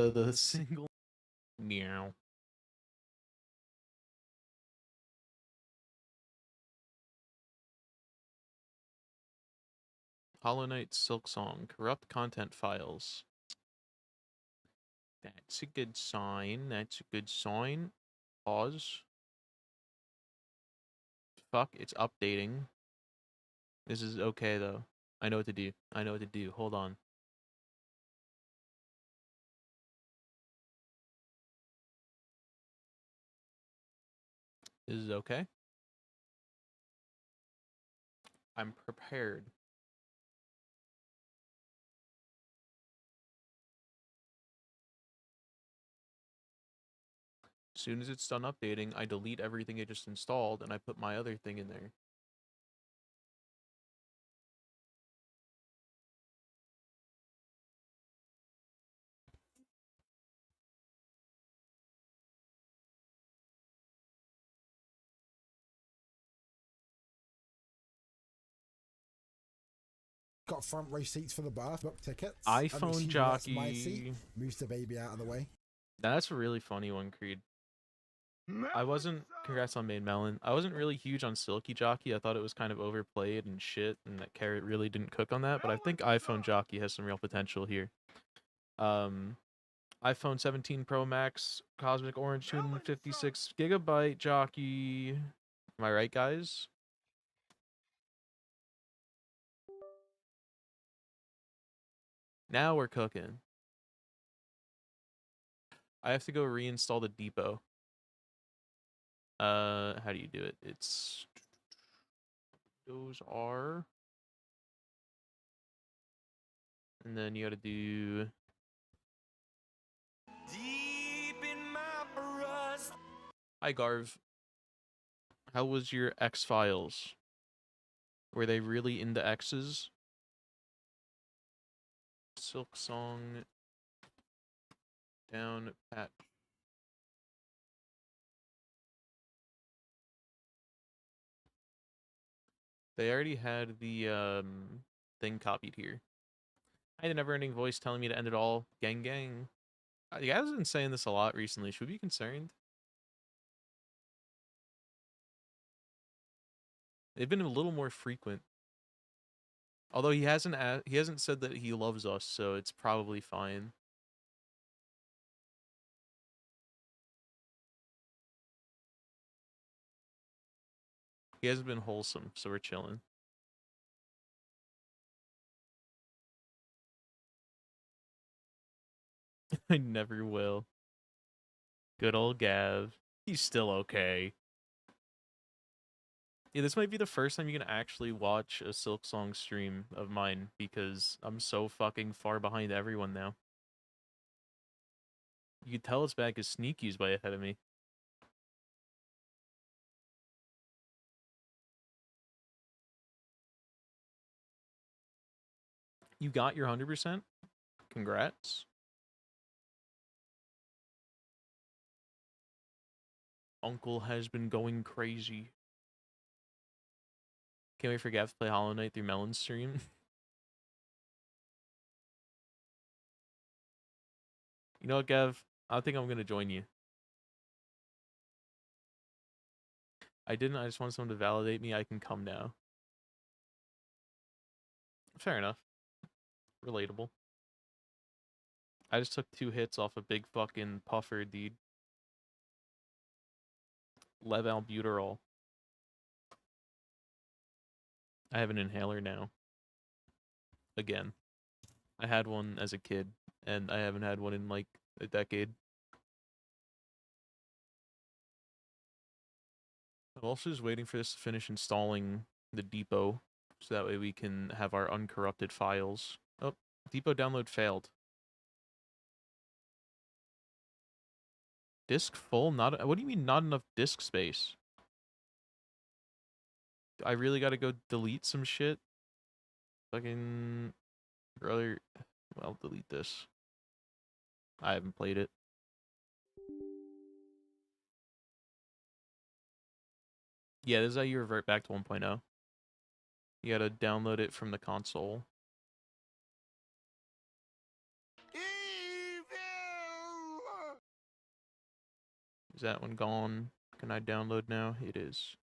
the single meow. Hollow Knight Silksong. Corrupt content files. That's a good sign. That's a good sign. Pause. Fuck, it's updating. This is okay, though. I know what to do. I know what to do. Hold on. This is okay. I'm prepared. As soon as it's done updating, I delete everything I just installed and I put my other thing in there. Got front row seats for the birth, book tickets. iPhone jockey. My seat. Moves the baby out of the way. That's a really funny one, Creed. I wasn't, congrats on Main Melon. I wasn't really huge on Silky Jockey. I thought it was kind of overplayed and shit, and that Carrot really didn't cook on that, but I think iPhone Jockey has some real potential here. iPhone 17 Pro Max, Cosmic Orange 256 gigabyte jockey. Am I right, guys? Now we're cooking. I have to go reinstall the depot. How do you do it? It's... Those are... And then you gotta do... Deep in my rust. Hi, Garv. How was your X-Files? Were they really into X's? Silksong down patch. They already had the thing copied here. I had a never-ending voice telling me to end it all. Gang gang. You guys have been saying this a lot recently. Should we be concerned? They've been a little more frequent. Although he hasn't said that he loves us, so it's probably fine. He hasn't been wholesome, so we're chilling. I never will. Good old Gav. He's still okay. Yeah, this might be the first time you can actually watch a Silksong stream of mine, because I'm so fucking far behind everyone now. You can tell it's back as Sneaky's way ahead of me. You got your 100%? Congrats. Uncle has been going crazy. Can't wait for Gav to play Hollow Knight through Melon's stream. You know what, Gav? I think I'm gonna join you. I didn't, I just want someone to validate me. I can come now. Fair enough. Relatable. I just took 2 hits off a big fucking puffer, dude. Levalbuterol. I have an inhaler now. Again. I had one as a kid, and I haven't had one in like a decade. I'm also just waiting for this to finish installing the depot, so that way we can have our uncorrupted files. Oh, depot download failed. Disk full? Not. What do you mean not enough disk space? I really gotta go delete some shit? Fucking... Brother... Well, delete this. I haven't played it. Yeah, this is how you revert back to 1.0. You gotta download it from the console. Is that one gone? Can I download now? It is.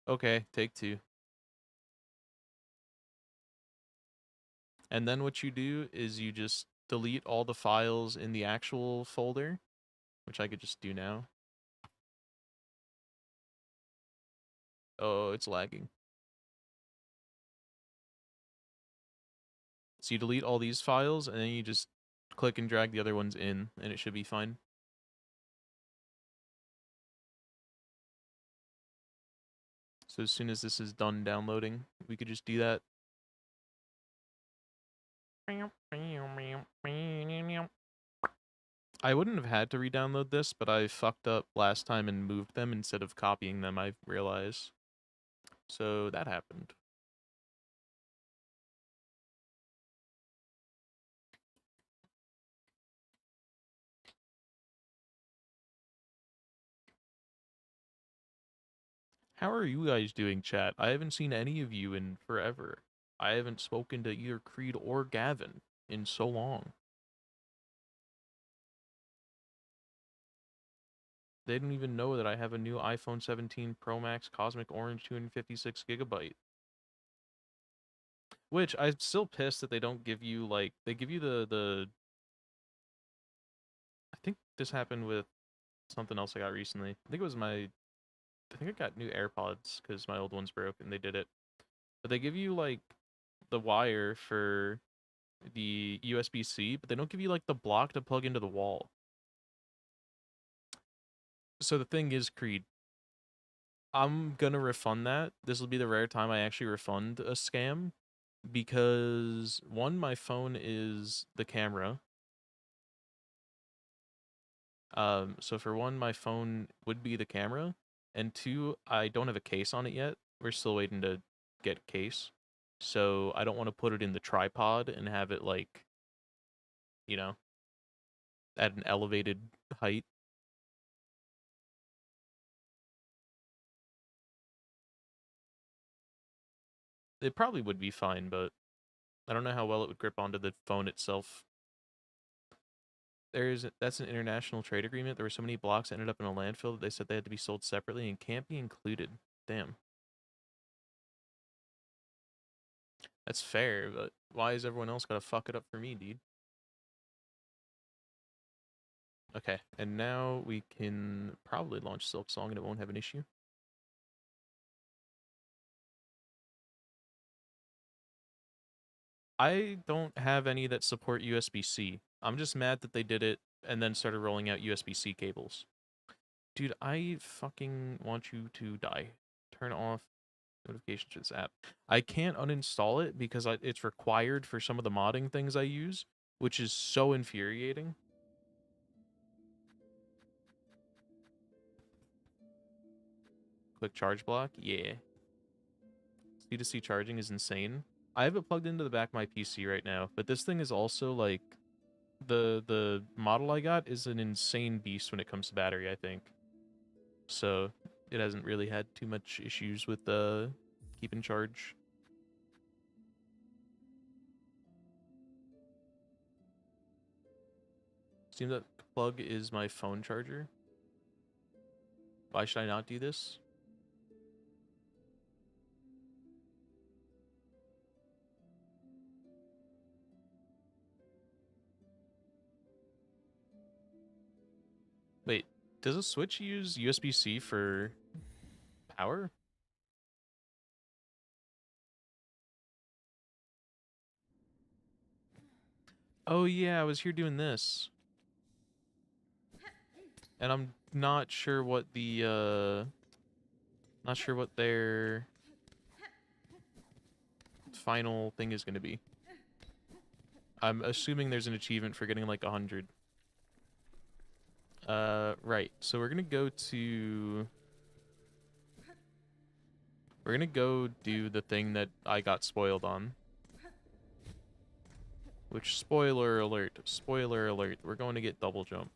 Okay, take two. And then what you do is you just delete all the files in the actual folder, which I could just do now. Oh, it's lagging. So you delete all these files, and then you just click and drag the other ones in, and it should be fine. So as soon as this is done downloading, we could just do that. I wouldn't have had to re-download this, but I fucked up last time and moved them instead of copying them, I realize. So that happened. How are you guys doing, chat? I haven't seen any of you in forever. I haven't spoken to either Creed or Gavin in so long. They don't even know that I have a new iPhone 17 Pro Max Cosmic Orange 256GB. Which, I'm still pissed that they don't give you, like, they give you the I think this happened with something else I got recently. I think it was I think I got new AirPods because my old ones broke and they did it. But they give you, like, the wire for the USB-C, but they don't give you, like, the block to plug into the wall. So the thing is, Creed, I'm gonna refund that. This will be the rare time I actually refund a scam because one, my phone is the camera. So for one, my phone would be the camera, and two, I don't have a case on it yet. We're still waiting to get a case. So I don't want to put it in the tripod and have it like, you know, at an elevated height. It probably would be fine, but I don't know how well it would grip onto the phone itself. That's an international trade agreement. There were so many blocks that ended up in a landfill that they said they had to be sold separately and can't be included. Damn. That's fair, but why is everyone else gotta fuck it up for me, dude? Okay, and now we can probably launch Silksong and it won't have an issue. I don't have any that support USB-C. I'm just mad that they did it and then started rolling out USB-C cables. Dude, I fucking want you to die. Turn off notifications for this app. I can't uninstall it because it's required for some of the modding things I use, which is so infuriating. Quick charge block? Yeah. C2C charging is insane. I have it plugged into the back of my PC right now, but this thing is also like the model I got is an insane beast when it comes to battery, I think. So it hasn't really had too much issues with keeping charge. Seems that plug is my phone charger. Why should I not do this? Wait, does a Switch use USB-C for power? Oh yeah, I was here doing this. And I'm not sure what not sure what their final thing is going to be. I'm assuming there's an achievement for getting like 100. Right. So we're gonna go to... We're gonna go do the thing that I got spoiled on. Which, spoiler alert, we're going to get double jump.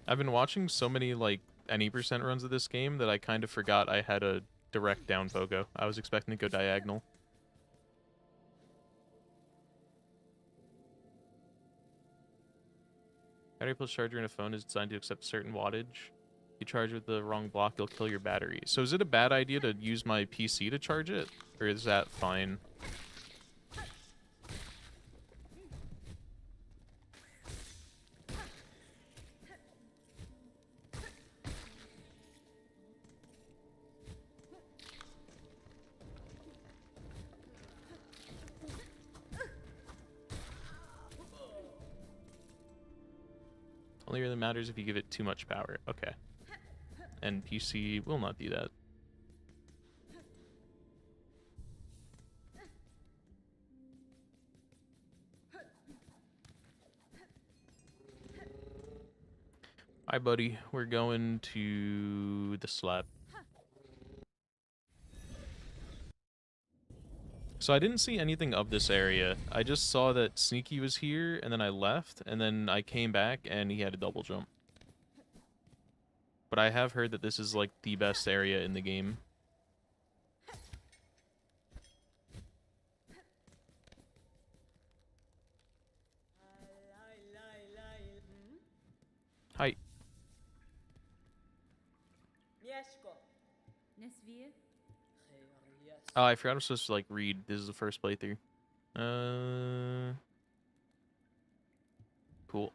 I've been watching so many, like, any percent runs of this game that I kind of forgot I had a direct down pogo. I was expecting to go diagonal. Battery plus charger in a phone is designed to accept certain wattage. If you charge with the wrong block, you'll kill your battery. So is it a bad idea to use my PC to charge it? Or is that fine? Only really matters if you give it too much power. Okay. And PC will not do that. Hi, buddy. We're going to the slab. So I didn't see anything of this area. I just saw that Sneaky was here, and then I left, and then I came back, and he had a double jump. But I have heard that this is, like, the best area in the game. Hi. Oh, I forgot I'm supposed to, like, read. This is the first playthrough. Cool.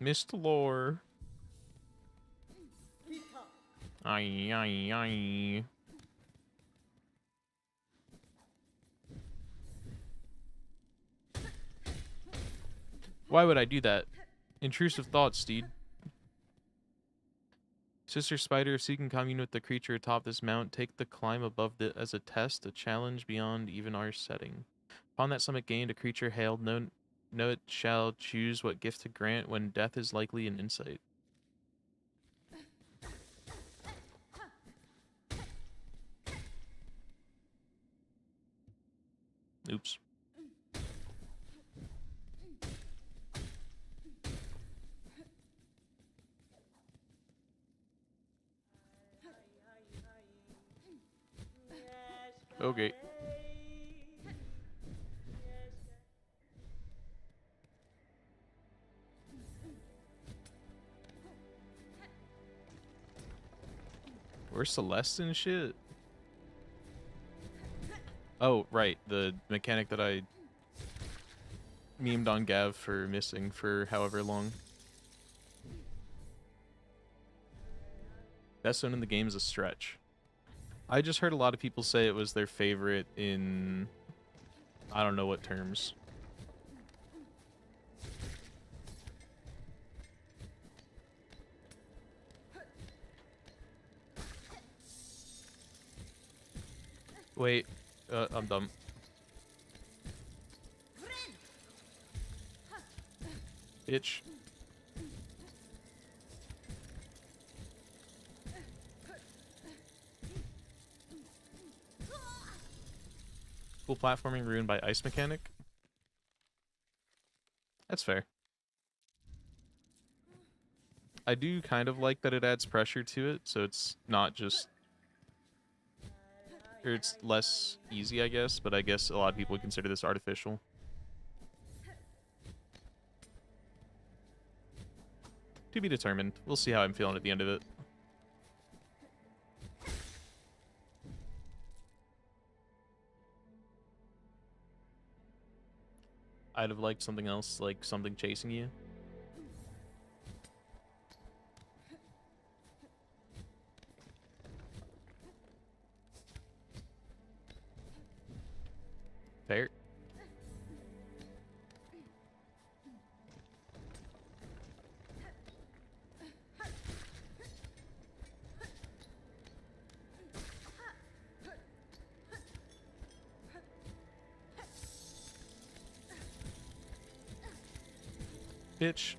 Mr. Lore. Aye, aye, aye. Why would I do that? Intrusive thoughts, dude. Sister Spider, if you can commune with the creature atop this mount, take the climb above it as a test, a challenge beyond even our setting. Upon that summit gained, a creature hailed, no it shall choose what gift to grant when death is likely in insight. Oops. Okay. Where's Celeste and shit? Oh, right. The mechanic that I memed on Gav for missing for however long. Best zone in the game is a stretch. I just heard a lot of people say it was their favorite in... I don't know what terms. Wait, I'm dumb. Bitch. Cool platforming ruined by ice mechanic. That's fair. I do kind of like that it adds pressure to it, so it's not just... Or it's less easy, I guess, but I guess a lot of people would consider this artificial. To be determined. We'll see how I'm feeling at the end of it. I'd have liked something else, like something chasing you. Fair. Bitch.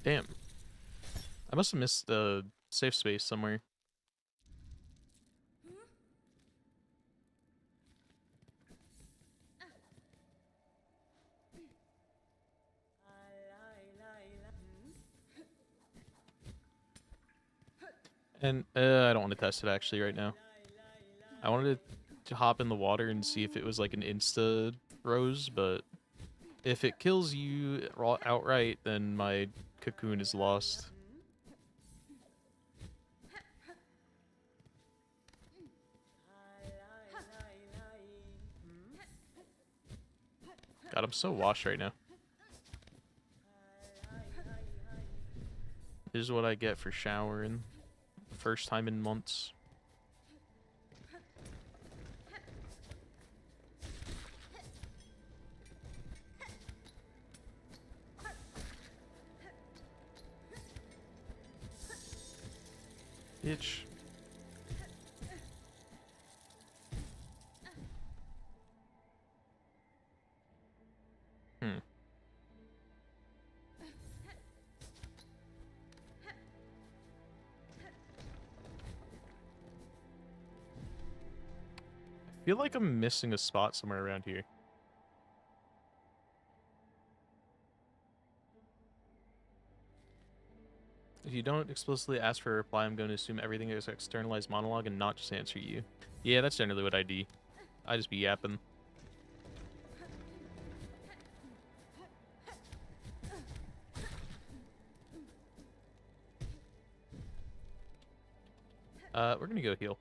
Damn. I must have missed the safe space somewhere. And I don't want to test it actually right now. I wanted to hop in the water and see if it was like an insta rose, but if it kills you outright, then my cocoon is lost. God, I'm so washed right now. This is what I get for showering. First time in months. Bitch. Hmm. I feel like I'm missing a spot somewhere around here. If you don't explicitly ask for a reply, I'm going to assume everything is externalized monologue and not just answer you. Yeah, that's generally what I do. I just be yapping. We're gonna go heal.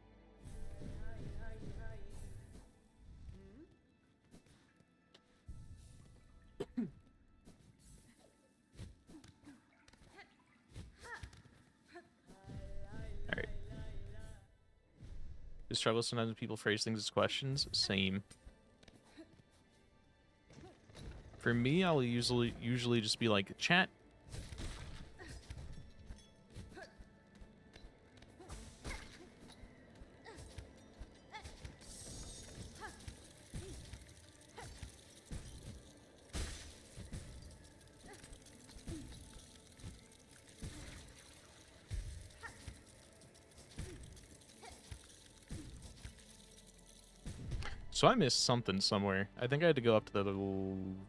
Alright. The struggle sometimes when people phrase things as questions. Same. For me, I'll usually just be like, chat. So I missed something somewhere. I think I had to go up to the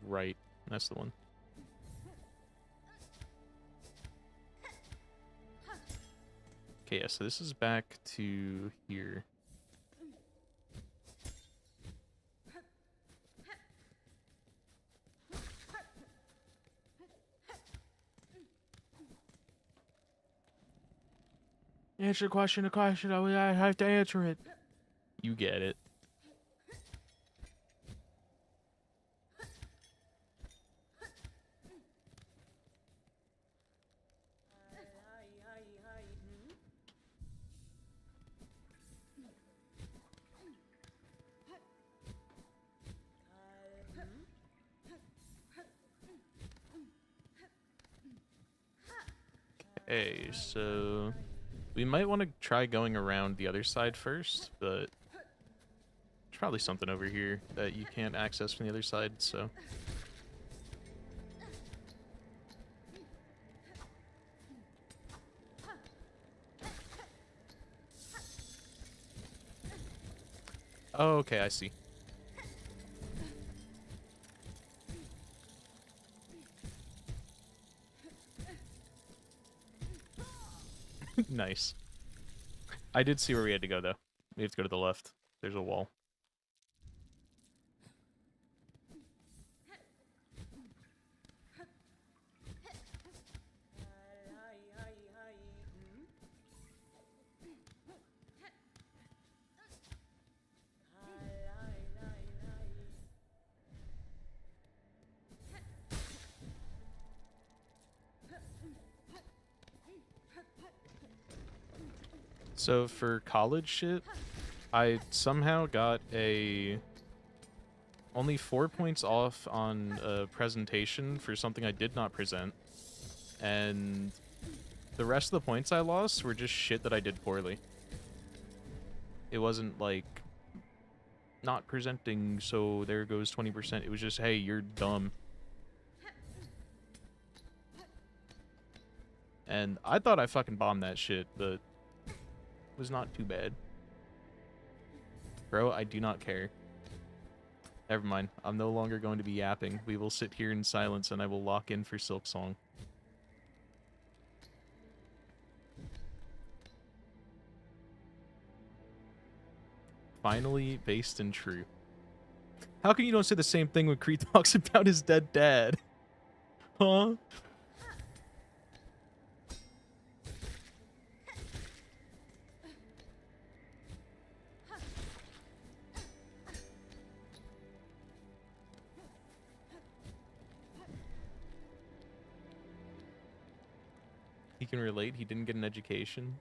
right. That's the one. Okay, yeah, so this is back to here. Answer a question, I have to answer it. You get it. Okay, so we might want to try going around the other side first, but there's probably something over here that you can't access from the other side, so. Oh, okay, I see. Nice. I did see where we had to go, though. We have to go to the left. There's a wall. So for college shit, I somehow got only 4 points off on a presentation for something I did not present, and the rest of the points I lost were just shit that I did poorly. It wasn't like not presenting, so there goes 20%. It was just, hey, you're dumb. And I thought I fucking bombed that shit, but it was not too bad. Bro, I do not care. Never mind. I'm no longer going to be yapping. We will sit here in silence and I will lock in for Silksong. Finally, based in truth. How can you don't say the same thing when Creed talks about his dead dad? Huh? He can relate. He didn't get an education.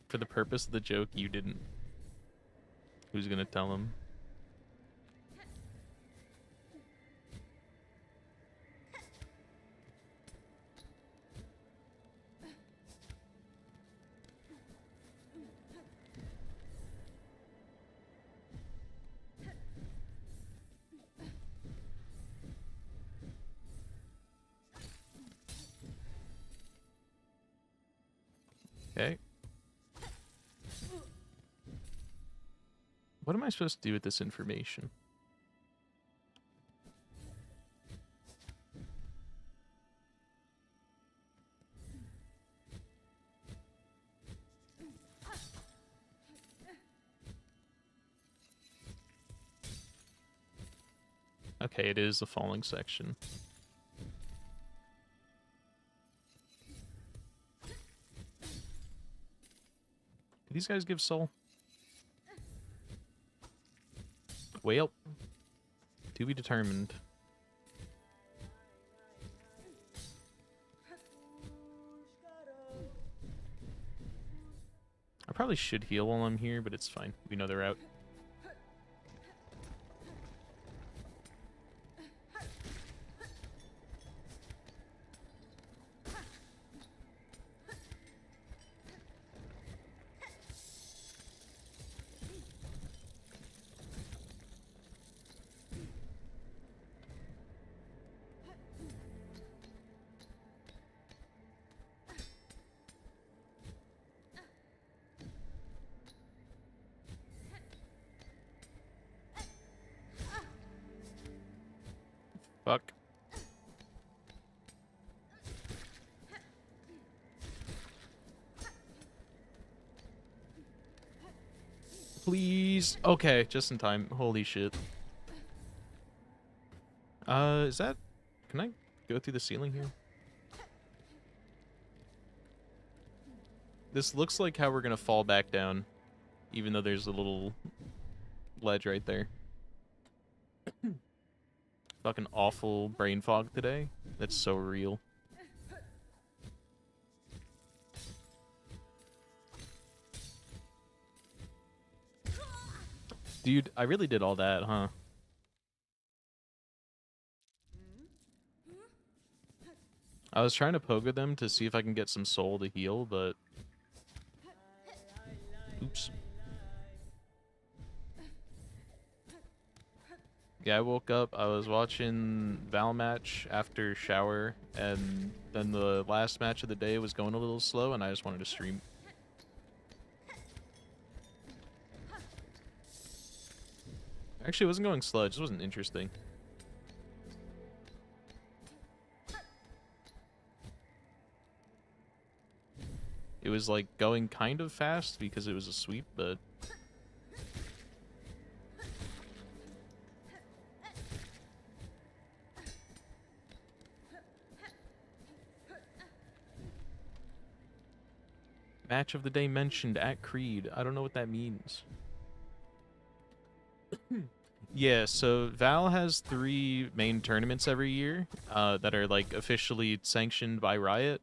For the purpose of the joke, you didn't. Who's gonna tell him? Okay. What am I supposed to do with this information? Okay, it is a falling section. Do these guys give soul? Well, to be determined. I probably should heal while I'm here, but it's fine. We know they're out. Fuck. Please. Okay, just in time. Holy shit. Is that... Can I go through the ceiling here? This looks like how we're gonna fall back down, even though there's a little ledge right there. Fucking awful brain fog today. That's so real. Dude, I really did all that, huh? I was trying to pogo them to see if I can get some soul to heal, but... Oops. Yeah, I woke up, I was watching Val match after shower, and then the last match of the day was going a little slow, and I just wanted to stream. Actually, it wasn't going slow, it just wasn't interesting. It was like going kind of fast because it was a sweep, but... Match of the day mentioned at Creed. I don't know what that means. Yeah, so Val has 3 main tournaments every year that are like officially sanctioned by Riot.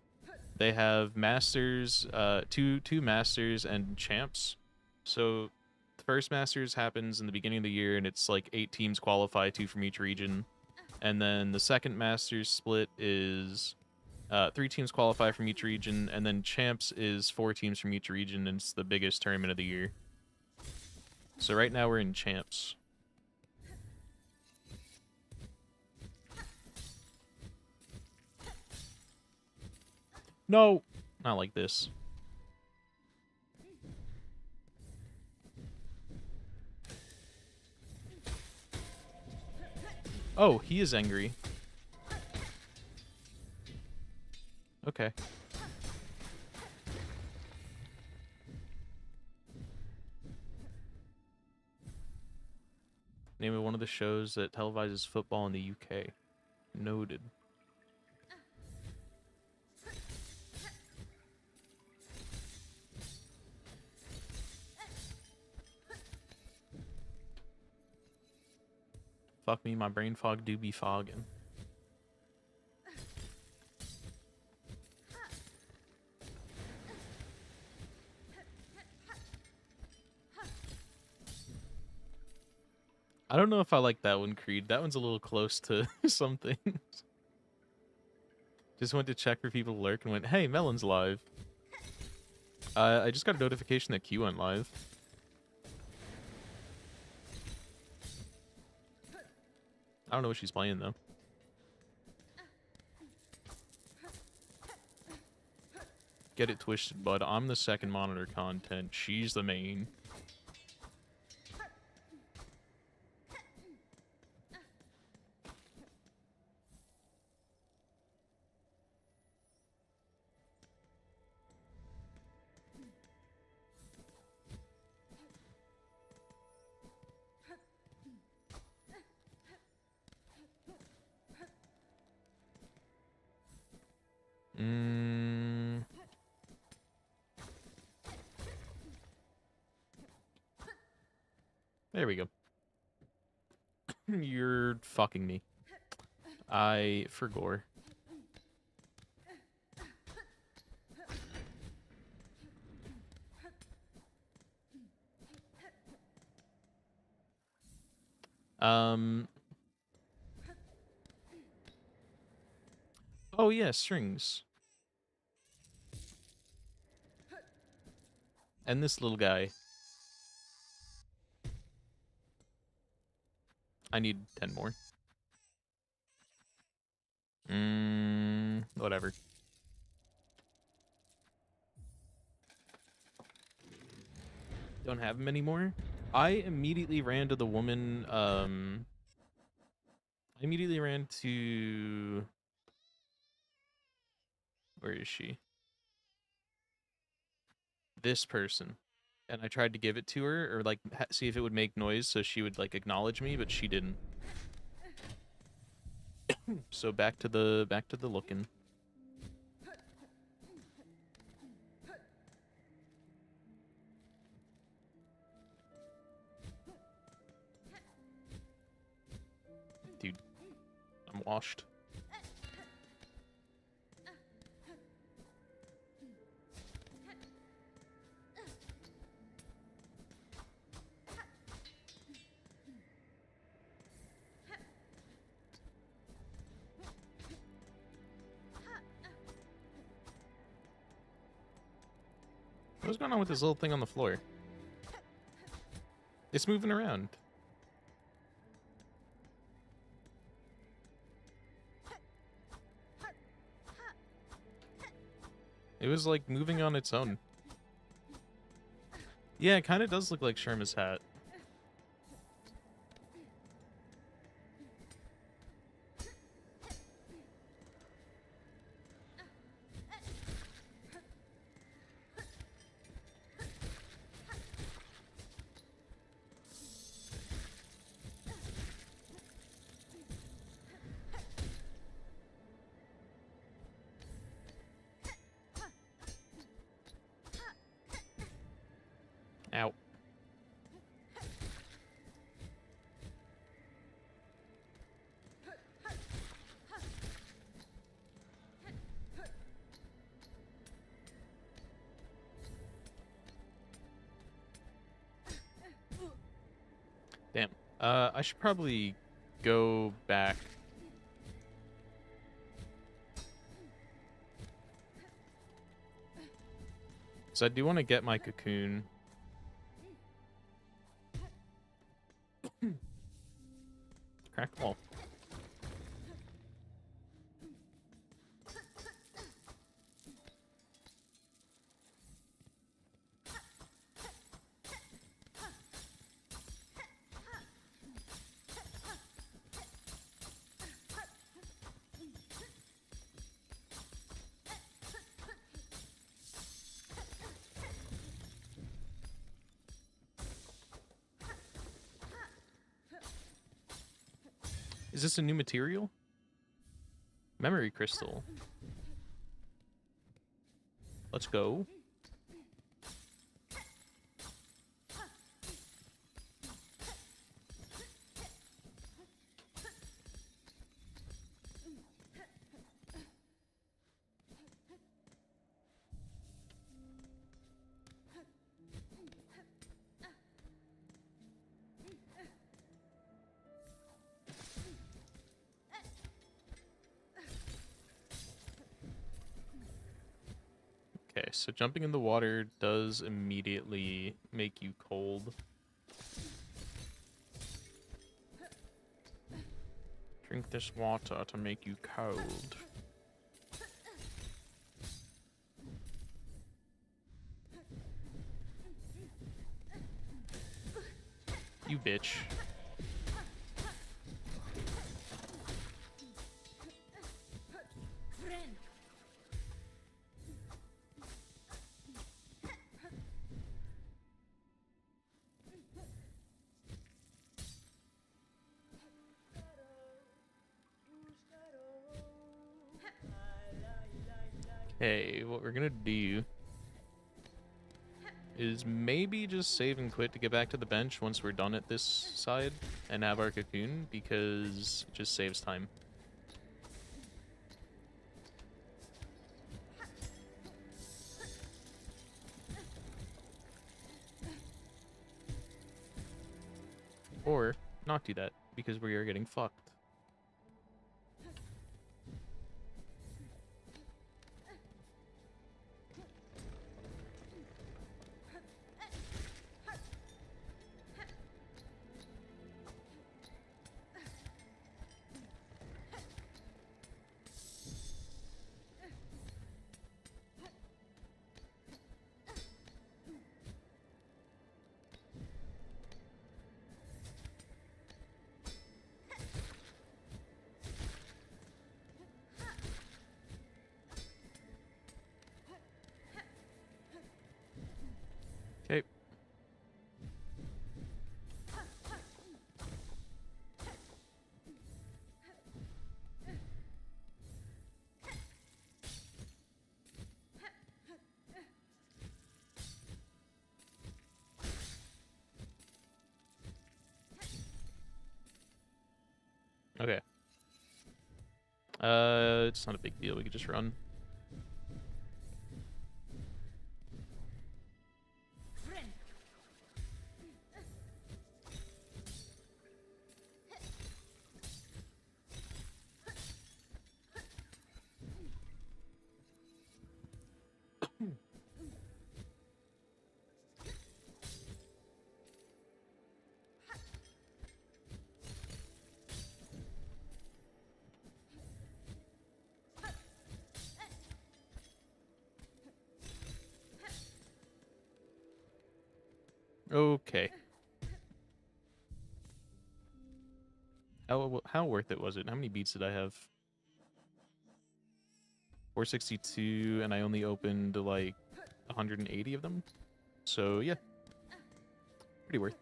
They have Masters, two Masters and Champs. So the first Masters happens in the beginning of the year, and it's like 8 teams qualify, 2 from each region. And then the second Masters split is 3 teams qualify from each region, and then Champs is 4 teams from each region, and it's the biggest tournament of the year. So right now we're in Champs. No! Not like this. Oh, he is angry. Okay. Name of one of the shows that televises football in the UK. Noted. Fuck me, my brain fog do be fogging. I don't know if I like that one, Creed. That one's a little close to some things. Just went to check for people to lurk and went, hey, Melon's live. I just got a notification that Q went live. I don't know what she's playing, though. Get it twisted, bud. I'm the second monitor content. She's the main. There we go. You're fucking me. I forgore. Oh yeah, strings. And this little guy. I need 10 more. Whatever. Don't have him anymore. I immediately ran to the woman, I immediately ran to... Where is she? This person. And I tried to give it to her, or like see if it would make noise so she would like acknowledge me, but she didn't. So back to the looking. Dude, I'm washed. What's going on with this little thing on the floor? It's moving around. It was like moving on its own. Yeah, it kind of does look like Sherma's hat. Ow. Damn. I should probably go back So I do want to get my cocoon. Crack the wall. Is this a new material? Memory crystal. Let's go. Okay, so jumping in the water does immediately make you cold. Drink this water to make you cold. You bitch. Okay, what we're gonna do is maybe just save and quit to get back to the bench once we're done at this side and have our cocoon, because it just saves time. Or not do that, because we are getting fucked. Okay. Okay. It's not a big deal. We could just run. Okay. How worth it was it? How many beats did I have? 462, and I only opened like 180 of them. So yeah, pretty worth.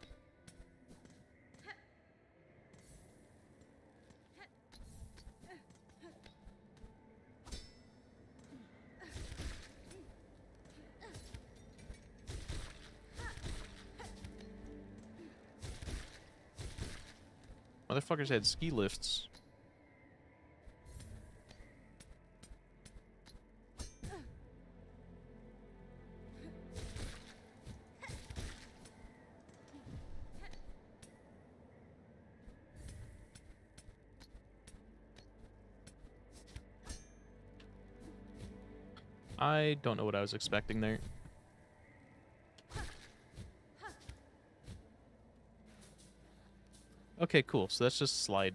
Motherfuckers had ski lifts. I don't know what I was expecting there. Okay, cool. So that's just slide.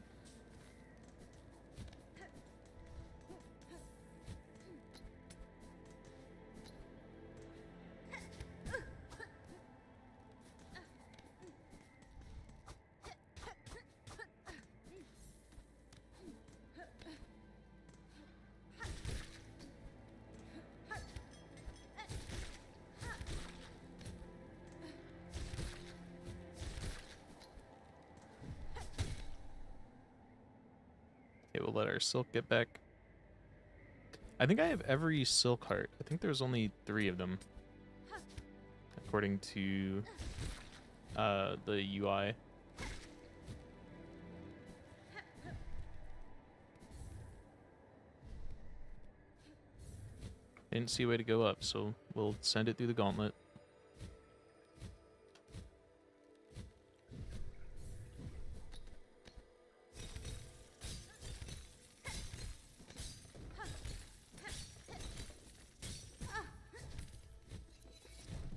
Okay, we'll let our silk get back. I think I have every silk heart. I think there's only 3 of them, according to the UI. Didn't see a way to go up, so we'll send it through the gauntlet.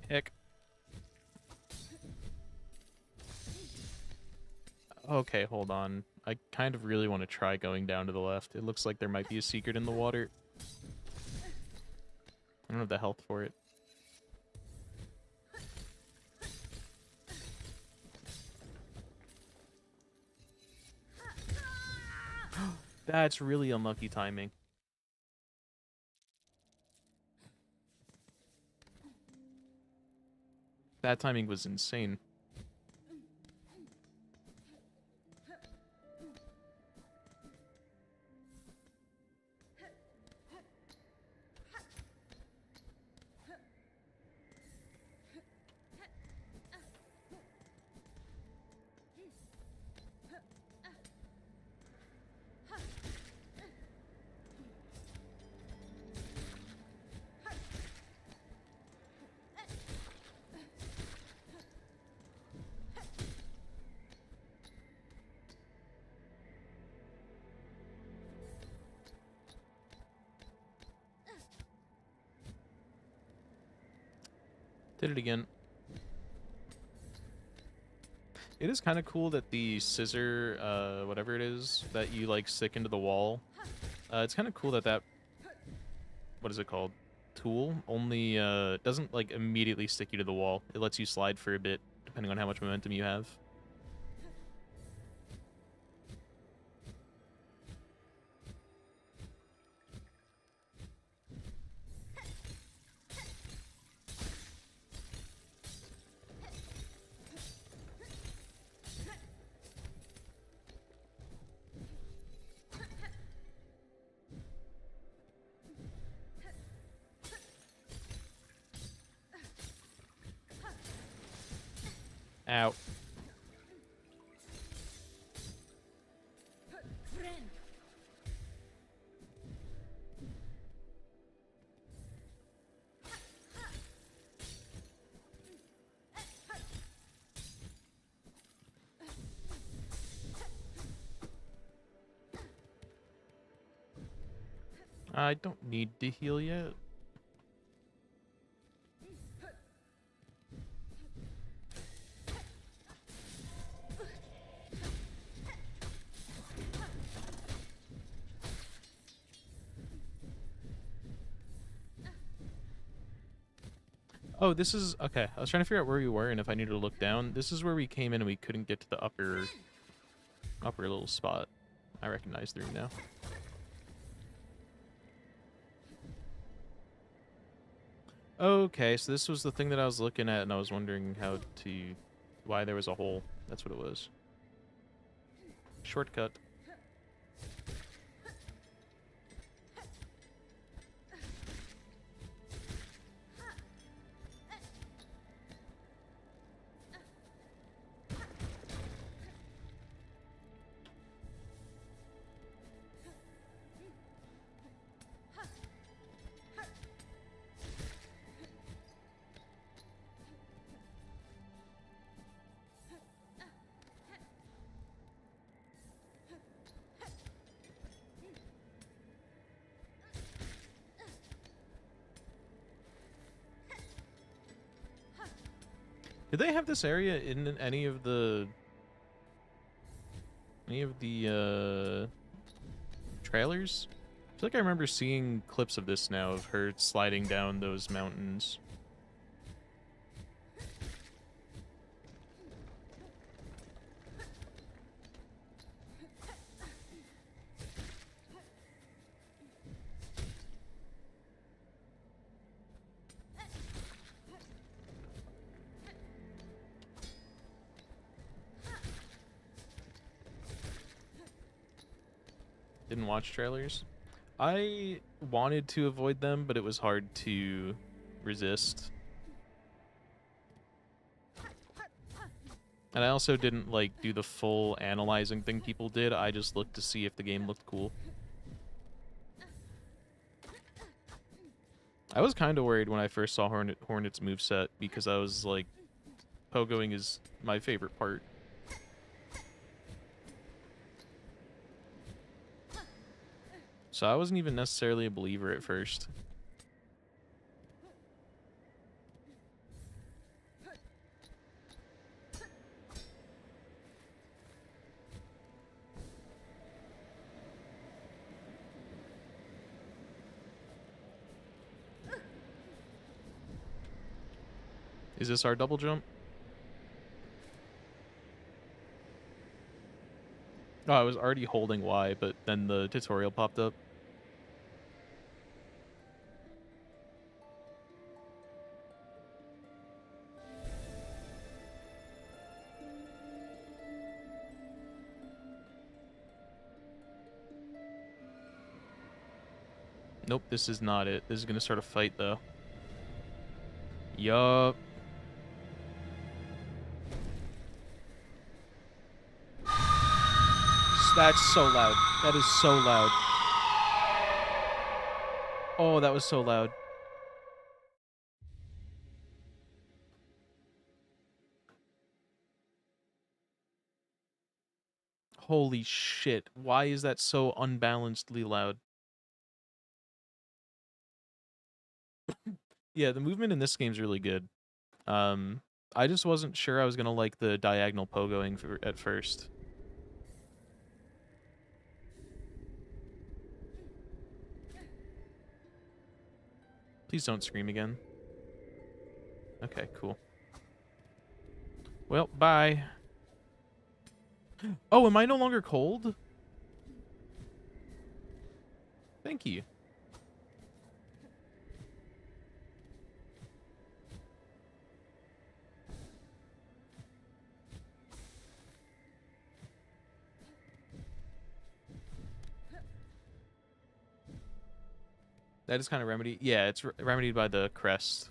Heck. Okay, hold on. I kind of really want to try going down to the left. It looks like there might be a secret in the water. I don't have the health for it. That's really unlucky timing. That timing was insane. Did it again. It is kind of cool that the scissor, whatever it is, that you, like, stick into the wall. It's kind of cool that what is it called? Tool only, doesn't, like, immediately stick you to the wall. It lets you slide for a bit, depending on how much momentum you have. Ow. I don't need to heal yet. Oh, this is... Okay, I was trying to figure out where we were and if I needed to look down. This is where we came in and we couldn't get to the upper little spot. I recognize the room now. Okay, so this was the thing that I was looking at and I was wondering why there was a hole. That's what it was. Shortcut. Did they have this area in any of the Any of the trailers? I feel like I remember seeing clips of this now of her sliding down those mountains. Didn't watch trailers. I wanted to avoid them, but it was hard to resist. And I also didn't, like, do the full analyzing thing people did. I just looked to see if the game looked cool. I was kind of worried when I first saw Hornet's moveset, because I was like, pogoing is my favorite part. So I wasn't even necessarily a believer at first. Is this our double jump? Oh, I was already holding Y, but then the tutorial popped up. Nope, this is not it. This is gonna start a fight, though. Yup. That's so loud. That is so loud. Oh, that was so loud. Holy shit. Why is that so unbalancedly loud? Yeah, the movement in this game is really good. I just wasn't sure I was gonna like the diagonal pogoing at first. Please don't scream again. Okay, cool. Well, bye. Oh, am I no longer cold? Thank you. That is kind of remedied. Yeah, it's remedied by the crest.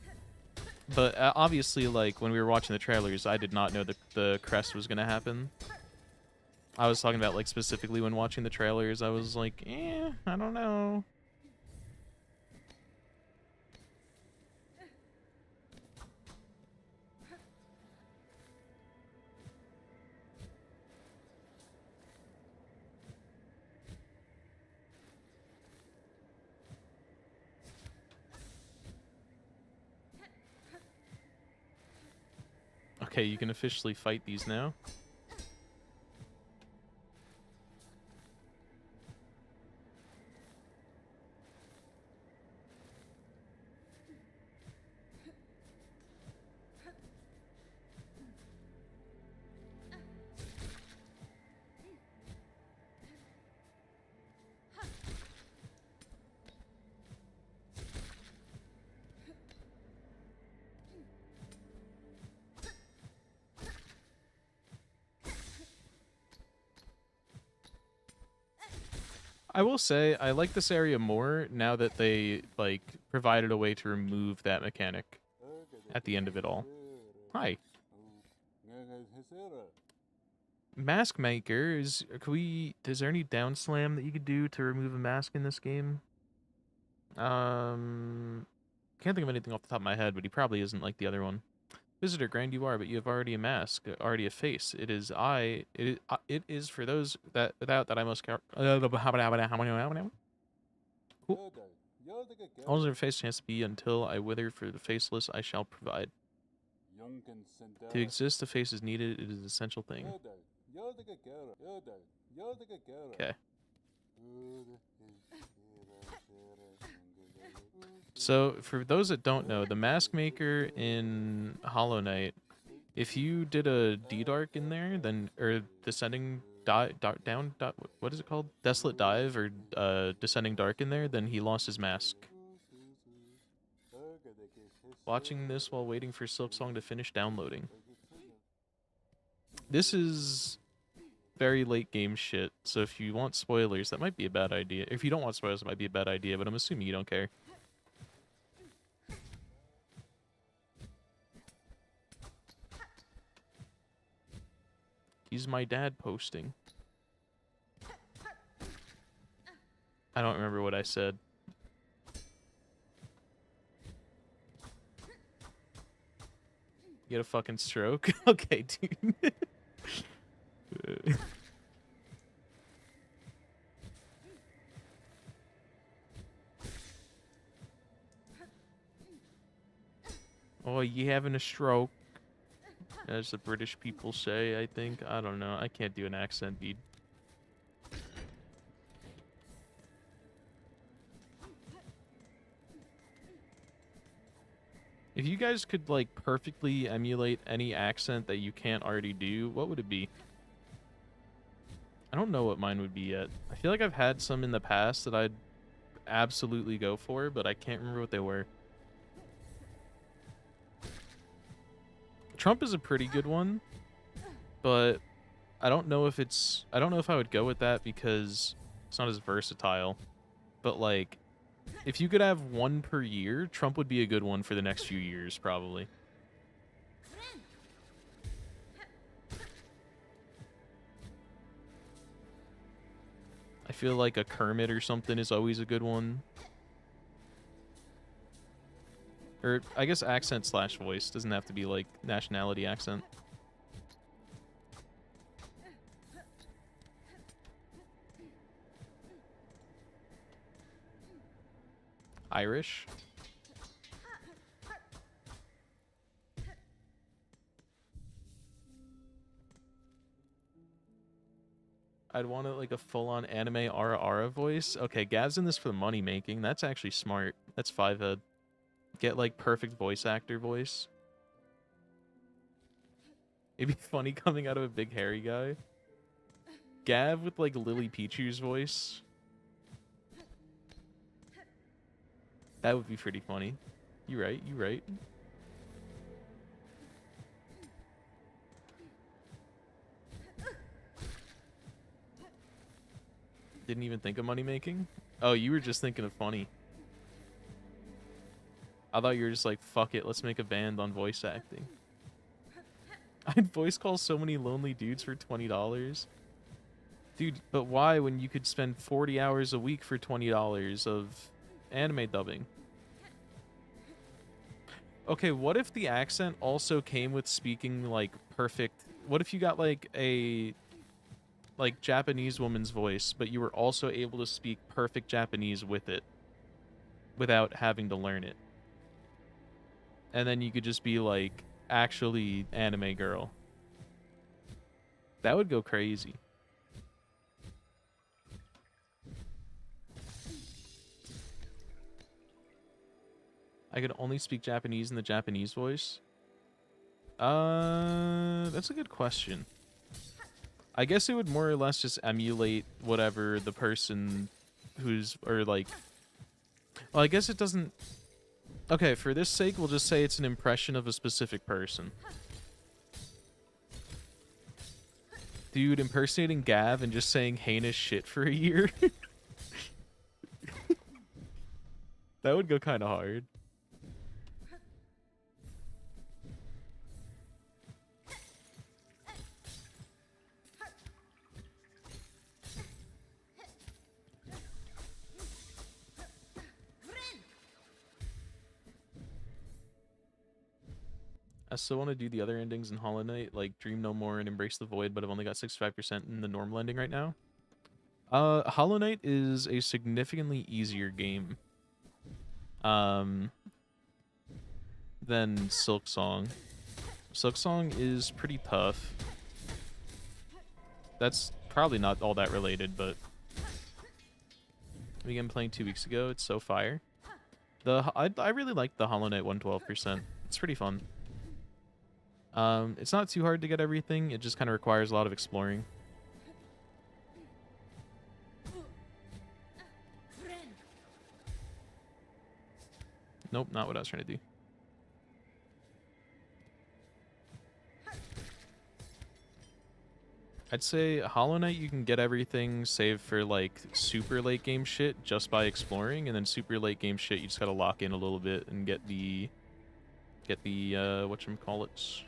But obviously, like, when we were watching the trailers, I did not know that the crest was going to happen. I was talking about, like, specifically when watching the trailers, I was like, I don't know. Okay, you can officially fight these now. I will say, I like this area more now that they, like, provided a way to remove that mechanic at the end of it all. Hi. Mask maker, is there any down slam that you could do to remove a mask in this game? Can't think of anything off the top of my head, but he probably isn't like the other one. Visitor, grand you are, but you have already a mask, already a face. It is for those that without that I must cool. All their face has to be until I wither for the faceless I shall provide. To exist, the face is needed, it is an essential thing. Okay. So, for those that don't know, the Mask Maker in Hollow Knight, if you did a D-Dark in there, then, or Descending down, what is it called? Desolate Dive, or Descending Dark in there, then he lost his mask. Watching this while waiting for Silksong to finish downloading. This is very late game shit, so if you want spoilers, that might be a bad idea. If you don't want spoilers, it might be a bad idea, but I'm assuming you don't care. He's my dad posting. I don't remember what I said. You get a fucking stroke? Okay, dude. Oh, you having a stroke? As the British people say, I think. I don't know. I can't do an accent, dude. If you guys could, like, perfectly emulate any accent that you can't already do, what would it be? I don't know what mine would be yet. I feel like I've had some in the past that I'd absolutely go for, but I can't remember what they were. Trump is a pretty good one, but I don't know if it's... I don't know if I would go with that because it's not as versatile. But, like, if you could have one per year, Trump would be a good one for the next few years, probably. I feel like a Kermit or something is always a good one. Or, I guess accent slash voice. Doesn't have to be, like, nationality accent. Irish. I'd want it like a full-on anime Ara voice. Okay, Gav's in this for the money making. That's actually smart. That's 5 get like perfect voice actor voice. It'd be funny coming out of a big hairy guy. Gav with like Lily Pichu's voice. That would be pretty funny. You right, you right. Didn't even think of money making? Oh, you were just thinking of funny. I thought you were just like, fuck it, let's make a band on voice acting. I'd voice call so many lonely dudes for $20. Dude, but why when you could spend 40 hours a week for $20 of anime dubbing? Okay, what if the accent also came with speaking, like, perfect... What if you got, like, a... like, Japanese woman's voice, but you were also able to speak perfect Japanese with it without having to learn it? And then you could just be, like, actually anime girl. That would go crazy. I could only speak Japanese in the Japanese voice? That's a good question. I guess it would more or less just emulate whatever the person who's, or like... Well, I guess it doesn't... Okay, for this sake, we'll just say it's an impression of a specific person. Dude, impersonating Gav and just saying heinous shit for a year? That would go kind of hard. I still want to do the other endings in Hollow Knight, like Dream No More and Embrace the Void, but I've only got 65% in the normal ending right now. Hollow Knight is a significantly easier game than Silksong. Silksong is pretty tough. That's probably not all that related, but we began playing 2 weeks ago. It's so fire. I really like the Hollow Knight 112%. It's pretty fun. It's not too hard to get everything. It just kind of requires a lot of exploring. Nope, not what I was trying to do. I'd say Hollow Knight you can get everything save for like super late game shit just by exploring, and then super late game shit you just gotta lock in a little bit and get the whatchamacallits.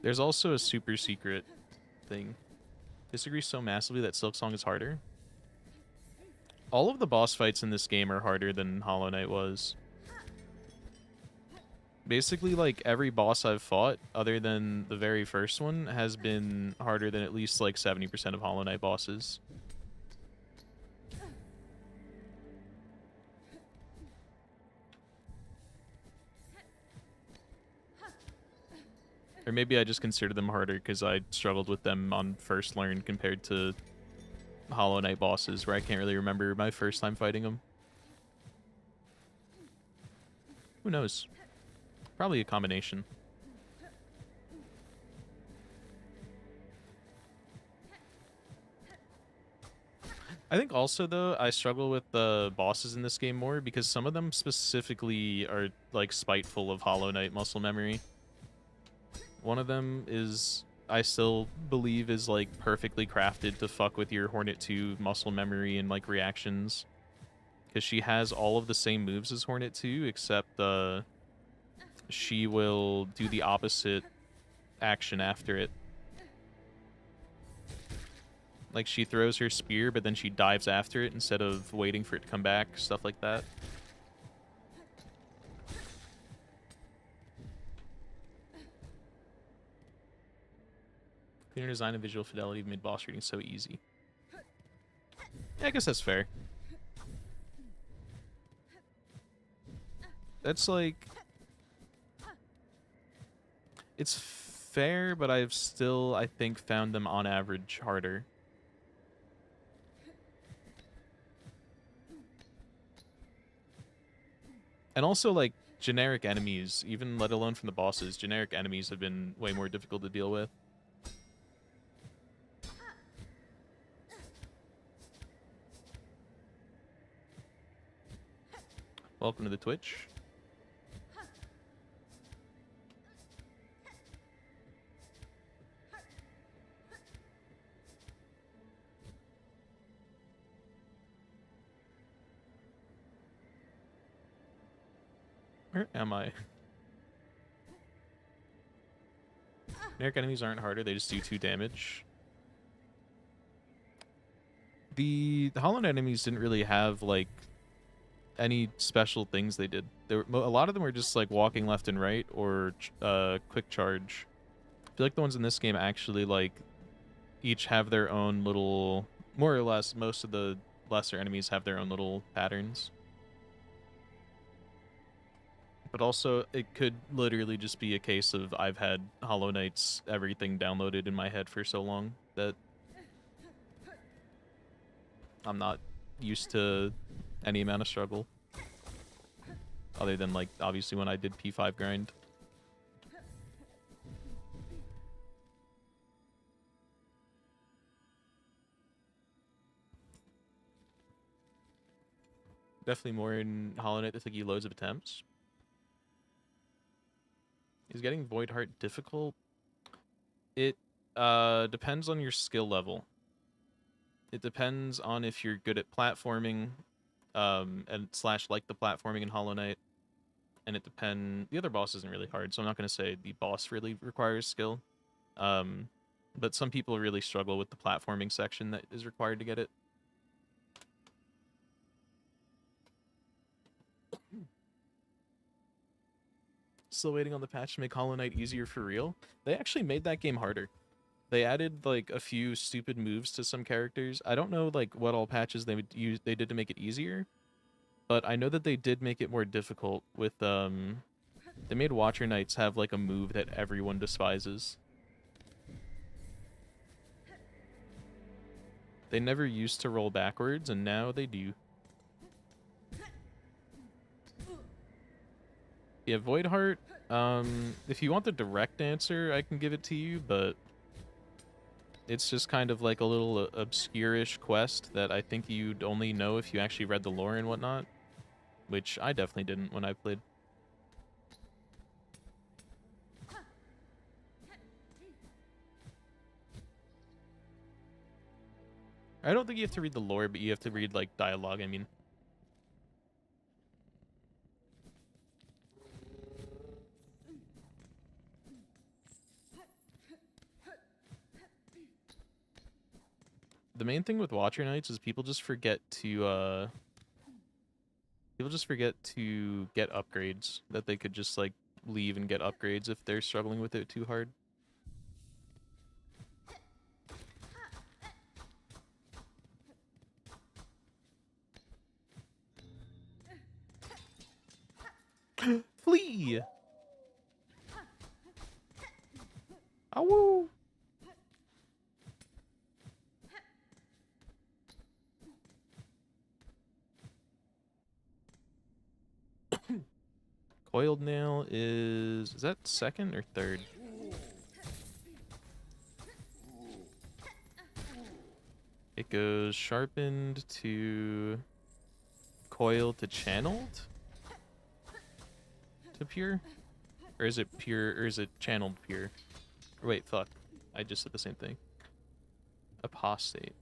There's also a super secret thing. Disagree so massively that Silksong is harder. All of the boss fights in this game are harder than Hollow Knight was. Basically, like, every boss I've fought, other than the very first one, has been harder than at least, like, 70% of Hollow Knight bosses. Or maybe I just consider them harder because I struggled with them on first learn compared to Hollow Knight bosses, where I can't really remember my first time fighting them. Who knows? Probably a combination. I think also, though, I struggle with the bosses in this game more because some of them specifically are, like, spiteful of Hollow Knight muscle memory. One of them is, I still believe, is, like, perfectly crafted to fuck with your Hornet 2 muscle memory and, like, reactions. Because she has all of the same moves as Hornet 2, except, she will do the opposite action after it. Like, she throws her spear, but then she dives after it instead of waiting for it to come back, stuff like that. Cleaner design and visual fidelity made boss reading so easy. Yeah, I guess that's fair. That's like... It's fair, but I've still, I think, found them on average harder. And also, like, generic enemies, even let alone from the bosses, generic enemies have been way more difficult to deal with. Welcome to the Twitch. Where am I? Generic enemies aren't harder, they just do 2 damage. The Hollow Knight enemies didn't really have, like, any special things they did. A lot of them were just, like, walking left and right or quick charge. I feel like the ones in this game actually, like, each have their own little... More or less, most of the lesser enemies have their own little patterns. But also, it could literally just be a case of I've had Hollow Knight's everything downloaded in my head for so long that I'm not used to any amount of struggle. Other than, like, obviously when I did P5 grind. Definitely more in Hollow Knight that took you loads of attempts. Is getting Void Heart difficult? It depends on your skill level. It depends on if you're good at platforming, and slash like the platforming in Hollow Knight. And it depends... The other boss isn't really hard, so I'm not going to say the boss really requires skill. But some people really struggle with the platforming section that is required to get it. Still waiting on the patch to make Hollow Knight easier for real. They actually made that game harder. They added like a few stupid moves to some characters. I don't know like what all patches they did to make it easier, but I know that they did make it more difficult with they made Watcher Knights have like a move that everyone despises. They never used to roll backwards, and now they do. Yeah, Voidheart, if you want the direct answer, I can give it to you, but it's just kind of like a little obscure-ish quest that I think you'd only know if you actually read the lore and whatnot, which I definitely didn't when I played. I don't think you have to read the lore, but you have to read, like, dialogue, I mean. The main thing with Watcher Knights is people just forget to get upgrades, that they could just, like, leave and get upgrades if they're struggling with it too hard. Flee! Ow! Coiled Nail is that second or third? It goes sharpened to coiled to channeled to pure? Or is it pure, or is it channeled pure? Or wait, fuck. I just said the same thing. Apostate.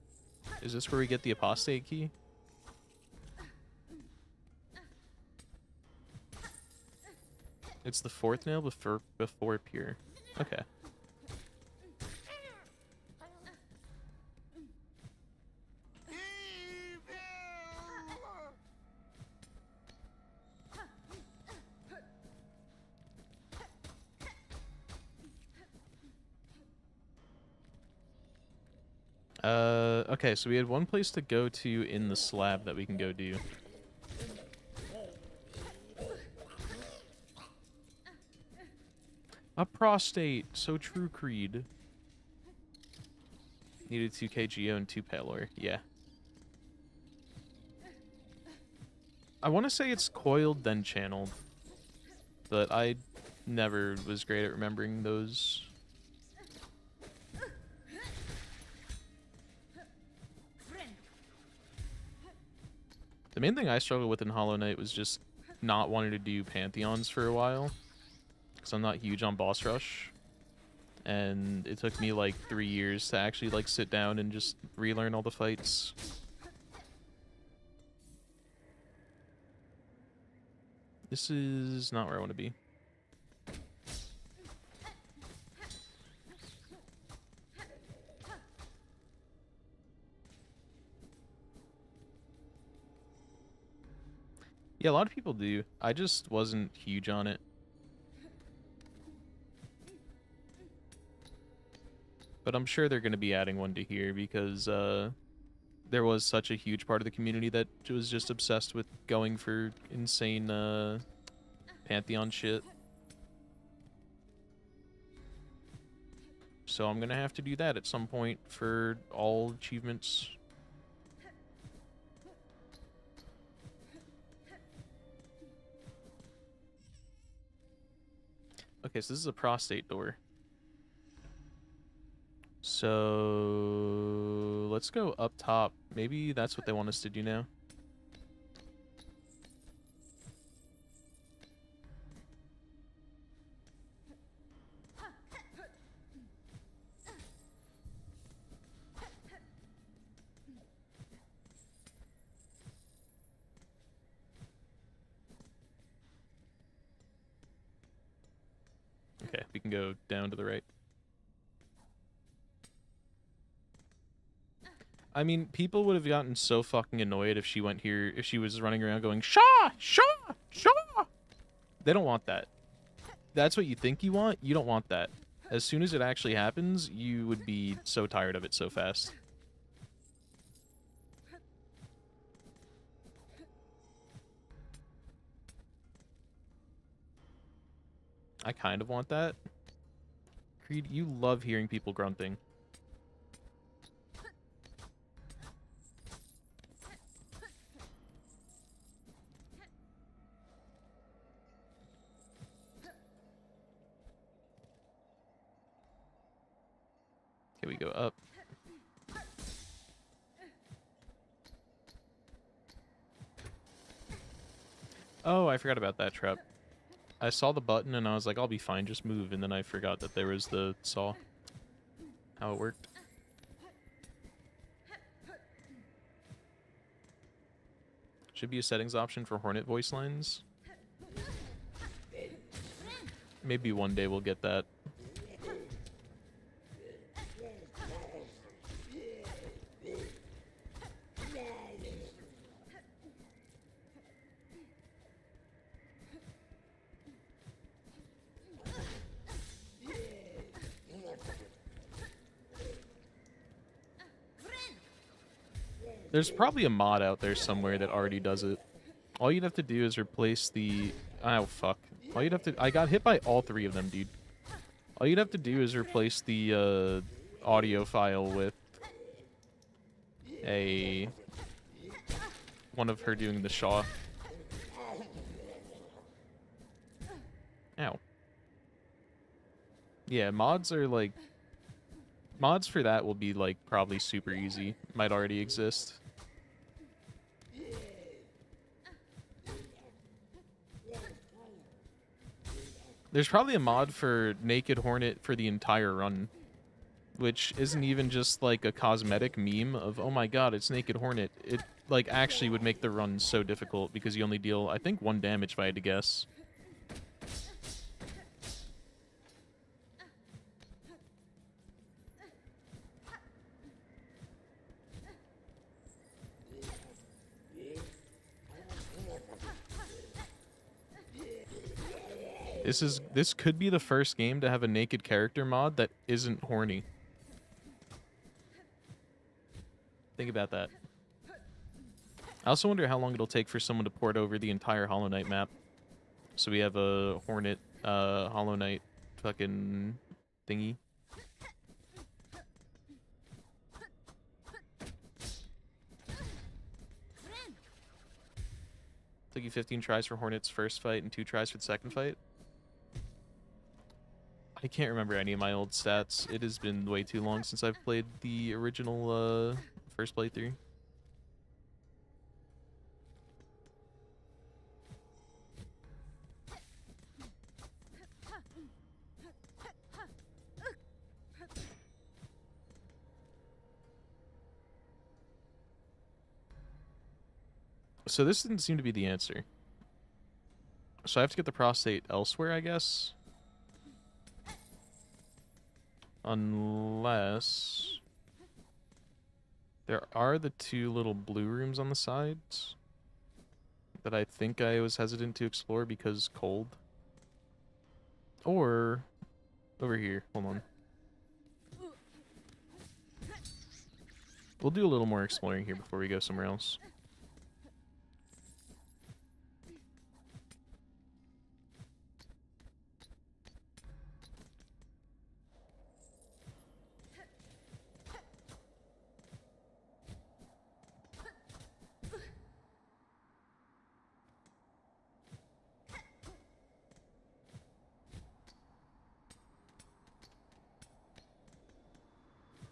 Is this where we get the apostate key? It's the fourth nail before pure. Okay. Okay, so we had one place to go to in the slab that we can go do. A prostate, so true, Creed. Needed 2 KGO and 2 Palor, yeah. I want to say it's coiled then channeled, but I never was great at remembering those. The main thing I struggled with in Hollow Knight was just not wanting to do Pantheons for a while, because I'm not huge on boss rush, and it took me like 3 years to actually like sit down and just relearn all the fights. This is not where I want to be. Yeah, a lot of people do. I just wasn't huge on it. But I'm sure they're going to be adding one to here because there was such a huge part of the community that was just obsessed with going for insane Pantheon shit. So I'm going to have to do that at some point for all achievements. Okay, so this is a prostate door. So let's go up top. Maybe that's what they want us to do now. Okay, we can go down to the right. I mean, people would have gotten so fucking annoyed if she went here, if she was running around going, Shaw! Shaw! Shaw! They don't want that. That's what you think you want? You don't want that. as soon as it actually happens, you would be so tired of it so fast. I kind of want that. Creed, you love hearing people grunting. Okay, we go up. Oh, I forgot about that trap. I saw the button and I was like, I'll be fine, just move. And then I forgot that there was the saw. How it worked. Should be a settings option for Hornet voice lines. Maybe one day we'll get that. There's probably a mod out there somewhere that already does it. All you'd have to do is replace the... Oh, fuck. All you'd have to... I got hit by all three of them, dude. All you'd have to do is replace the audio file with a... one of her doing the Shaw. Ow. Yeah, mods are like... Mods for that will be, like, probably super easy. Might already exist. There's probably a mod for Naked Hornet for the entire run. Which isn't even just, like, a cosmetic meme of, oh my god, it's Naked Hornet. It, like, actually would make the run so difficult because you only deal, I think, 1 damage if I had to guess. This could be the first game to have a naked character mod that isn't horny. Think about that. I also wonder how long it'll take for someone to port over the entire Hollow Knight map. So we have a Hornet, Hollow Knight fucking thingy. Took you 15 tries for Hornet's first fight and 2 tries for the second fight. I can't remember any of my old stats. It has been way too long since I've played the original, first playthrough. So this didn't seem to be the answer. So I have to get the prostate elsewhere, I guess? Unless... there are the 2 little blue rooms on the sides that I think I was hesitant to explore because cold. Or... over here. Hold on. We'll do a little more exploring here before we go somewhere else.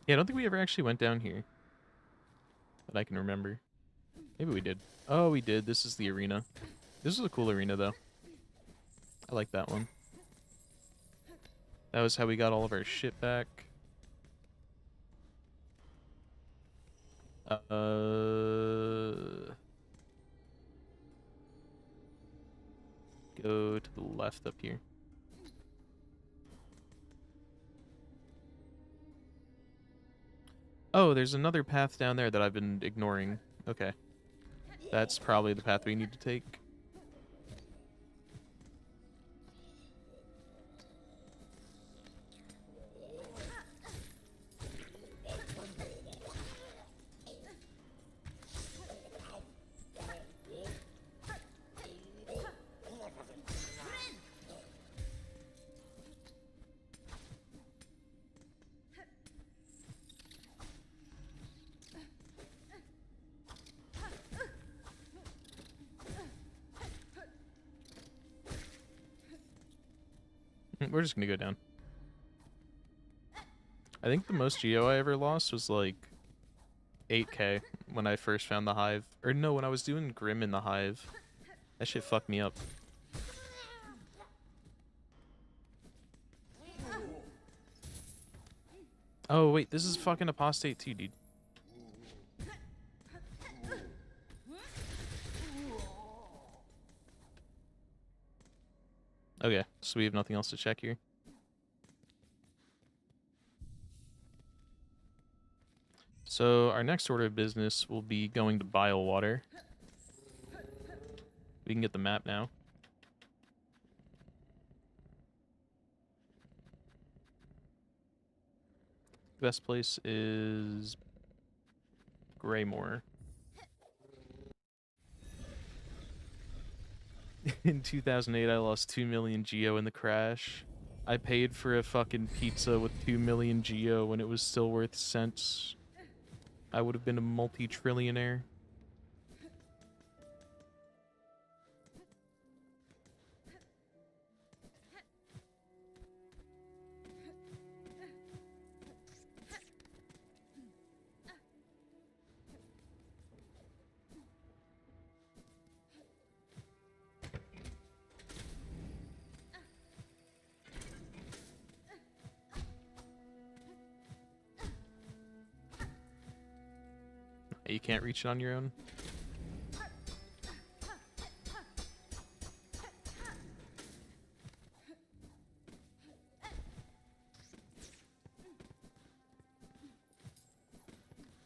Yeah, I don't think we ever actually went down here. That I can remember. Maybe we did. Oh, we did. This is the arena. This is a cool arena, though. I like that one. That was how we got all of our shit back. Go to the left up here. Oh, there's another path down there that I've been ignoring. Okay. That's probably the path we need to take. We're just gonna go down. I think the most geo I ever lost was like 8k when I first found the hive. Or no, when I was doing Grim in the hive. That shit fucked me up. Oh wait, this is fucking Apostate too, dude. Okay, so we have nothing else to check here. So our next order of business will be going to Bile Water. We can get the map now. Best place is Greymore. In 2008, I lost 2 million geo in the crash. I paid for a fucking pizza with 2 million geo when it was still worth cents. I would have been a multi-trillionaire. You can't reach it on your own?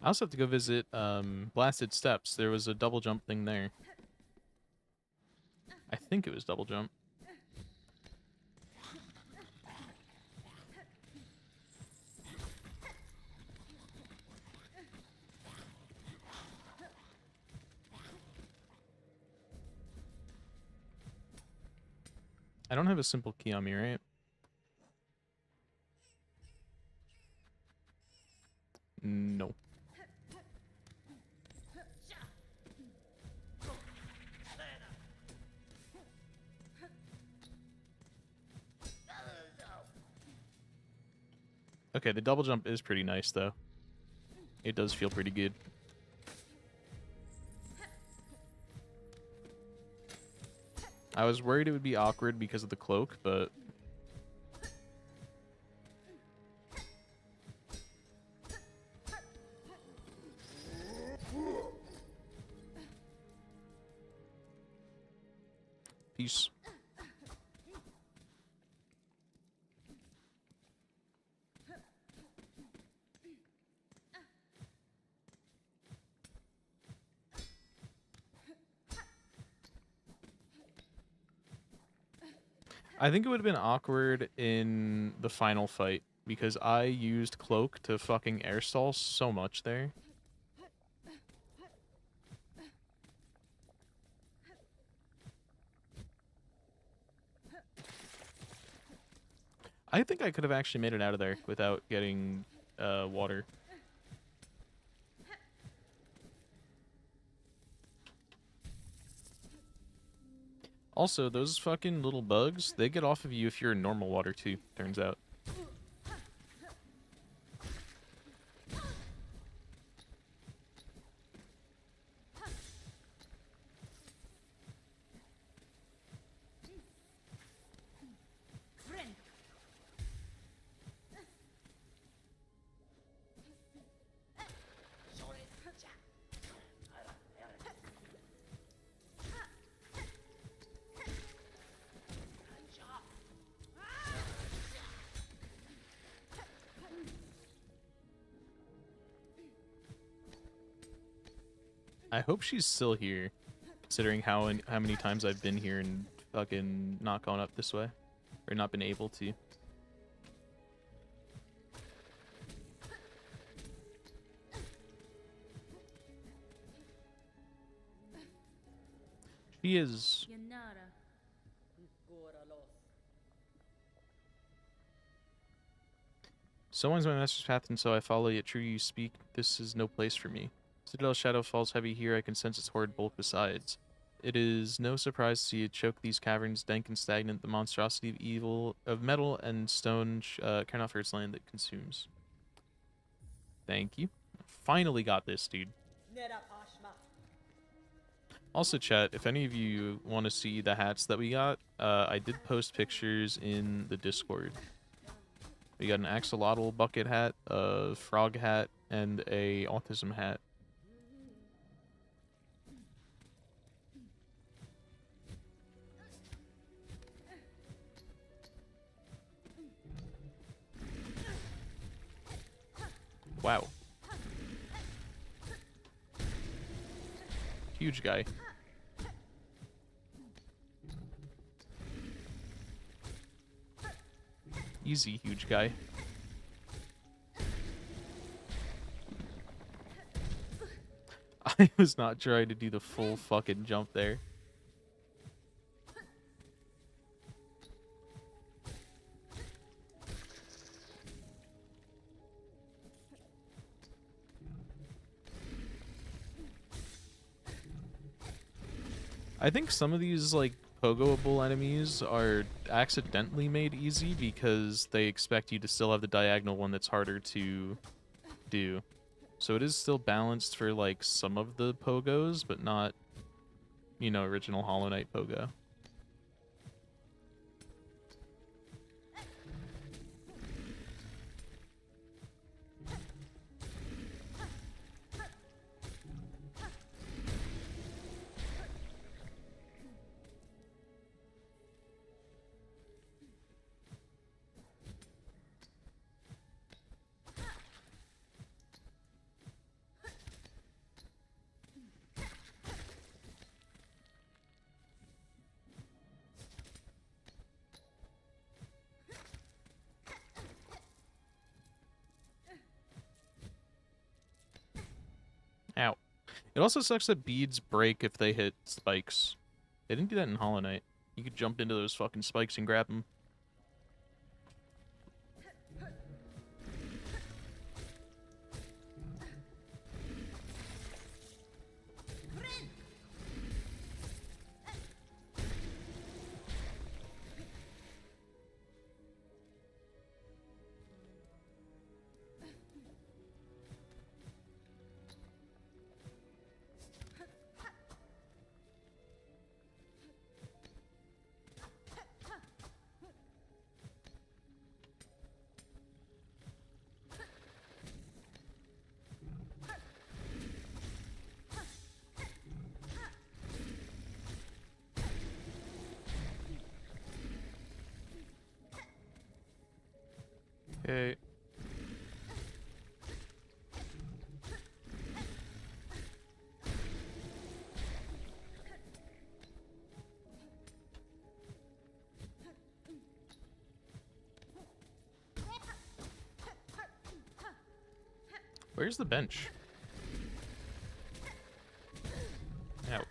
I also have to go visit Blasted Steps. There was a double jump thing there. I think it was double jump. I don't have a simple key on me, right? No. Okay, the double jump is pretty nice, though. It does feel pretty good. I was worried it would be awkward because of the cloak, but... Peace. I think it would have been awkward in the final fight because I used cloak to fucking air stall so much there. I think I could have actually made it out of there without getting water. Also, those fucking little bugs, they get off of you if you're in normal water too, turns out. I hope she's still here, considering how many times I've been here and fucking not gone up this way, or not been able to. She is. Someone's my master's path, and so I follow, yet true you speak. This is no place for me. Citadel shadow falls heavy here. I can sense its horrid bulk besides. It is no surprise to see it choke these caverns, dank and stagnant, the monstrosity of evil, of metal and stone, care not for its land that consumes. Thank you. Finally got this, dude. Also, chat, if any of you want to see the hats that we got, I did post pictures in the Discord. We got an axolotl bucket hat, a frog hat, and a autism hat. Wow. Huge guy. Easy, huge guy. I was not trying to do the full fucking jump there. I think some of these, like, pogoable enemies are accidentally made easy because they expect you to still have the diagonal one that's harder to do. So it is still balanced for, like, some of the pogos, but not, you know, original Hollow Knight pogo. Ow. It also sucks that beads break if they hit spikes. They didn't do that in Hollow Knight. You could jump into those fucking spikes and grab them. Okay. Where's the bench? Ow.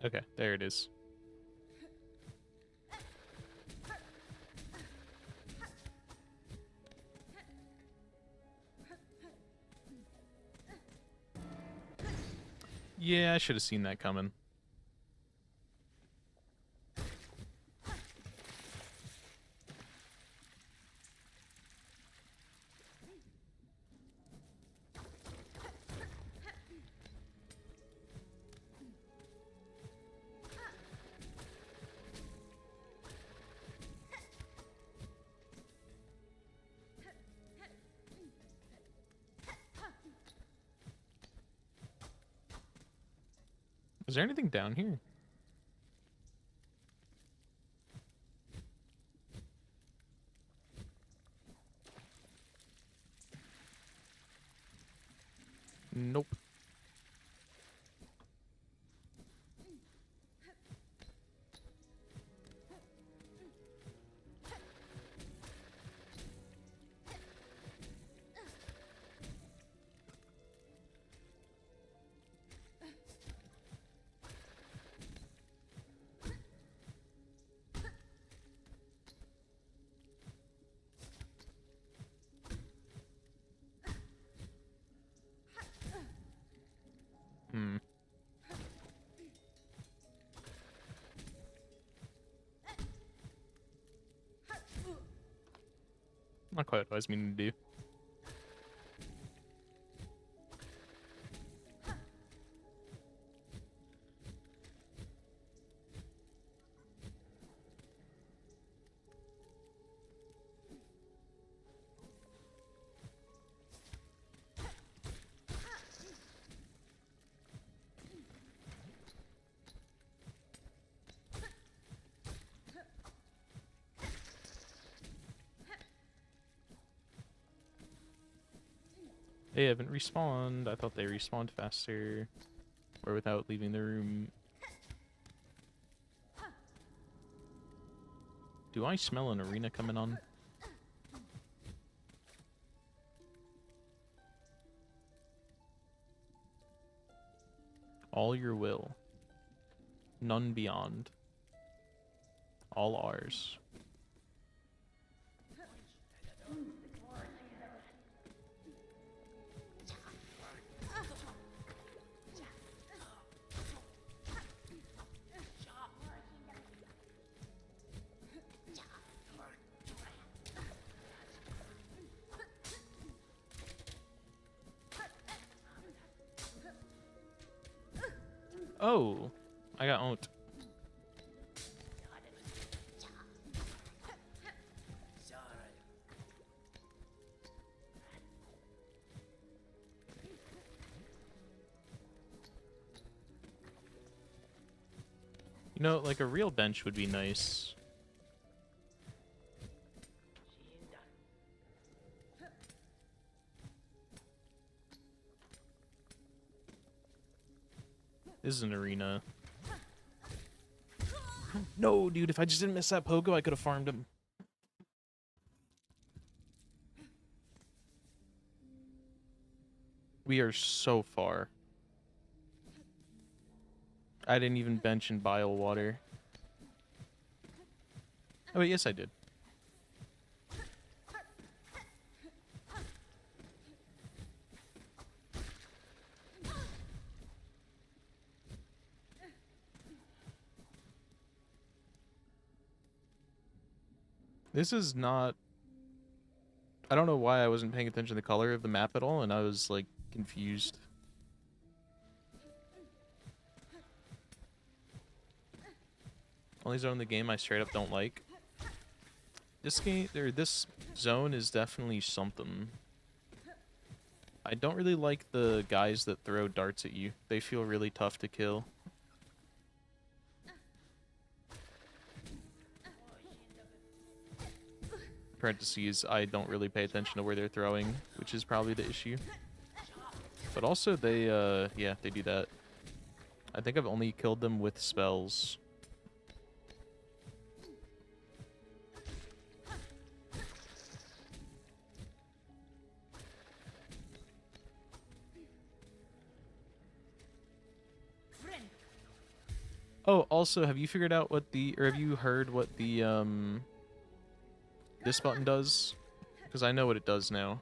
Okay, there it is. Yeah, I should have seen that coming. Is there anything down here? Nope. Not quite what I was meaning to do. They haven't respawned. I thought they respawned faster. Or without leaving the room. Do I smell an arena coming on? All your will. None beyond. All ours. Oh, I got owned. You know, like a real bench would be nice. This is an arena. No, dude, if I just didn't miss that pogo, I could have farmed him. We are so far. I didn't even bench in bile water. Oh, wait, yes, I did. This is not... I don't know why I wasn't paying attention to the color of the map at all, and I was, like, confused. Only zone in the game I straight up don't like. This game, or this zone is definitely something. I don't really like the guys that throw darts at you. They feel really tough to kill. Parentheses, I don't really pay attention to where they're throwing, which is probably the issue. But also they, yeah, they do that. I think I've only killed them with spells. Oh, also, have you figured out what the, or have you heard what the, this button does? Because I know what it does now.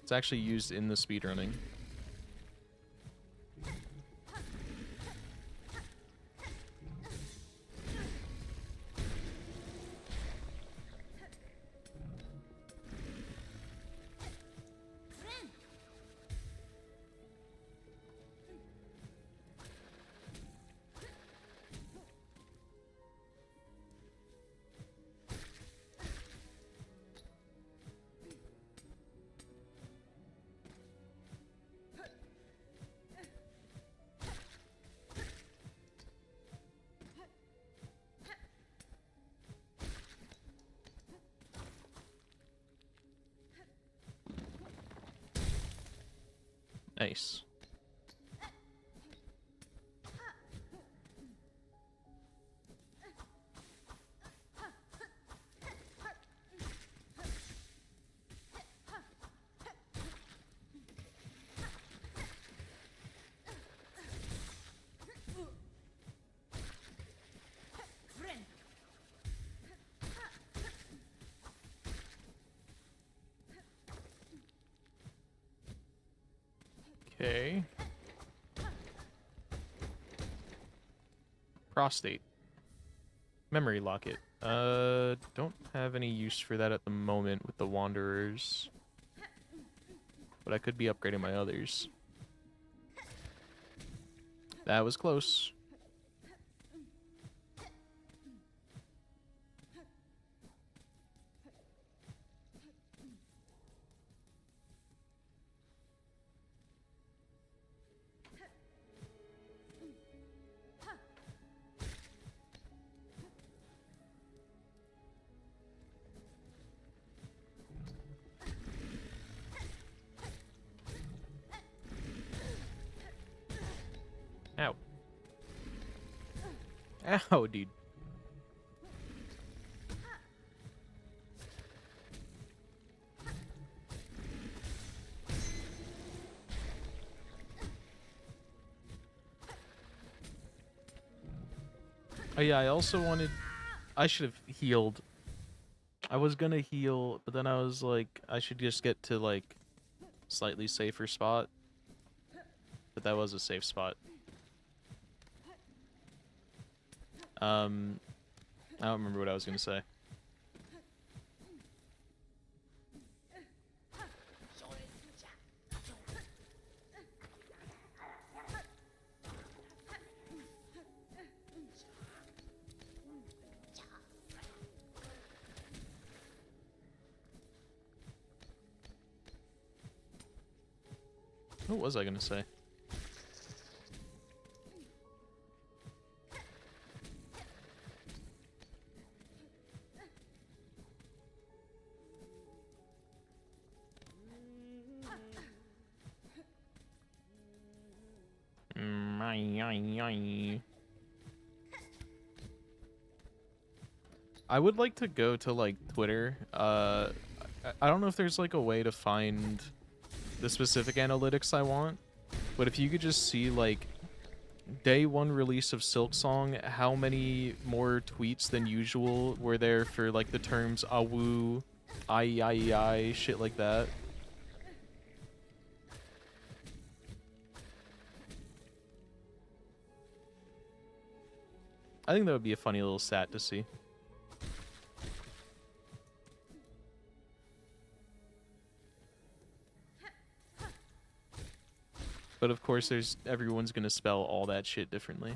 It's actually used in the speedrunning. Nice. Okay. Prostate. Memory locket. Don't have any use for that at the moment with the Wanderers. But I could be upgrading my others. That was close. Ow. Ow, dude. Oh yeah, I also wanted... I should have healed. I was gonna heal, but then I was like, I should just get to, like, slightly safer spot. But that was a safe spot. I don't remember what I was gonna say. What was I gonna say? I would like to go to, like, Twitter. I don't know if there's, like, a way to find the specific analytics I want, but if you could just see, like, day one release of Silksong, how many more tweets than usual were there for, like, the terms awoo, I, shit like that. I think that would be a funny little stat to see. But of course, everyone's gonna spell all that shit differently.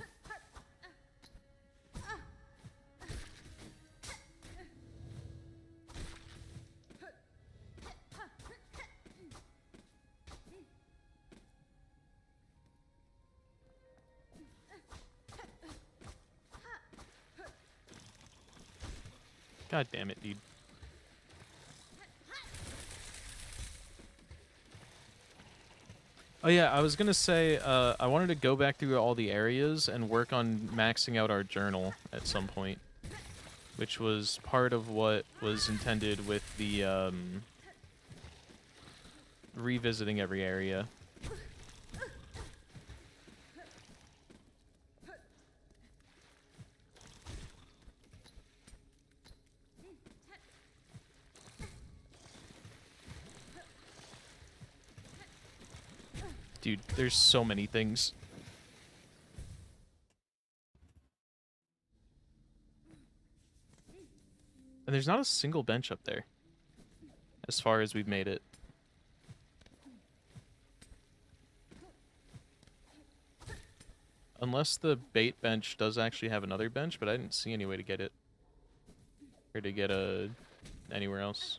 God damn it, dude. Oh yeah, I was gonna say, I wanted to go back through all the areas and work on maxing out our journal at some point. Which was part of what was intended with the, revisiting every area. Dude, there's so many things. And there's not a single bench up there. As far as we've made it. Unless the bait bench does actually have another bench, but I didn't see any way to get it. Or to get anywhere else.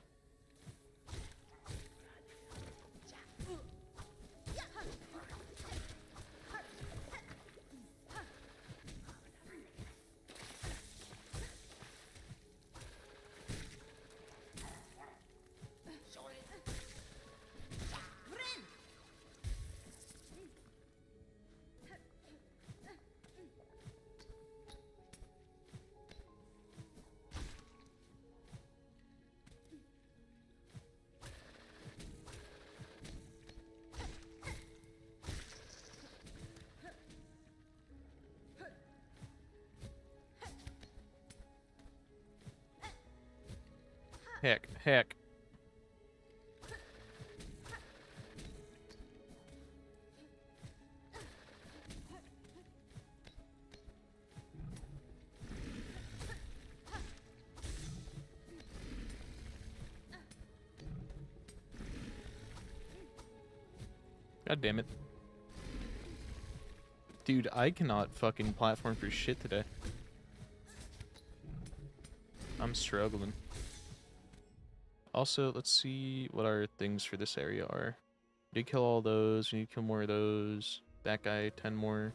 Heck. God damn it. Dude, I cannot fucking platform for shit today. I'm struggling. Also, let's see what our things for this area are. We did kill all those. We need to kill more of those. That guy, 10 more.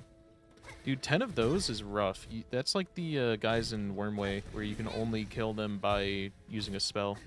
Dude, 10 of those is rough. That's like the guys in Wormway, where you can only kill them by using a spell.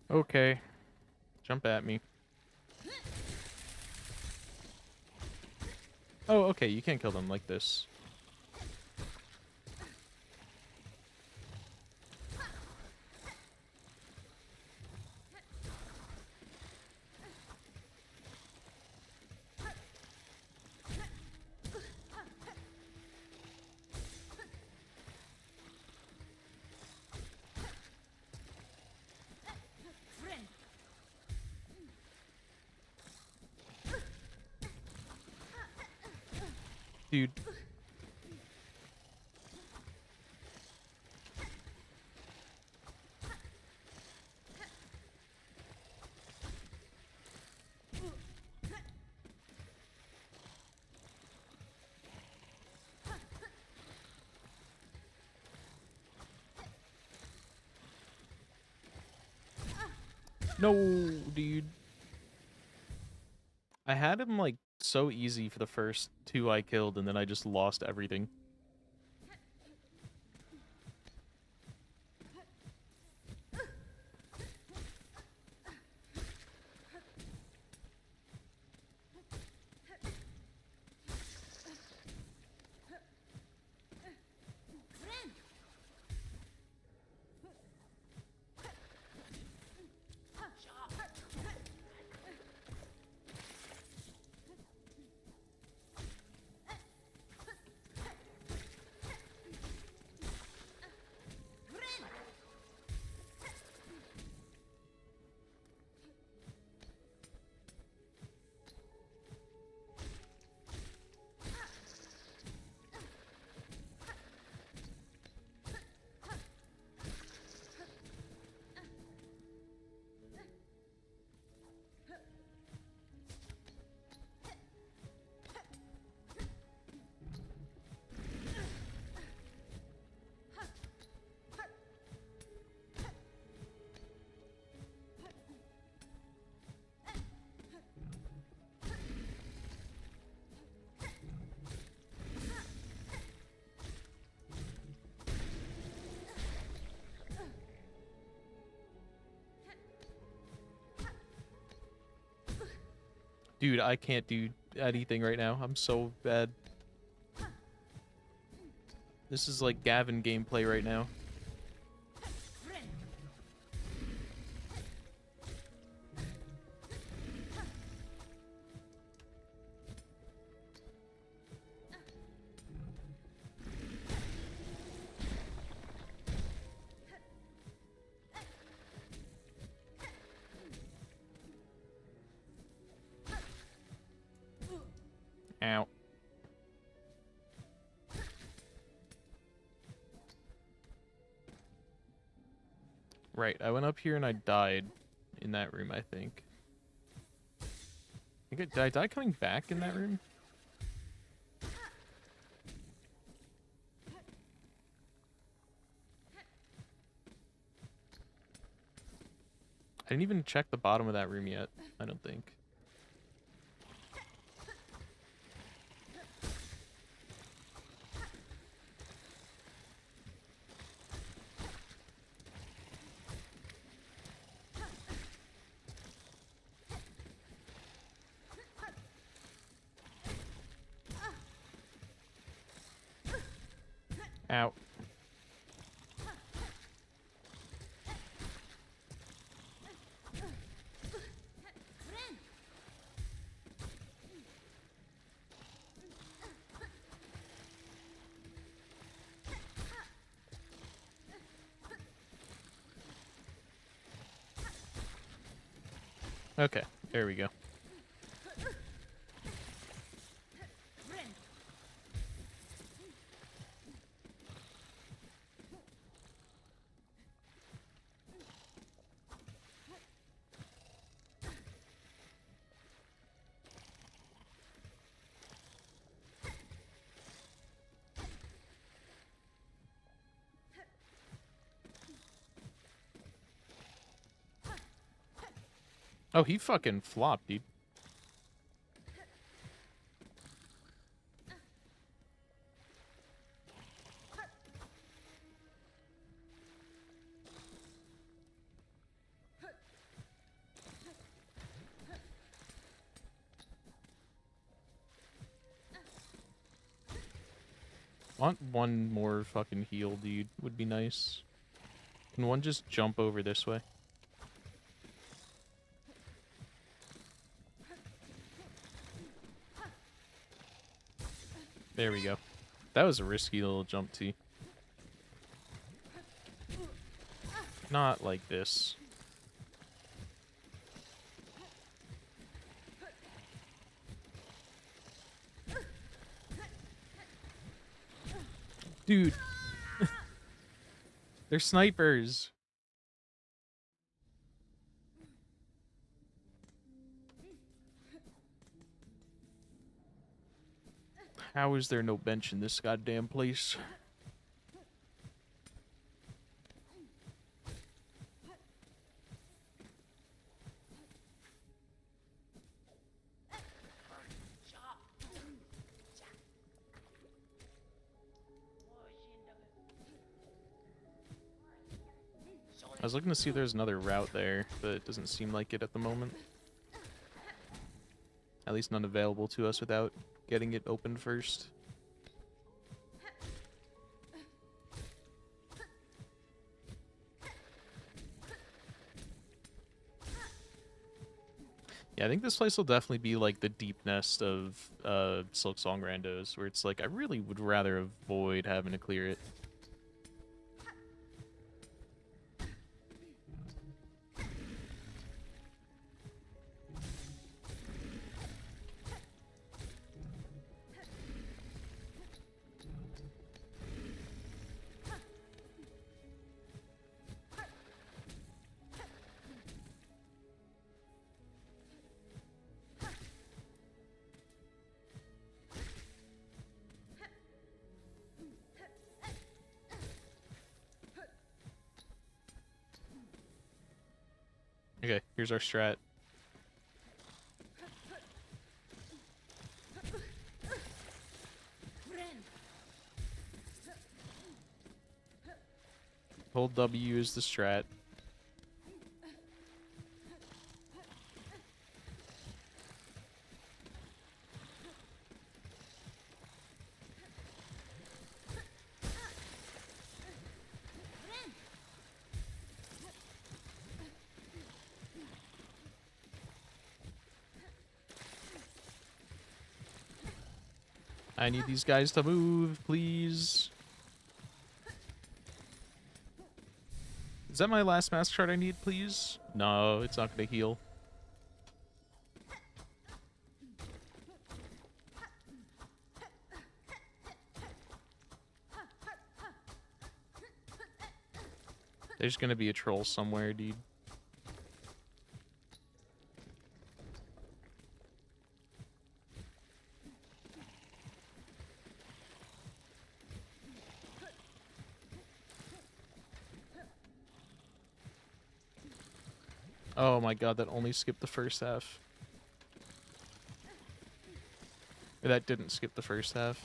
Okay. Jump at me. Oh, okay, you can't kill them like this. Dude. No, dude. I had him, like, so easy for the first 2 I killed, and then I just lost everything. Dude, I can't do anything right now. I'm so bad. This is like Gavin gameplay right now. Ow. Right, I went up here and I died in that room, I think. Did I die coming back in that room? I didn't even check the bottom of that room yet, I don't think. Ow. Okay, there we go. Oh, he fucking flopped, dude. Want one more fucking heal, dude. Would be nice. Can one just jump over this way? There we go. That was a risky little jump tee. Not like this. Dude. They're snipers. How is there no bench in this goddamn place? I was looking to see if there's another route there, but it doesn't seem like it at the moment. At least none available to us without getting it opened first. Yeah, I think this place will definitely be like the deep nest of Silksong randos, where it's like, I really would rather avoid having to clear it. Okay, here's our strat. Hold W is the strat. I need these guys to move, please. Is that my last mask chart I need, please? No, it's not going to heal. There's going to be a troll somewhere, dude. Oh my god, that only skipped the first half. Or that didn't skip the first half.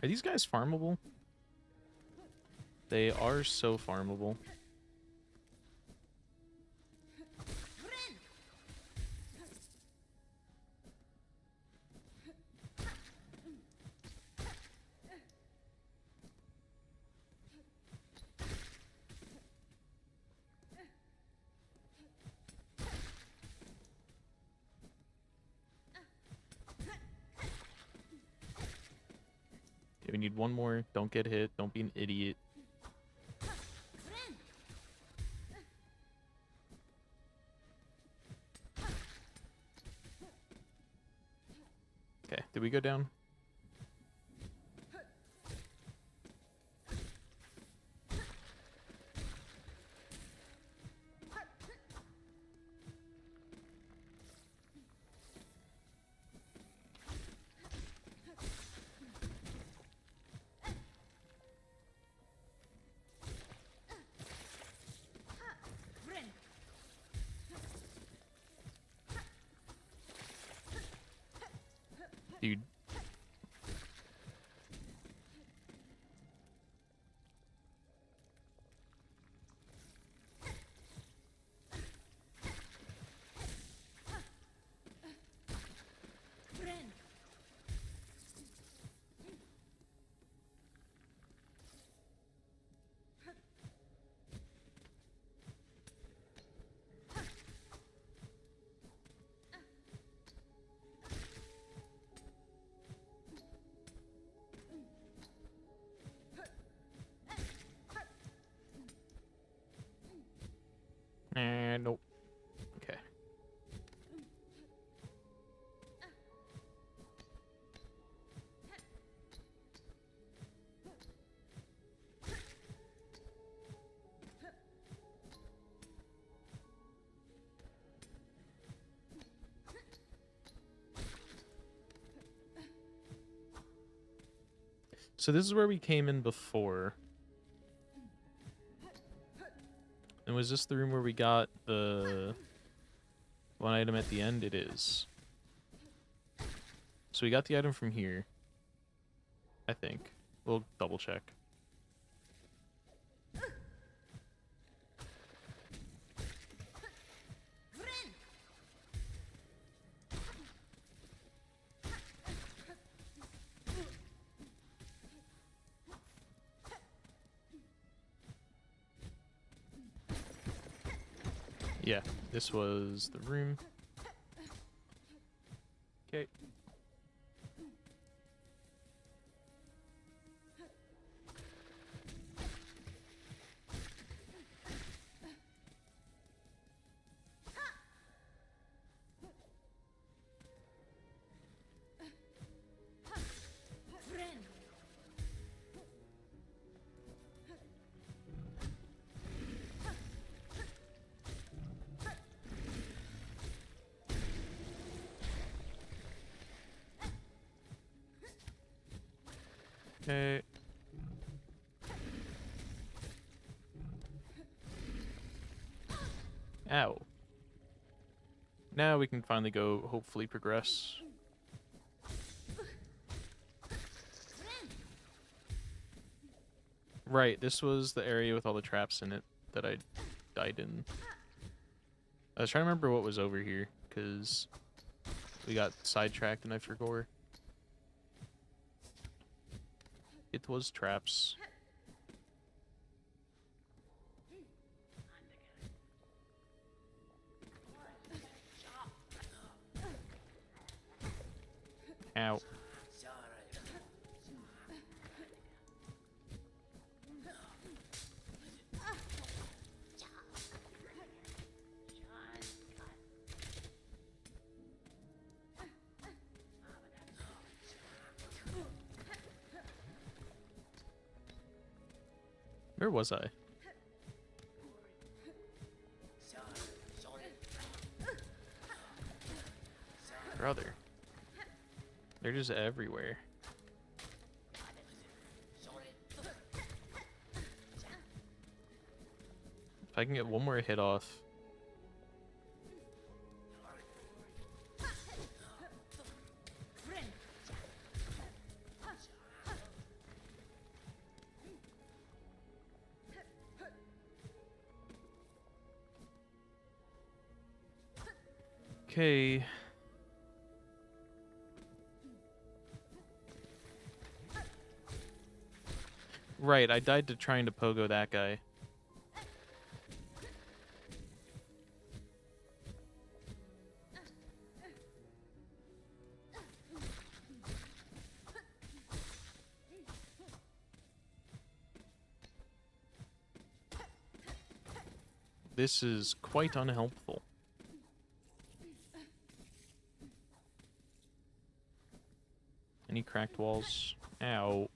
Are these guys farmable? They are so farmable. We need one more. Don't get hit. Don't be an idiot. Okay, did we go down? Dude. Nope. Okay. So this is where we came in before. And was this the room where we got the one item at the end? It is. So we got the item from here, I think. We'll double check. Yeah, this was the room. Okay. Okay. Ow. Now we can finally go, hopefully progress. Right, this was the area with all the traps in it that I died in. I was trying to remember what was over here, because we got sidetracked and I forgot. It was traps. Ow. Where was I? Brother. They're just everywhere. If I can get one more hit off. Okay. Right, I died to trying to pogo that guy. This is quite unhelpful. Any cracked walls? Ow.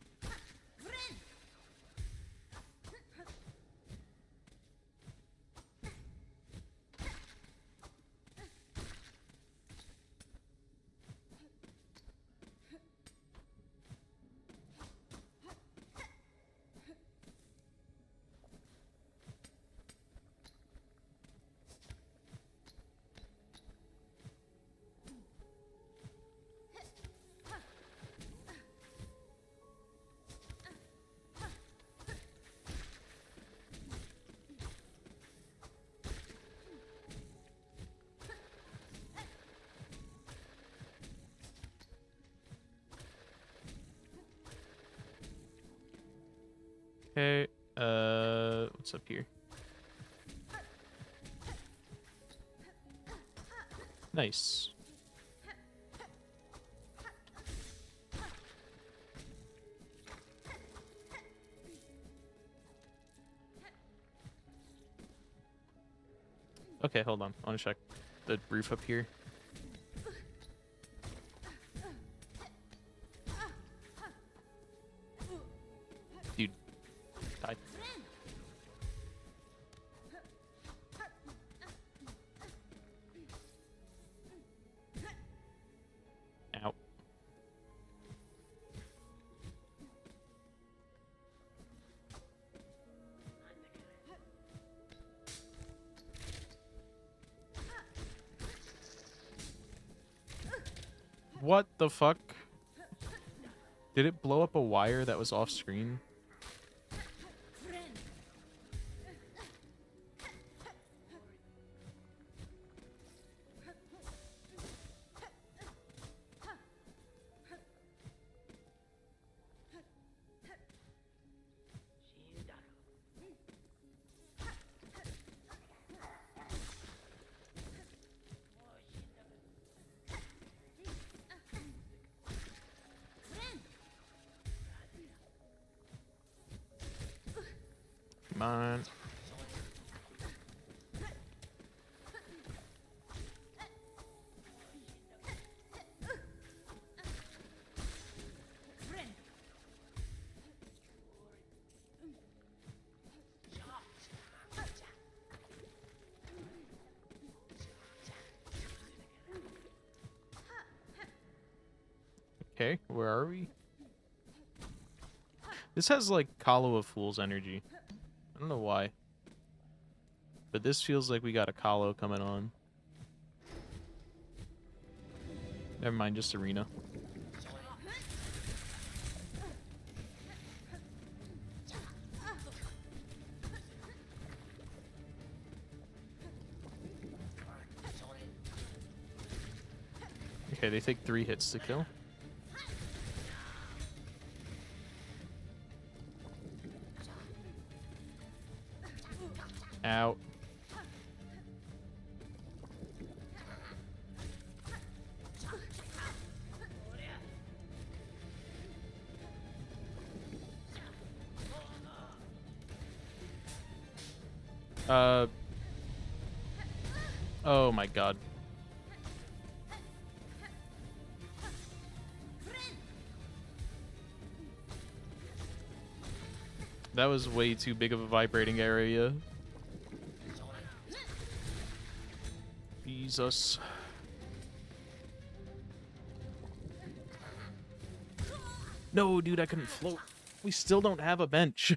Okay, what's up here? Nice. Okay, hold on. I want to check the roof up here. Dude, die. Ow. What the fuck? Did it blow up a wire that was off screen? Come on. Okay, where are we? This has like Hollow of Fools energy. I don't know why. But this feels like we got a Hollow coming on. Never mind, just arena. Okay, they take 3 hits to kill. Out. Oh my god. That was way too big of a vibrating area. Jesus. No, dude, I couldn't float. We still don't have a bench.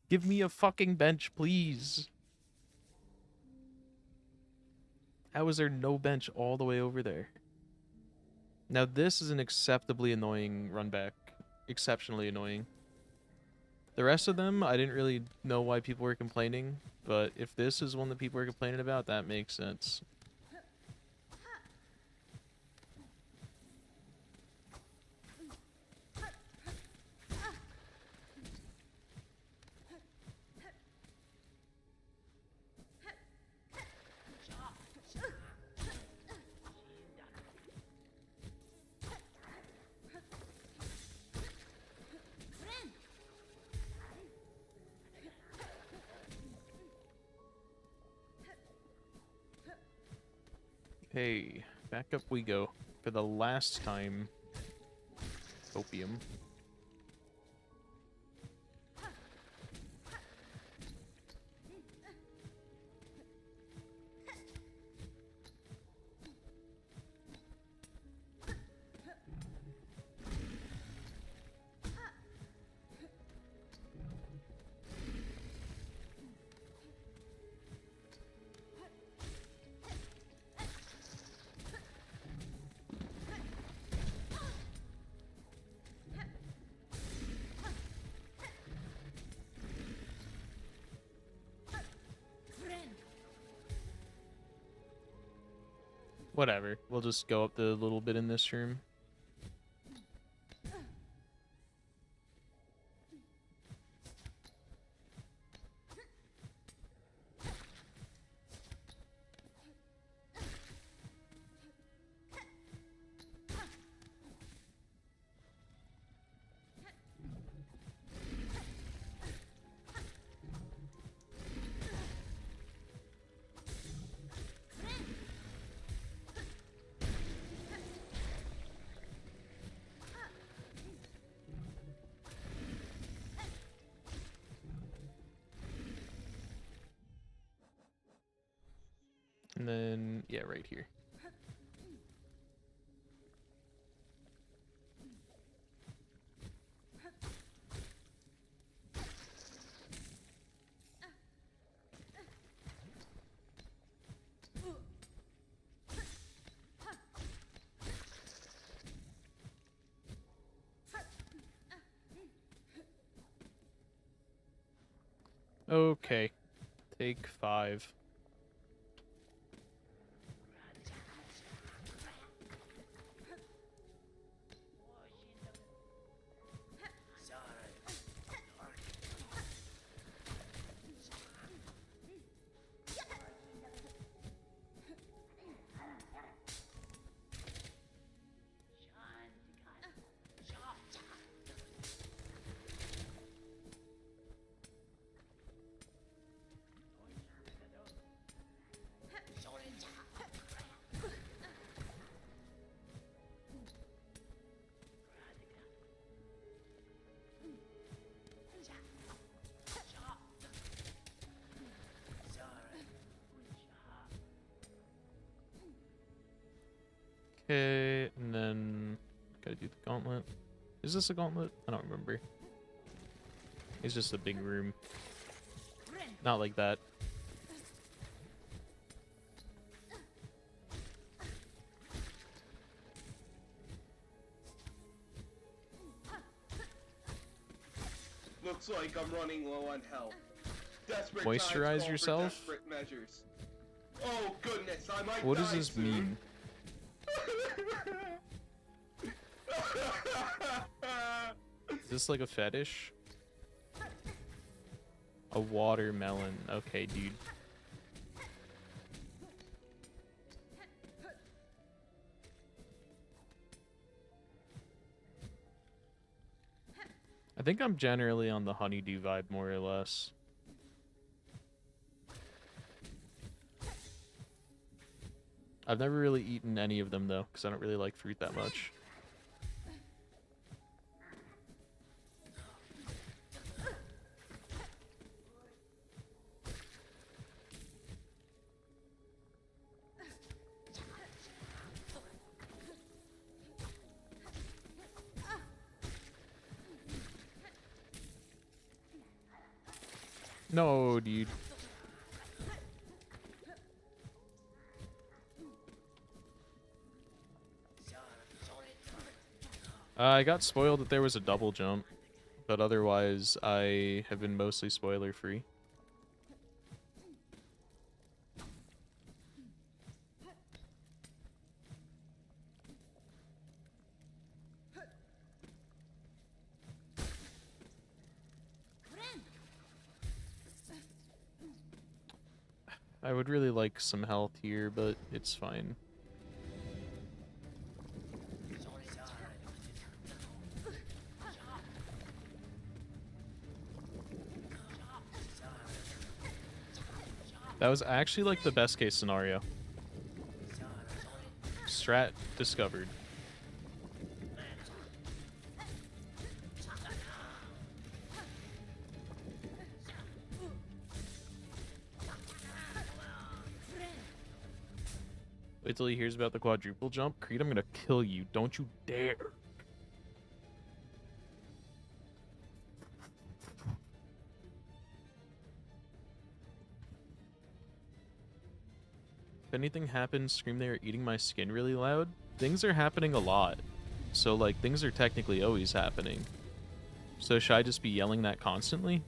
Give me a fucking bench, please. How is there no bench all the way over there? Now, this is an acceptably annoying run back. Exceptionally annoying. The rest of them, I didn't really know why people were complaining, but if this is one that people are complaining about, that makes sense. Okay, back up we go. For the last time, opium. Whatever. We'll just go up the little bit in this room. And then, yeah, right here. Okay. Take 5. Okay, and then gotta do the gauntlet. Is this a gauntlet? I don't remember. It's just a big room. Not like that. Looks like I'm running low on health. Desperate Moisturize times call for yourself? desperate measures. Oh goodness, I might What die does this soon. mean? Is this like a fetish? A watermelon. Okay, dude. I think I'm generally on the honeydew vibe, more or less. I've never really eaten any of them, though, because I don't really like fruit that much. No, dude. I got spoiled that there was a double jump, but otherwise I have been mostly spoiler free. I would really like some health here, but it's fine. That was actually like the best case scenario. Strat discovered. Wait till he hears about the quadruple jump. Creed, I'm gonna kill you. Don't you dare. If anything happens, scream they are eating my skin really loud. Things are happening a lot. So, like, things are technically always happening. So should I just be yelling that constantly?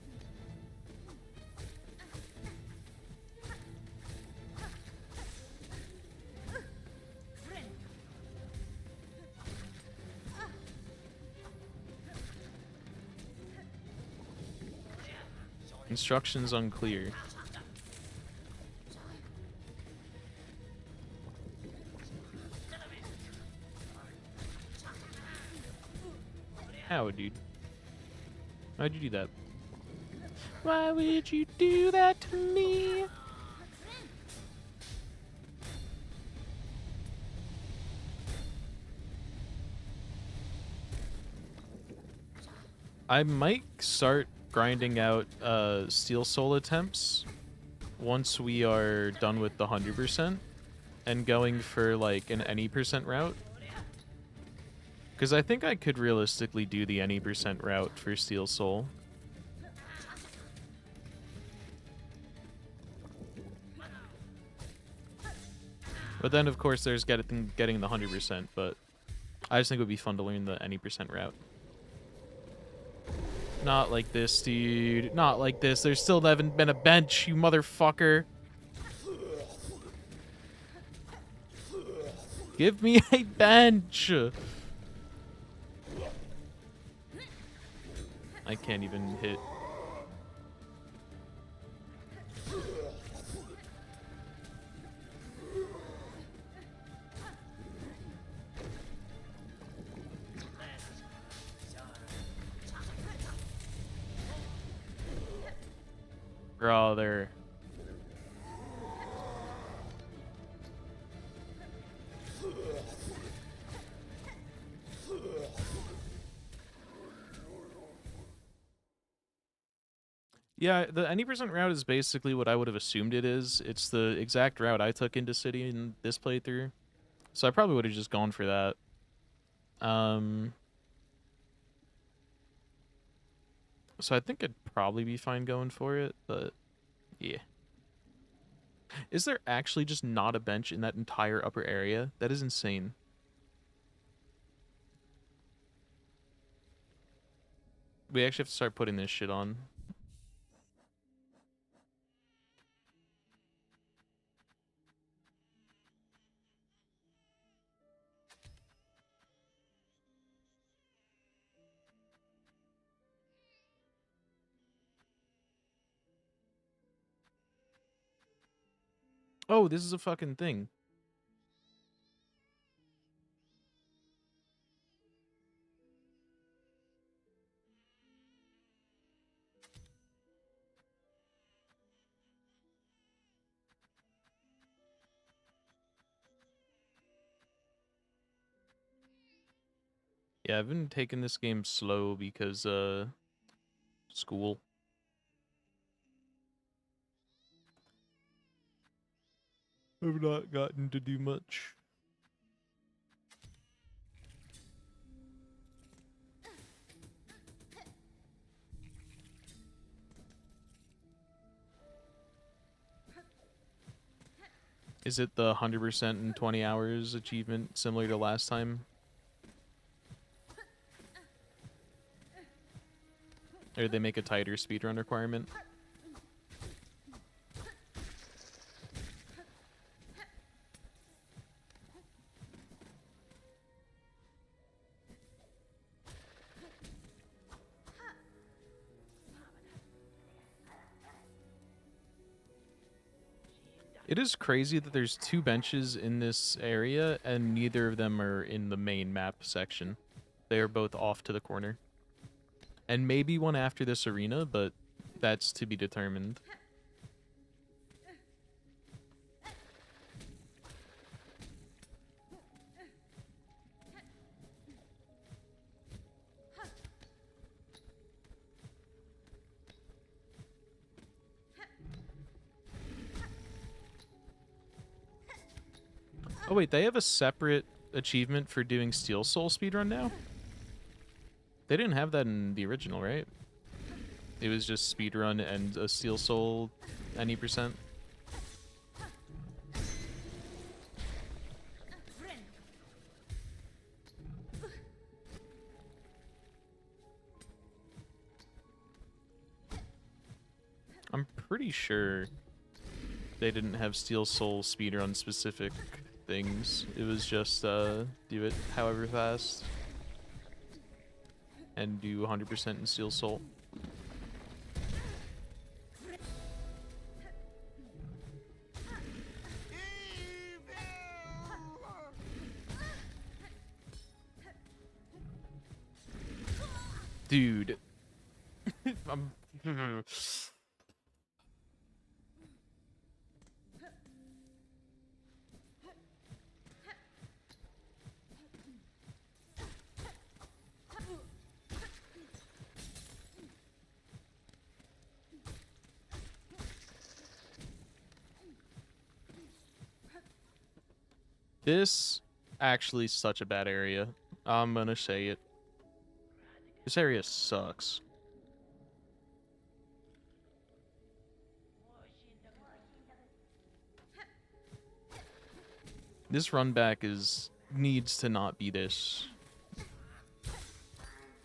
Instructions unclear. How, dude? Why'd you do that? Why would you do that to me? I might start grinding out Steel Soul attempts once we are done with the 100% and going for like an any percent route. Because I think I could realistically do the any percent route for Steel Soul. But then, of course, there's getting the 100%, but I just think it would be fun to learn the any percent route. Not like this, dude. Not like this. There's still haven't been a bench, you motherfucker. Give me a bench. I can't even hit. Brother. Yeah, the any percent route is basically what I would have assumed it is. It's the exact route I took into City in this playthrough. So I probably would have just gone for that. So I think I'd probably be fine going for it, but yeah. Is there actually just not a bench in that entire upper area? That is insane. We actually have to start putting this shit on. Oh, this is a fucking thing. Yeah, I've been taking this game slow because, school. I've not gotten to do much. Is it the 100% in 20 hours achievement similar to last time? Or did they make a tighter speedrun requirement? It is crazy that there's two benches in this area and neither of them are in the main map section. They are both off to the corner. And maybe one after this arena, but that's to be determined. Oh wait, they have a separate achievement for doing Steel Soul speedrun now? They didn't have that in the original, right? It was just speedrun and a Steel Soul any percent. I'm pretty sure they didn't have Steel Soul speedrun specific things. It was just do it however fast and do 100% in Steel Soul. Dude. I'm This actually is such a bad area. I'm gonna say it. This area sucks. This run back needs to not be this.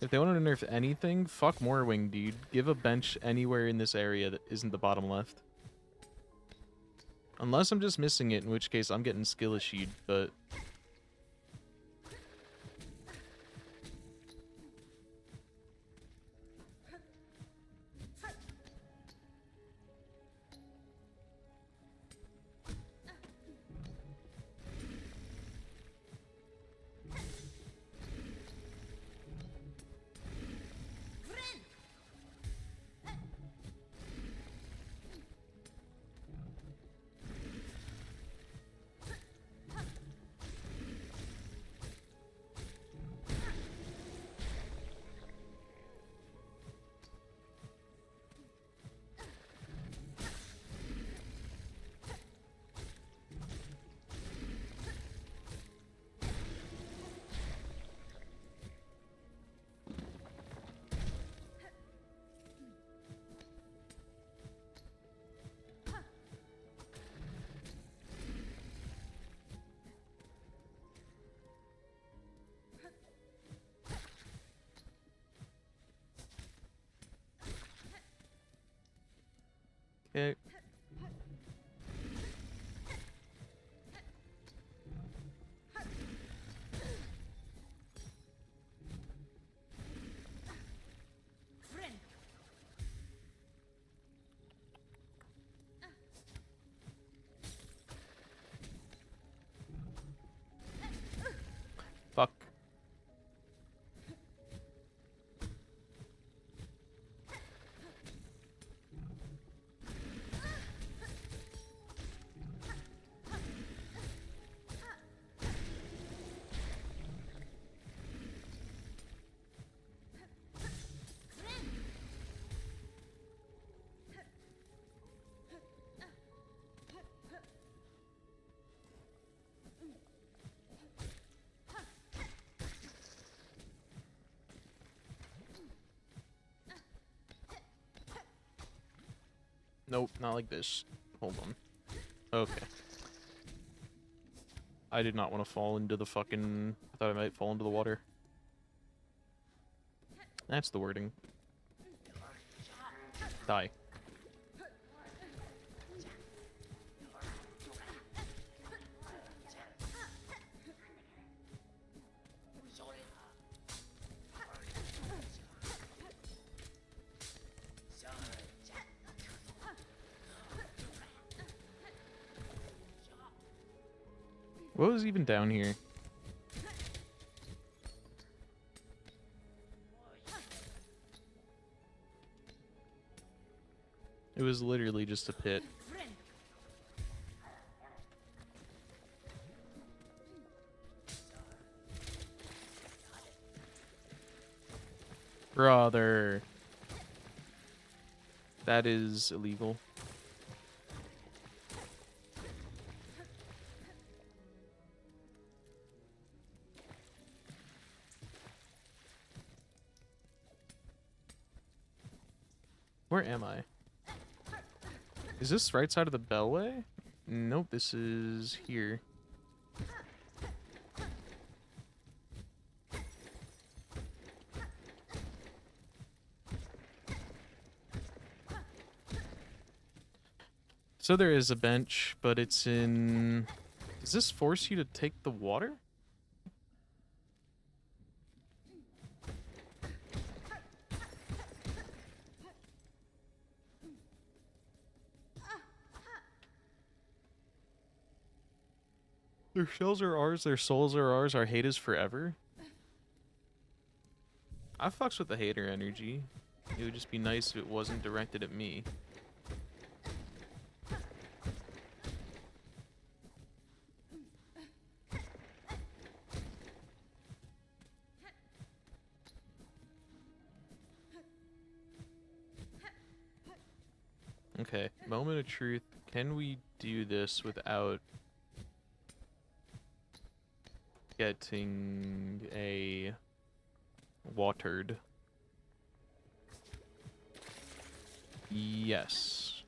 If they wanted to nerf anything, fuck Morwing, dude. Give a bench anywhere in this area that isn't the bottom left. Unless I'm just missing it, in which case I'm getting skill issued, but... Okay. Fuck. Nope, not like this. Hold on. Okay. I did not want to fall into the fucking... I thought I might fall into the water. That's the wording. Die. What was even down here? It was literally just a pit. Brother. That is illegal. Where am I? Is this right side of the bellway? Nope, this is here. So there is a bench, but it's in... Does this force you to take the water? Their shells are ours, their souls are ours, our hate is forever. I fucks with the hater energy. It would just be nice if it wasn't directed at me. Okay, moment of truth. Can we do this without getting a watered? Yes.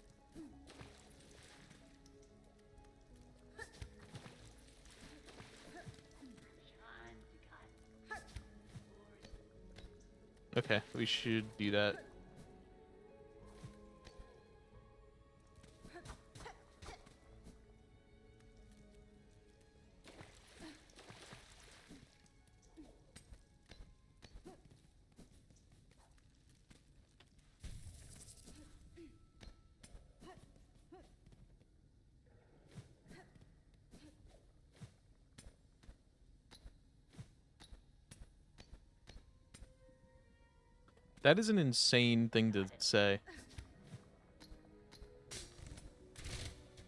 Okay, we should do that. That is an insane thing to say.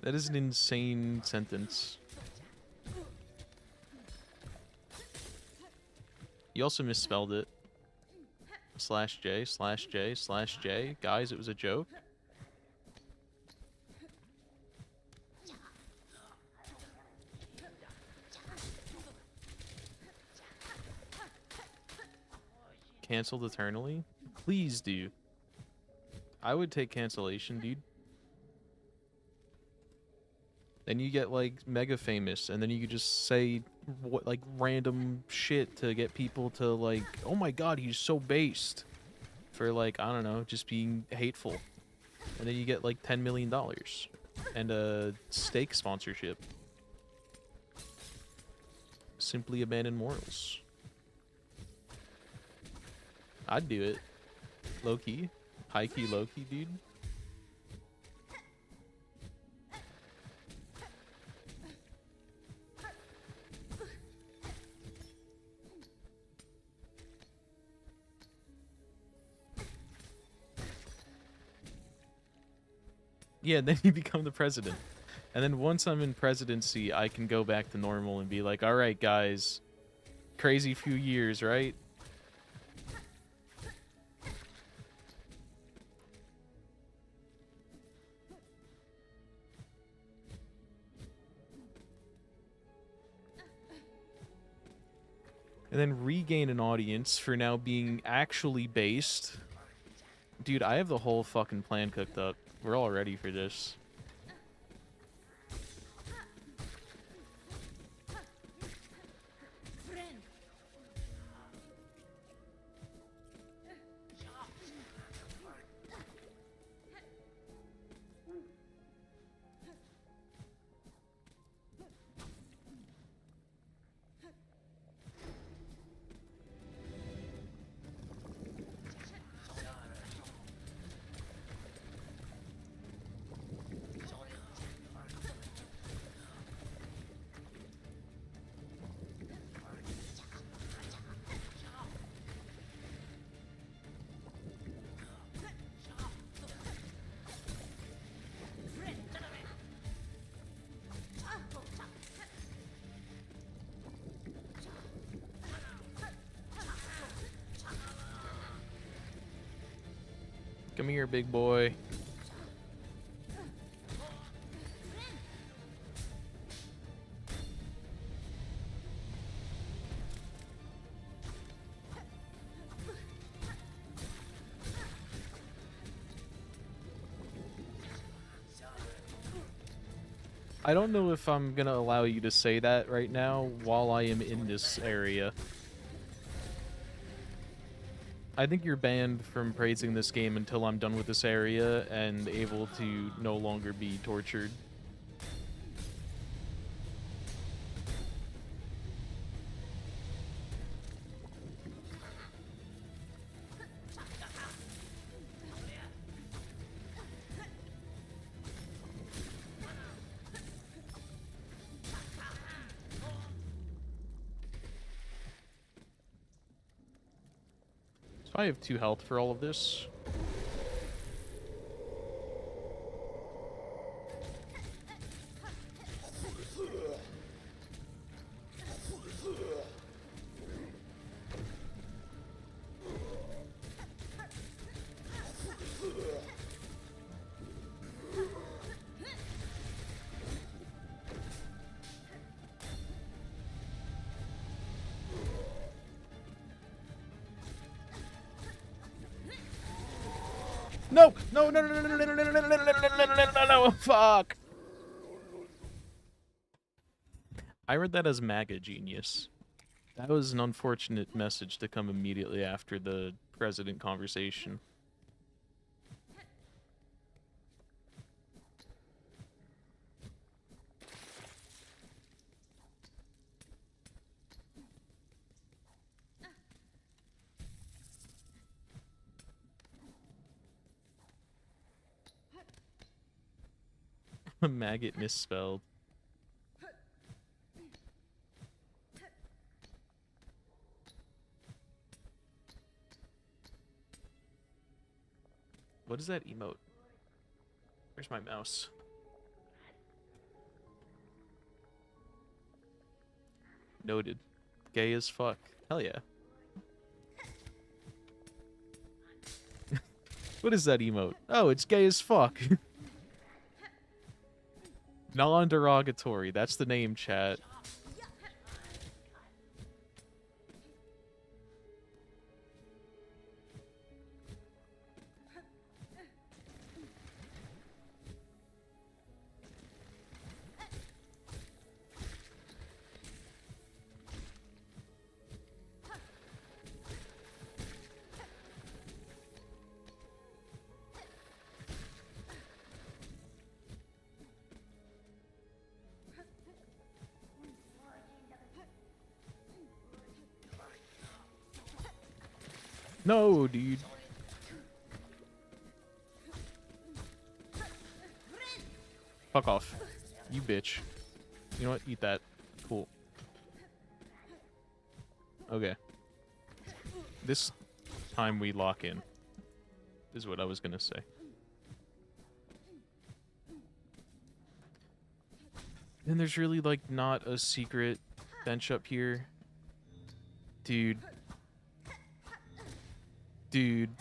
That is an insane sentence. You also misspelled it. /J/J/J. Guys, it was a joke. Canceled eternally? Please do. I would take cancellation, dude. Then you get like mega famous, and then you could just say what like random shit to get people to like, oh my god, he's so based, for like, I don't know, just being hateful, and then you get like $10 million and a steak sponsorship. Simply abandon morals. I'd do it. Low key, high key, low key, dude. Yeah, then you become the president. And then once I'm in presidency, I can go back to normal and be like, all right, guys, crazy few years, right? And then regain an audience for now being actually based. Dude, I have the whole fucking plan cooked up. We're all ready for this. Come here, big boy. I don't know if I'm gonna allow you to say that right now while I am in this area. I think you're banned from praising this game until I'm done with this area and able to no longer be tortured. So I have 2 health for all of this. No! No, no, no, no, no, no, no, no, no, no, no, no, no, no, no, fuck! I read that as MAGA genius. That was an unfortunate message to come immediately after the president conversation. Maggot misspelled. What is that emote? Where's my mouse? Noted. Gay as fuck. Hell yeah. What is that emote? Oh, it's gay as fuck. Non-derogatory. That's the name, chat. No, dude. Fuck off. You bitch. You know what? Eat that. Cool. Okay. This time we lock in. Is what I was gonna say. And there's really, like, not a secret bench up here. Dude. Dude.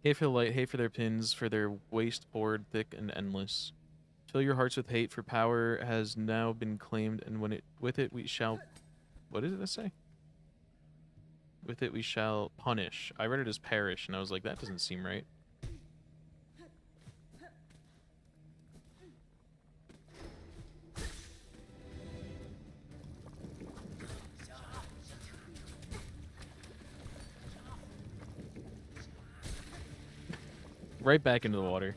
Hate for the light, hate for their pins, for their waste board thick and endless. Fill your hearts with hate, for power has now been claimed, and when it with it we shall... What did it say? With it we shall punish. I read it as perish, and I was like, that doesn't seem right. Right back into the water.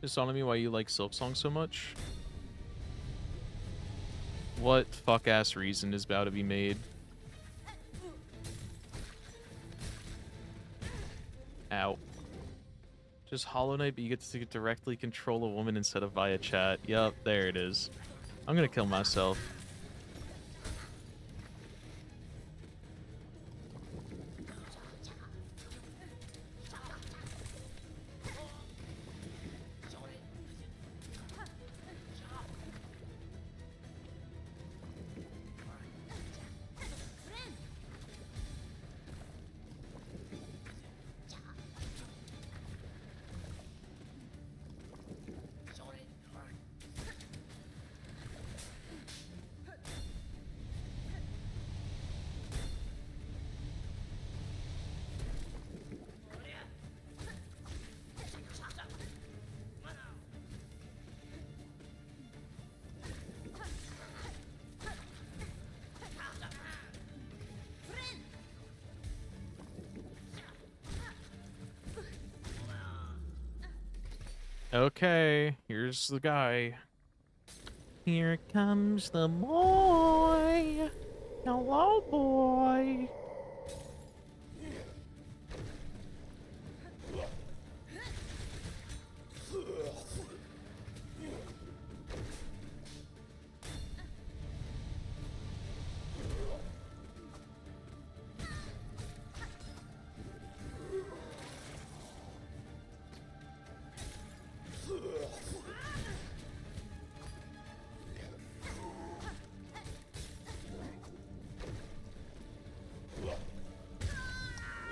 Just on me why you like Silksong so much? What fuck-ass reason is about to be made? Ow. Just Hollow Knight, but you get to directly control a woman instead of via chat. Yup, there it is. I'm gonna kill myself. Okay, here's the guy. Here comes the boy. Hello, boy.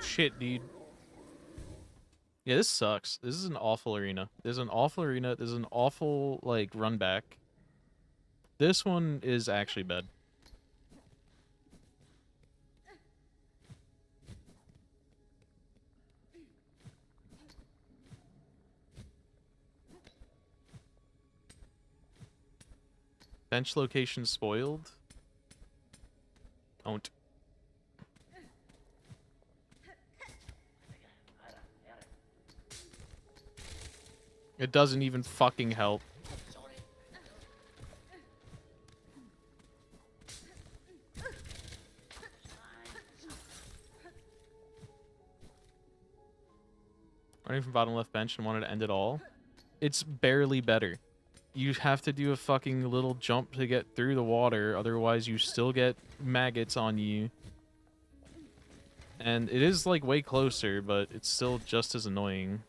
Shit, dude. Yeah, this sucks. This is an awful arena. This is an awful arena. This is an awful, like, run back. This one is actually bad. Bench location spoiled. Don't. It doesn't even fucking help. Running from bottom left bench and wanted to end it all. It's barely better. You have to do a fucking little jump to get through the water, otherwise you still get maggots on you. And it is, like, way closer, but it's still just as annoying.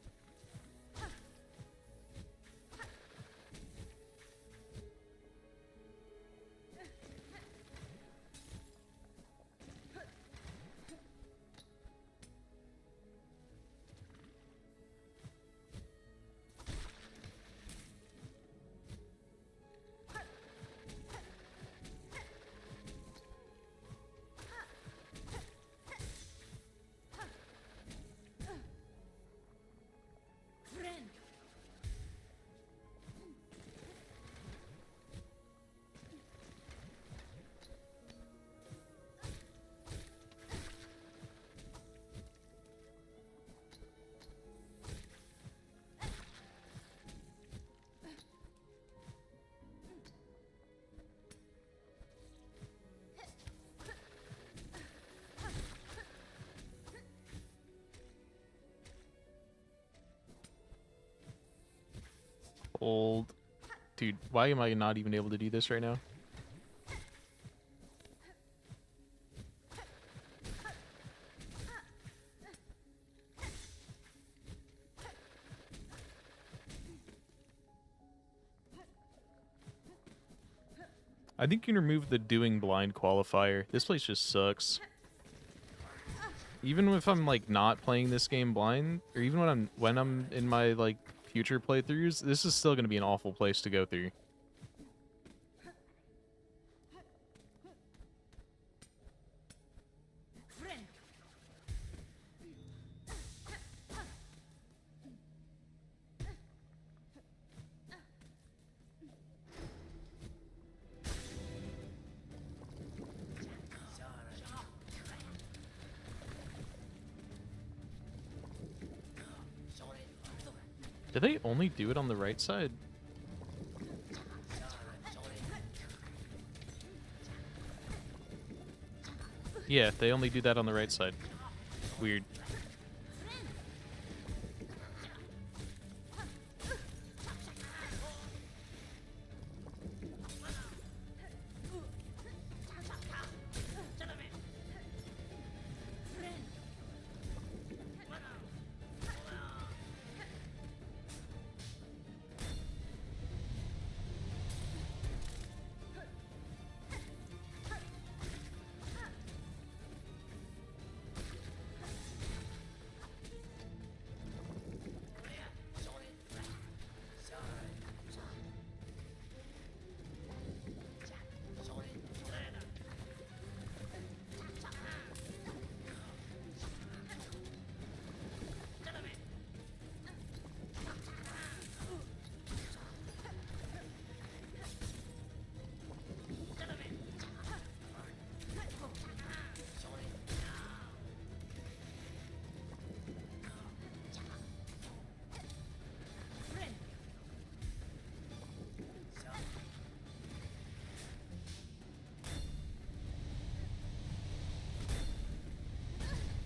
Old. Dude, why am I not even able to do this right now? I think you can remove the doing blind qualifier. This place just sucks. Even if I'm, like, not playing this game blind, or even when I'm in my, like, future playthroughs, this is still going to be an awful place to go through. Do they only do it on the right side? Yeah, they only do that on the right side. Weird.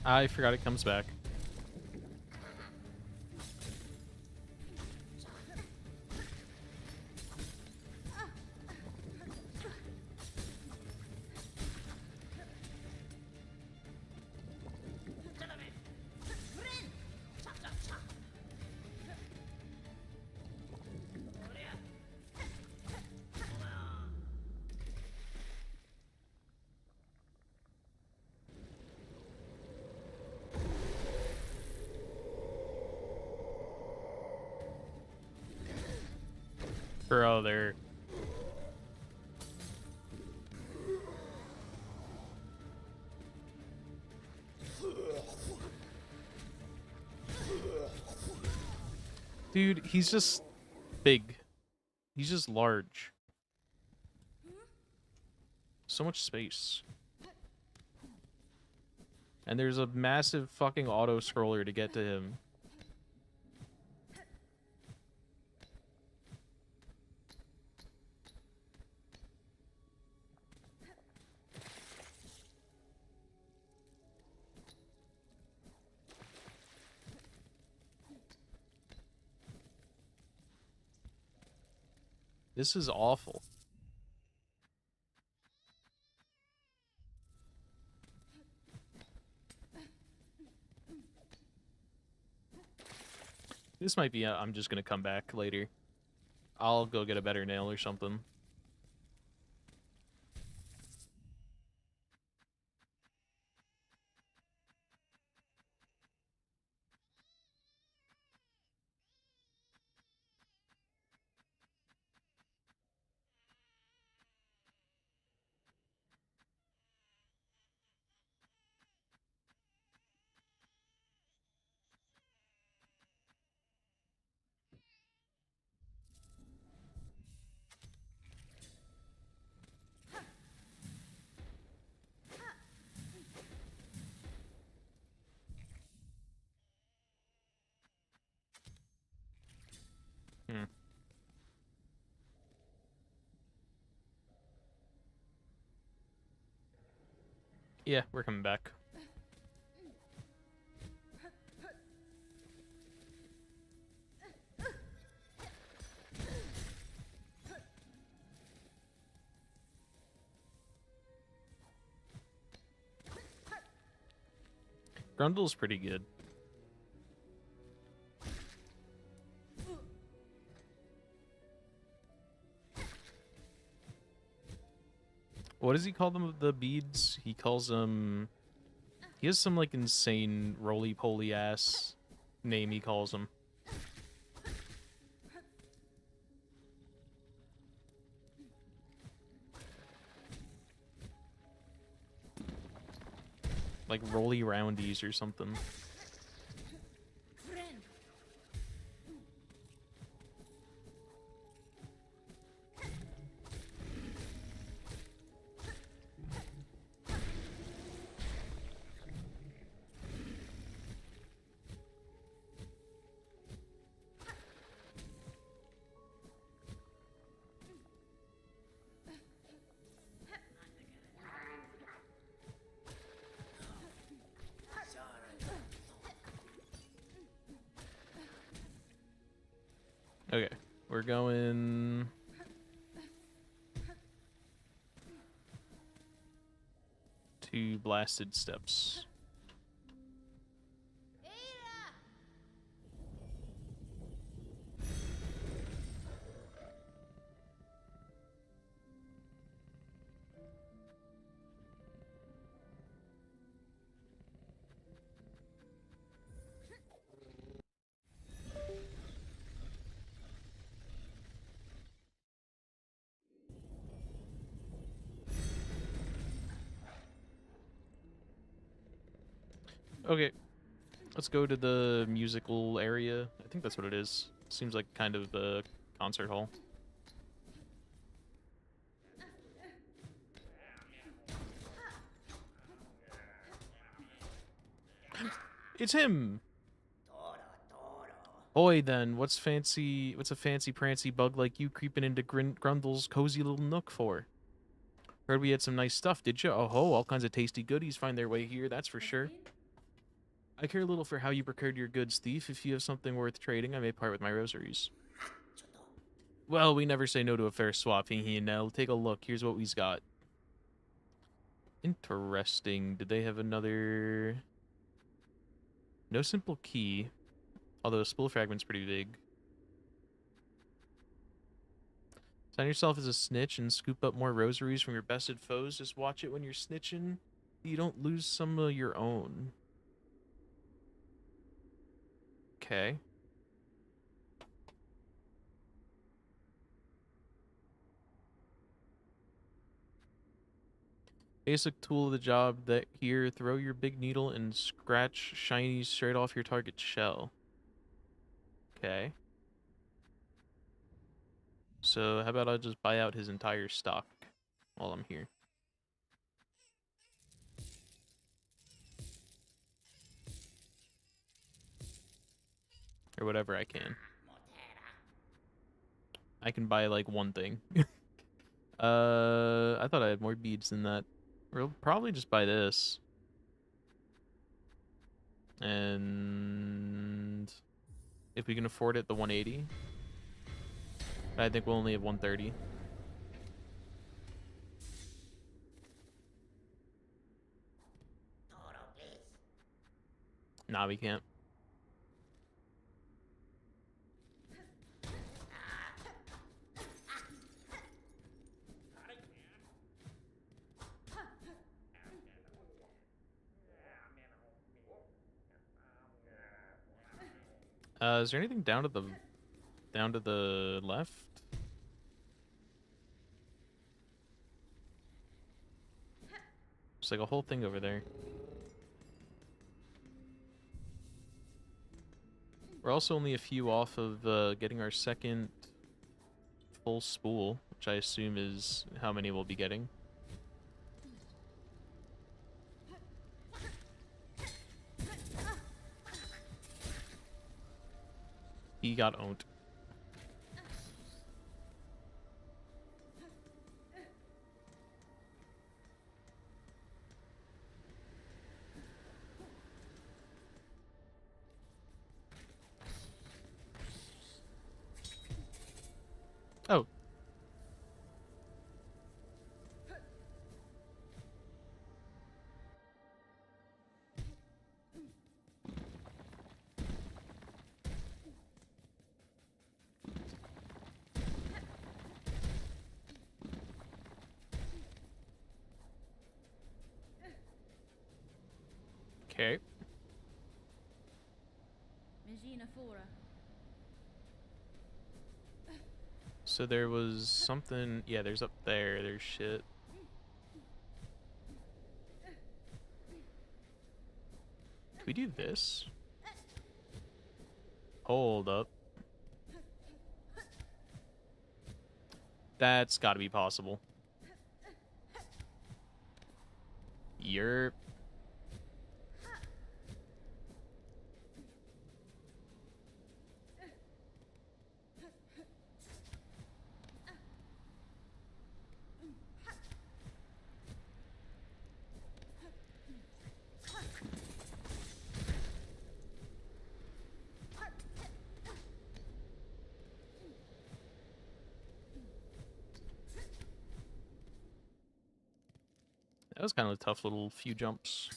I forgot it comes back. Brother. Dude, he's just big. He's just large. So much space. And there's a massive fucking auto-scroller to get to him. This is awful. This might be, I'm just gonna come back later. I'll go get a better nail or something. Hmm. Yeah, we're coming back. Grundle's pretty good. What does he call them, the beads? He calls them... He has some, like, insane roly-poly ass name he calls them. Like roly roundies or something. Okay, we're going... to Blasted Steps. Okay, let's go to the musical area. I think that's what it is. Seems like kind of a concert hall. It's him! Boy, then, what's a fancy prancy bug like you creeping into Grundle's cozy little nook for? Heard we had some nice stuff, did you? Oh ho, all kinds of tasty goodies find their way here, that's for sure. I care little for how you procured your goods, thief. If you have something worth trading, I may part with my rosaries. Well, we never say no to a fair swap, Nell. Take a look. Here's what we've got. Interesting. Did they have another... No simple key. Although a spool fragment's pretty big. Sign yourself as a snitch and scoop up more rosaries from your bested foes. Just watch it when you're snitching. You don't lose some of your own. Okay. Basic tool of the job that here, throw your big needle and scratch shinies straight off your target's shell. Okay. So how about I just buy out his entire stock while I'm here? Or whatever I can. I can buy like one thing. I thought I had more beads than that. We'll probably just buy this. And if we can afford it, the 180. I think we'll only have 130. Nah, we can't. Is there anything down to the left? It's like a whole thing over there. We're also only a few off of getting our second full spool, which I assume is how many we'll be getting. He got owned. Oh. Okay. So there was something... Yeah, there's up there. There's shit. Can we do this? Hold up. That's gotta be possible. Yerp. That was kind of a tough little few jumps.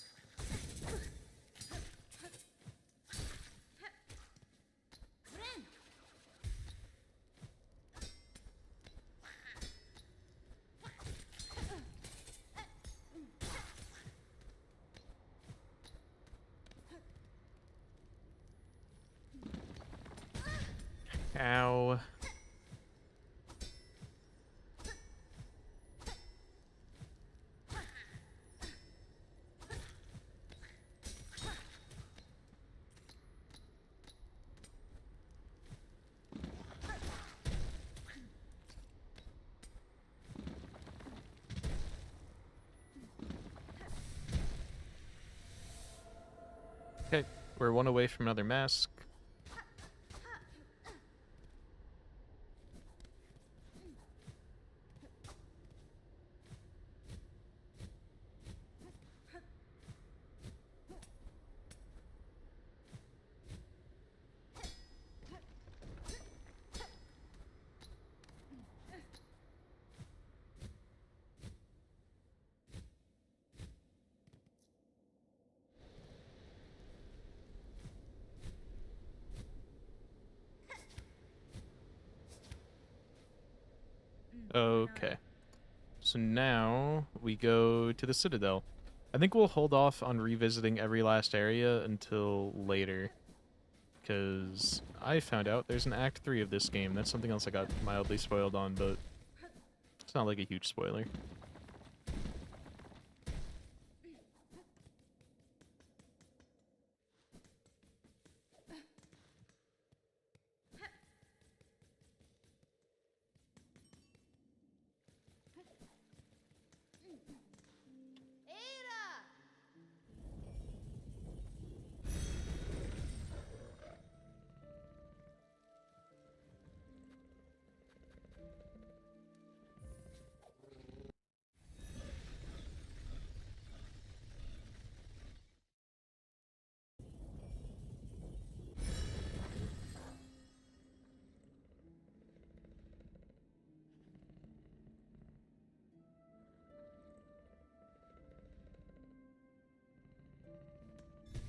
Ow. Okay, we're one away from another mask. Okay. So now we go to the Citadel. I think we'll hold off on revisiting every last area until later. Because I found out there's an Act 3 of this game. That's something else I got mildly spoiled on, but it's not like a huge spoiler.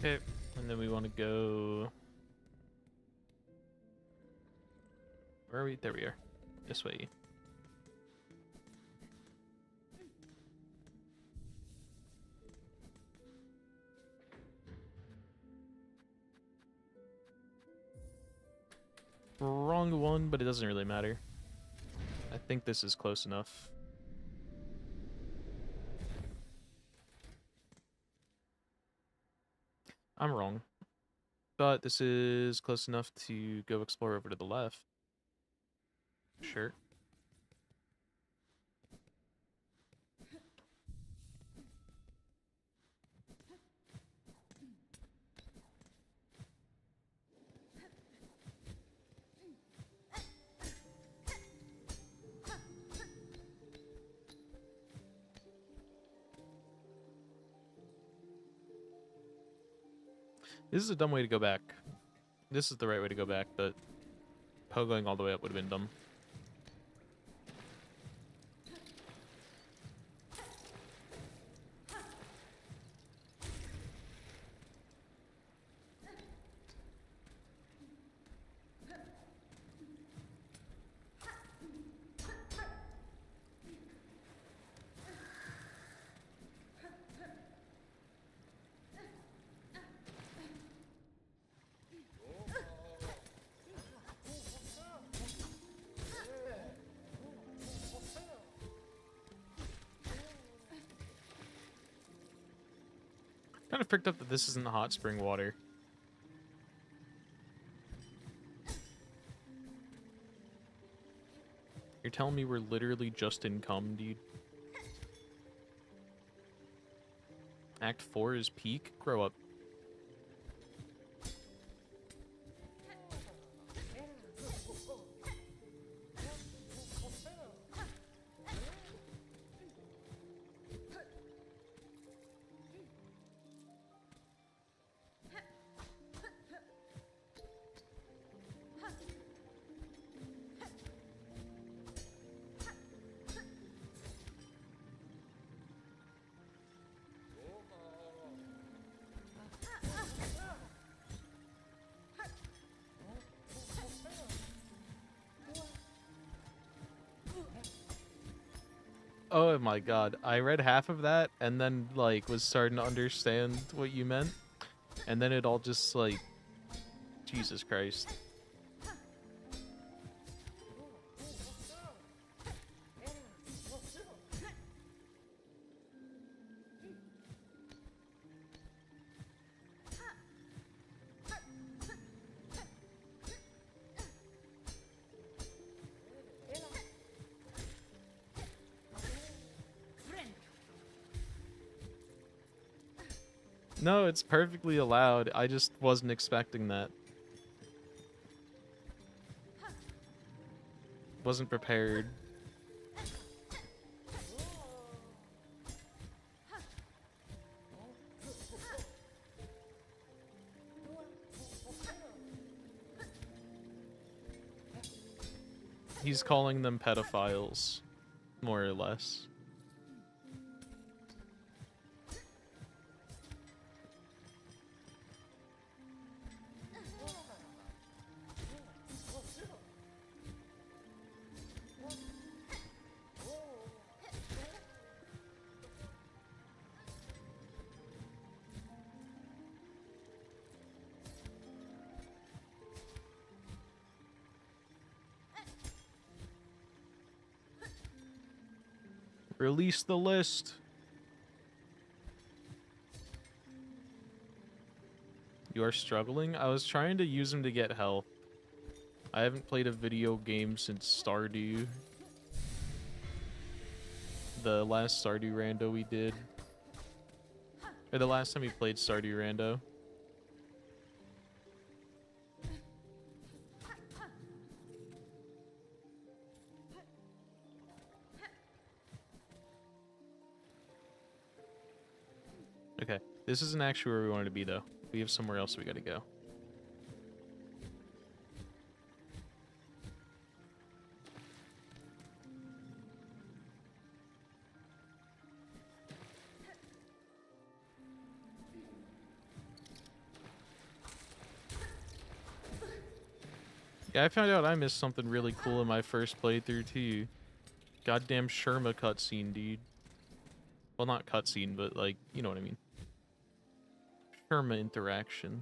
Okay, and then we want to go... Where are we? There we are. This way. Wrong one, but it doesn't really matter. I think this is close enough. I'm wrong. But this is close enough to go explore over to the left. Sure. This is a dumb way to go back. This is the right way to go back, but going all the way up would have been dumb. Kind of picked up that this isn't hot spring water. You're telling me we're literally just in cum, dude? Act 4 is peak? Grow up. Oh my god, I read half of that and then, like, was starting to understand what you meant. And then it all just, like, Jesus Christ. No, it's perfectly allowed. I just wasn't expecting that. Wasn't prepared. He's calling them pedophiles, more or less. Release the list. You are struggling? I was trying to use him to get health. I haven't played a video game since Stardew. The last Stardew Rando we did. Or the last time we played Stardew Rando. Okay, this isn't actually where we wanted to be, though. We have somewhere else we gotta go. Yeah, I found out I missed something really cool in my first playthrough, too. Goddamn Sherma cutscene, dude. Well, not cutscene, but, like, you know what I mean. Sherma interaction.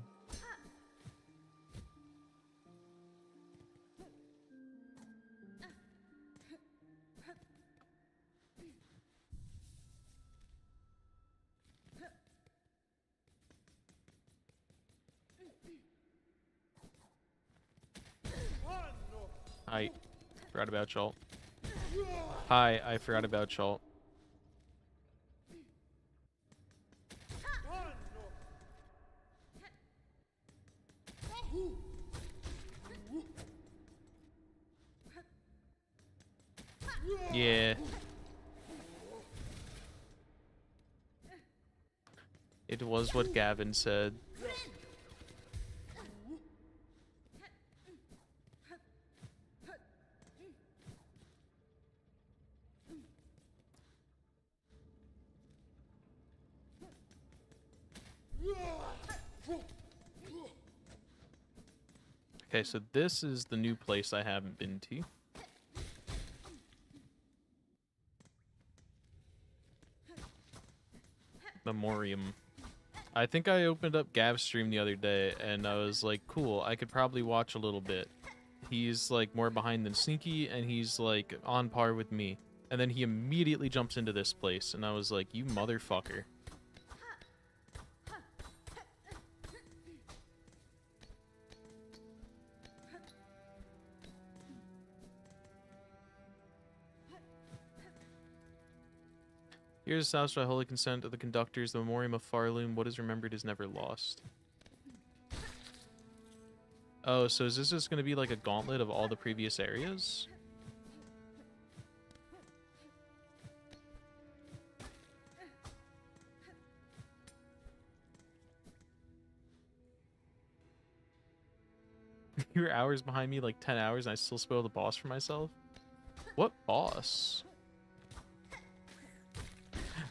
Hi. Forgot about y'all. Hi, I forgot about y'all. Yeah. It was what Gavin said. Okay, so this is the new place I haven't been to. Memoriam. I think I opened up Gav's stream the other day, and I was like, cool, I could probably watch a little bit. He's, like, more behind than sneaky, and he's, like, on par with me. And then he immediately jumps into this place, and I was like, you motherfucker. Here's the house by holy consent of the conductors, the memoriam of Farloom. What is remembered is never lost. Oh, so is this just going to be like a gauntlet of all the previous areas? You were hours behind me, like 10 hours, and I still spoiled the boss for myself? What boss?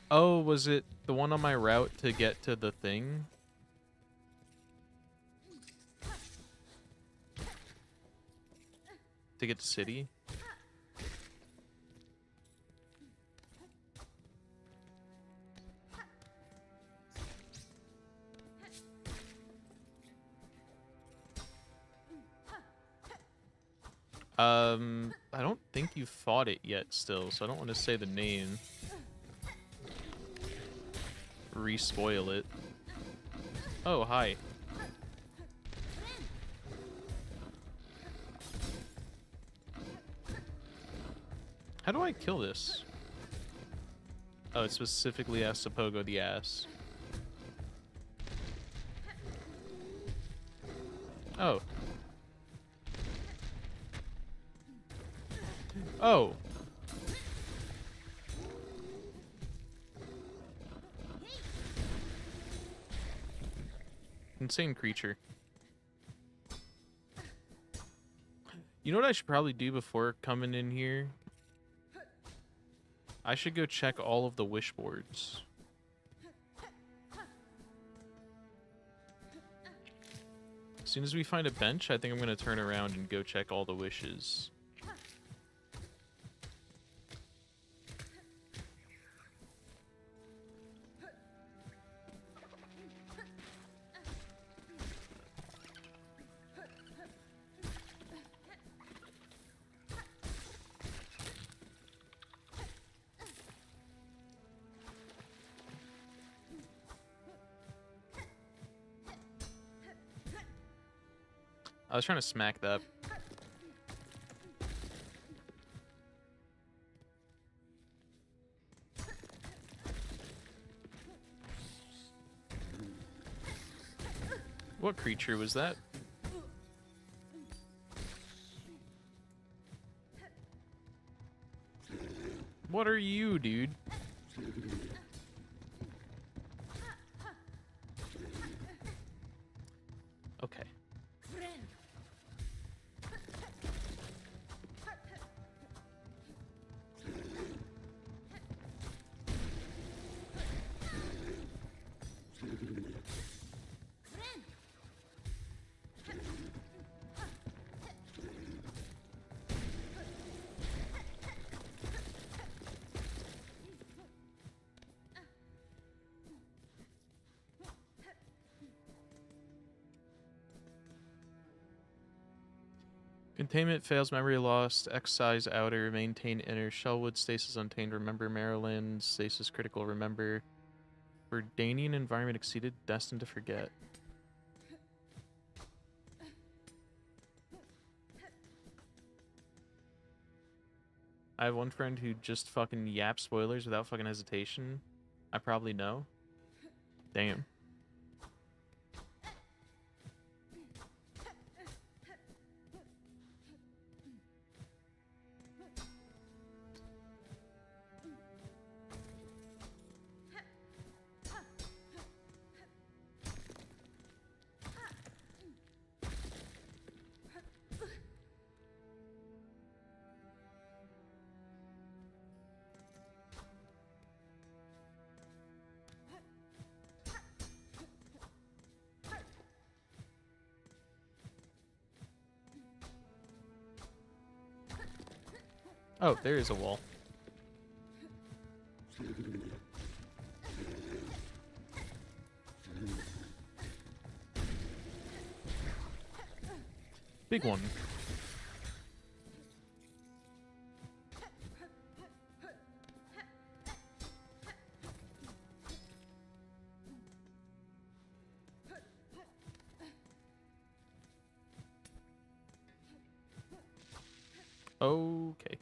Oh, was it the one on my route to get to the thing? To get to city? I don't think you fought it yet still, so I don't want to say the name. Re-spoil it. Oh, hi. How do I kill this? Oh, it specifically asks to pogo the ass. Oh. Oh. Insane creature. You know what I should probably do before coming in here? I should go check all of the wish boards. As soon as we find a bench, I think I'm going to turn around and go check all the wishes. I was trying to smack that. What creature was that? What are you, dude? Okay. Containment fails, memory lost, excise outer, maintain inner, Shellwood, stasis untamed, remember Maryland, stasis critical, remember. Verdanian environment exceeded, destined to forget. I have one friend who just fucking yaps spoilers without fucking hesitation. I probably know. Damn. Oh, there is a wall. Big one. Okay.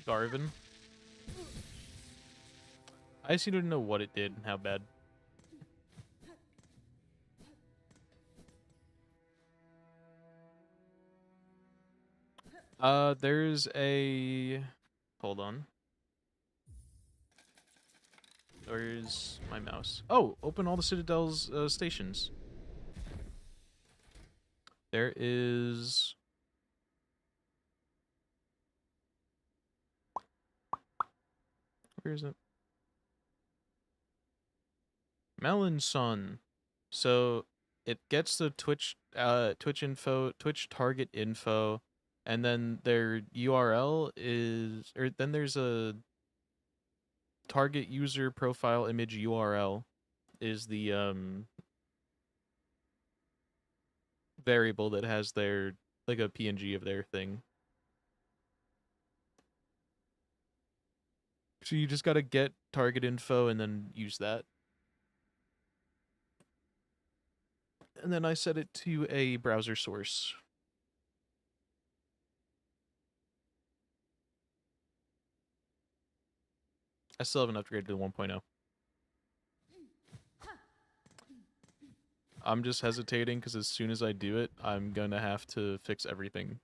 Garvin. I just need to know what it did and how bad. There's a... Hold on. Where's my mouse? Oh, open all the Citadel's stations. There is... Where is it? Melon Sun. So it gets the Twitch info, Twitch target info, and then their URL is, or then there's a target user profile image URL is the variable that has their, like, a PNG of their thing. So you just gotta get target info and then use that. And then I set it to a browser source. I still haven't upgraded to 1.0. I'm just hesitating because as soon as I do it, I'm gonna have to fix everything.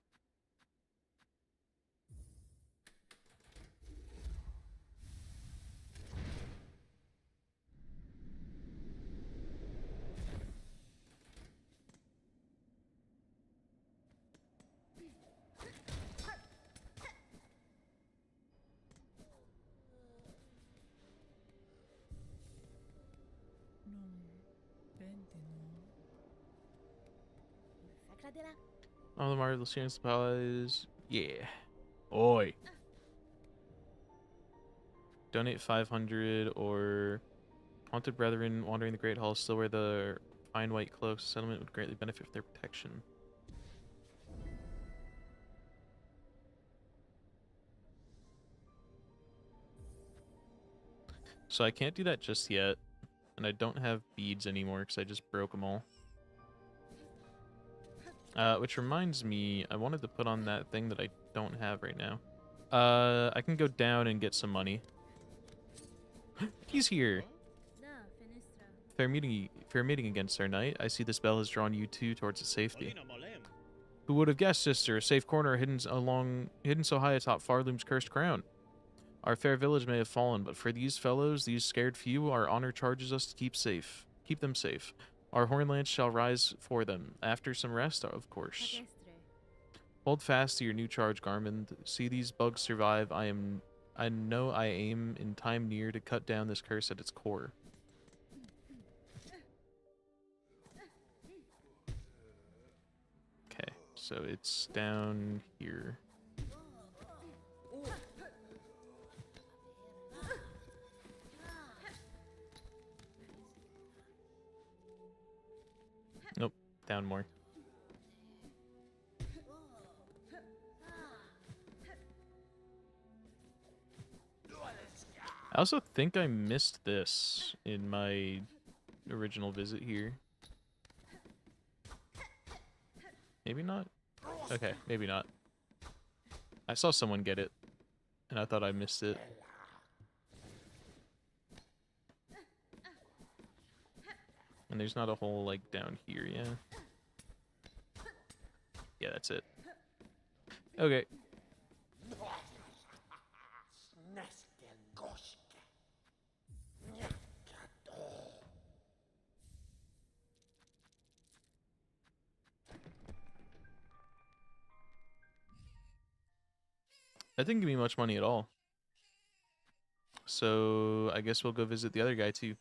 All the marvelous chance supplies. Yeah. Oi. Donate 500 or Haunted Brethren wandering the Great Hall still wear the fine white cloaks. Settlement would greatly benefit from their protection. So I can't do that just yet. And I don't have beads anymore because I just broke them all. Which reminds me, I wanted to put on that thing that I don't have right now. I can go down and get some money. He's here. Fair meeting again, Sir Knight. I see this bell has drawn you two towards its safety. Who would have guessed, sister? A safe corner hidden so high atop Farloom's cursed crown. Our fair village may have fallen, but for these fellows, these scared few, our honor charges us to keep them safe. Our hornlance shall rise for them, after some rest, of course. Hold fast to your new charge, Garmond. See these bugs survive. I know I aim in time near to cut down this curse at its core. Okay, so it's down here. Nope, down more. I also think I missed this in my original visit here. Maybe not? Okay, maybe not. I saw someone get it, and I thought I missed it. And there's not a hole, like, down here, yeah? Yeah, that's it. Okay. That didn't give me much money at all. So, I guess we'll go visit the other guy, too.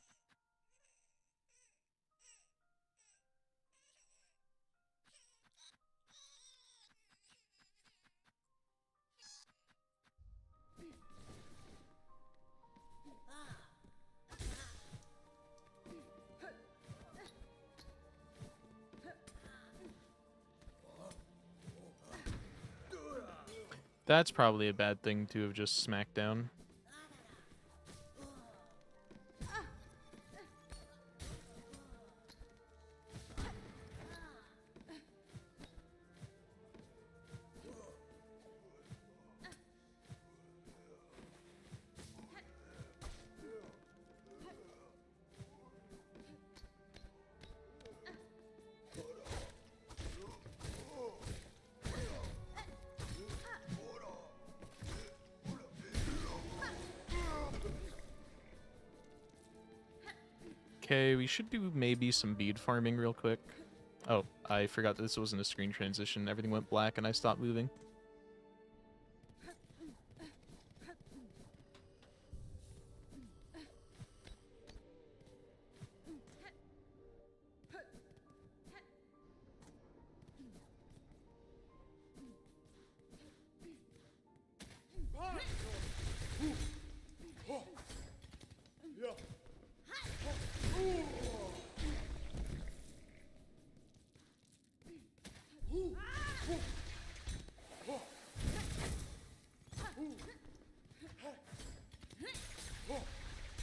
That's probably a bad thing to have just smacked down. Okay, we should do maybe some bead farming real quick. Oh, I forgot that this wasn't a screen transition. Everything went black and I stopped moving.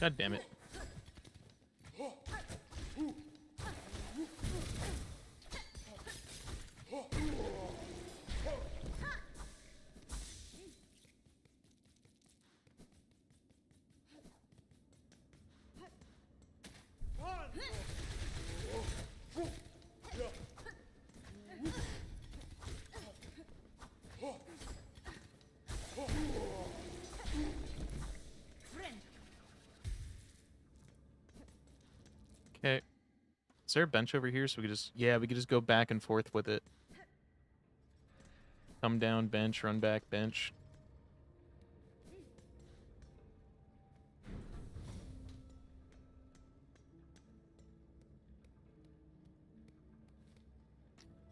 God damn it. Okay. Is there a bench over here so we could just... Yeah, we could just go back and forth with it. Come down, bench, run back, bench.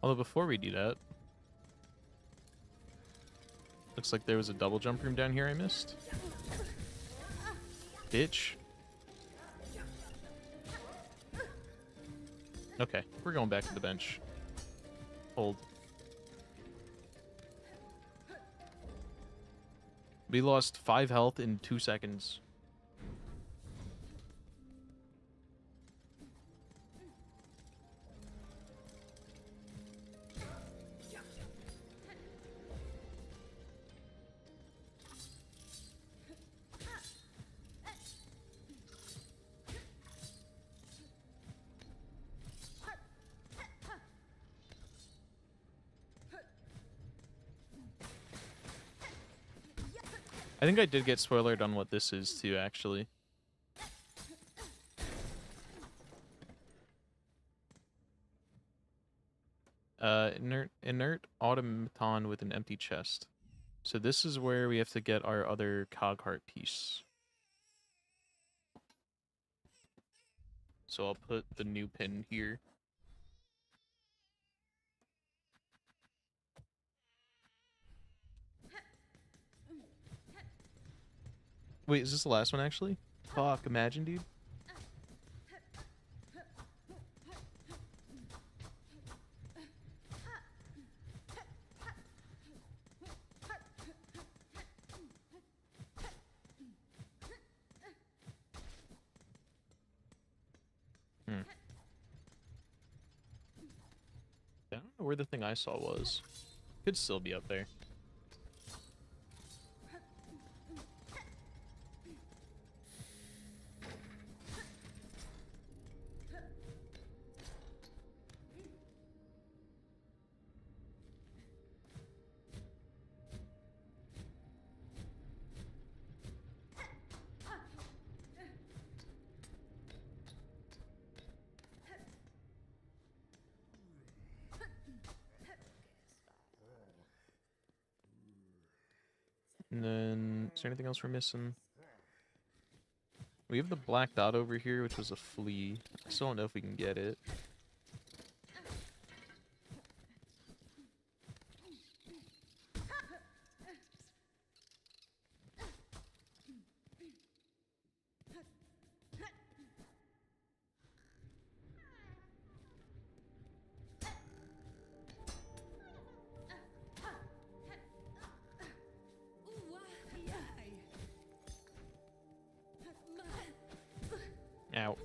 Although before we do that... Looks like there was a double jump room down here I missed. Bitch. Okay, we're going back to the bench. Hold. We lost 5 health in 2 seconds. I think I did get spoiled on what this is too, actually. Inert automaton with an empty chest. So this is where we have to get our other cog heart piece. So I'll put the new pin here. Wait, is this the last one actually? Fuck, imagine, dude. I don't know where the thing I saw was. Could still be up there. And then, is there anything else we're missing? We have the black dot over here, which was a flea. I still don't know if we can get it. Ow.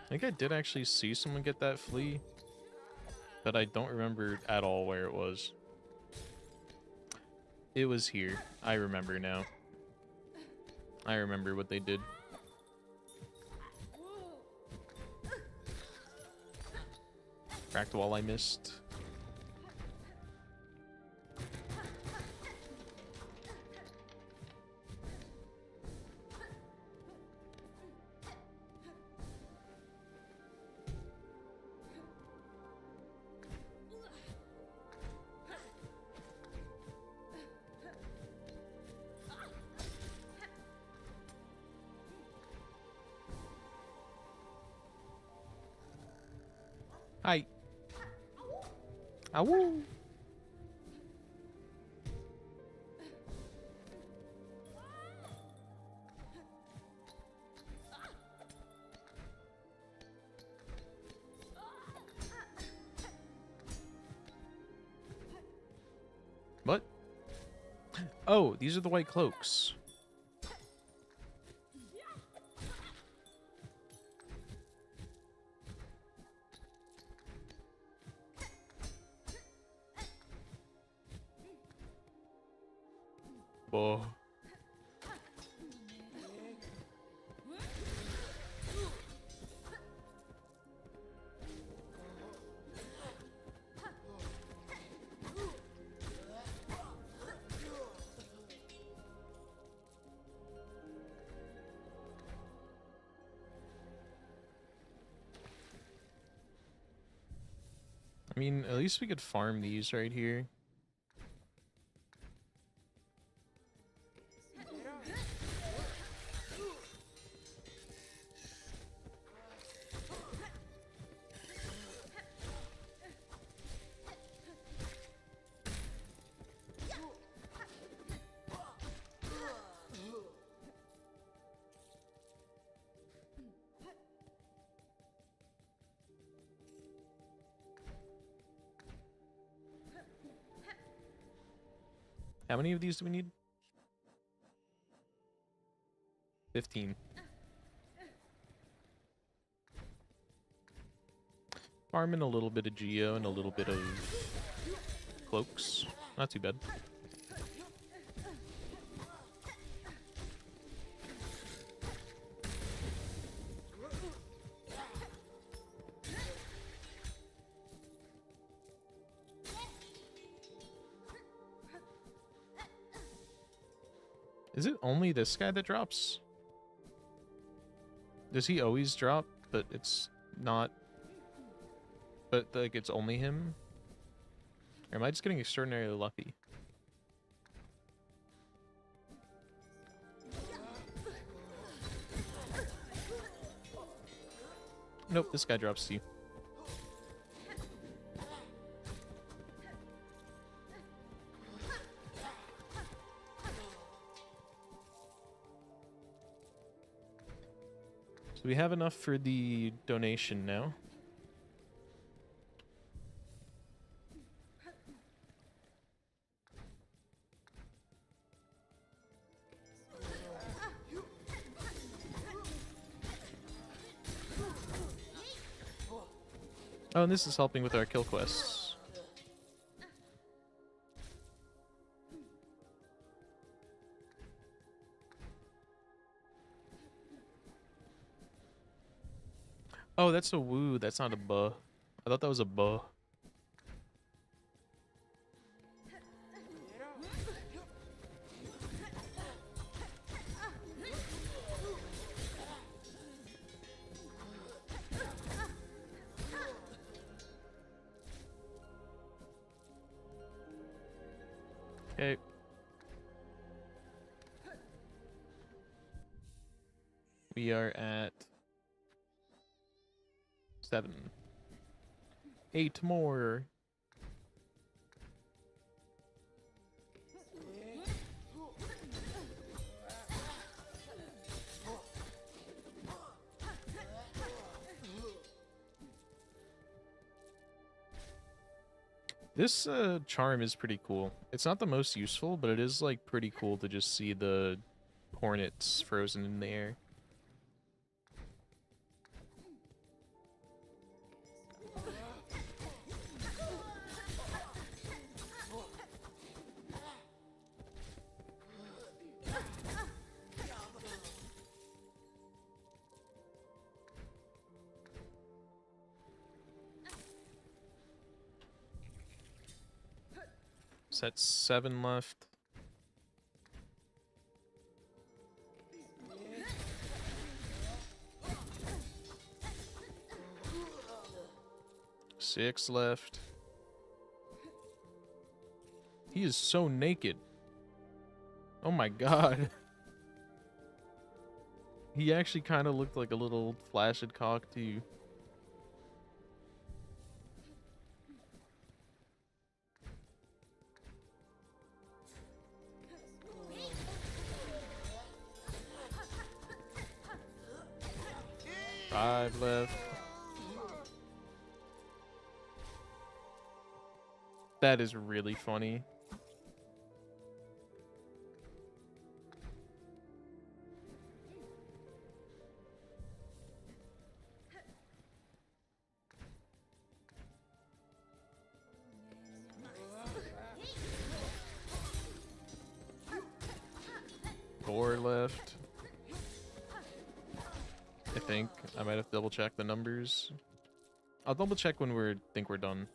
I think I did actually see someone get that flea, but I don't remember at all where it was. It was here. I remember now. I remember what they did. Cracked wall I missed. Hi. Ow. What? Oh, these are the white cloaks. Whoa. I mean, at least we could farm these right here. How many of these do we need? 15. Farming a little bit of geo and a little bit of cloaks. Not too bad. Is it only this guy that drops? Does he always drop, but it's not... But, like, it's only him? Or am I just getting extraordinarily lucky? Nope, this guy drops C. So we have enough for the donation now. Oh, and this is helping with our kill quests. Oh, that's a woo. That's not a buh. I thought that was a buh. Okay. We are at 7. 8 more. This charm is pretty cool. It's not the most useful, but it is like pretty cool to just see the hornets frozen in the air. So that's 7 left. Six left. He is so naked. Oh my god. He actually kind of looked like a little flaccid cock too. Five left. That is really funny. Four left. I think I might have to double check the numbers. I'll double check when think we're done.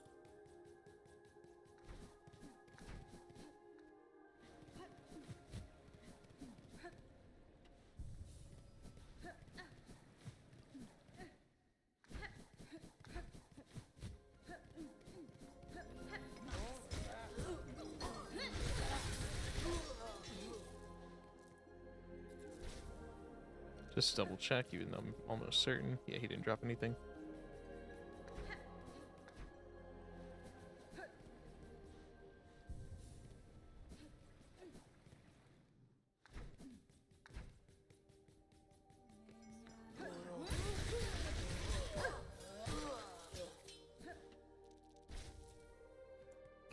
Just double check, even though I'm almost certain. Yeah, he didn't drop anything.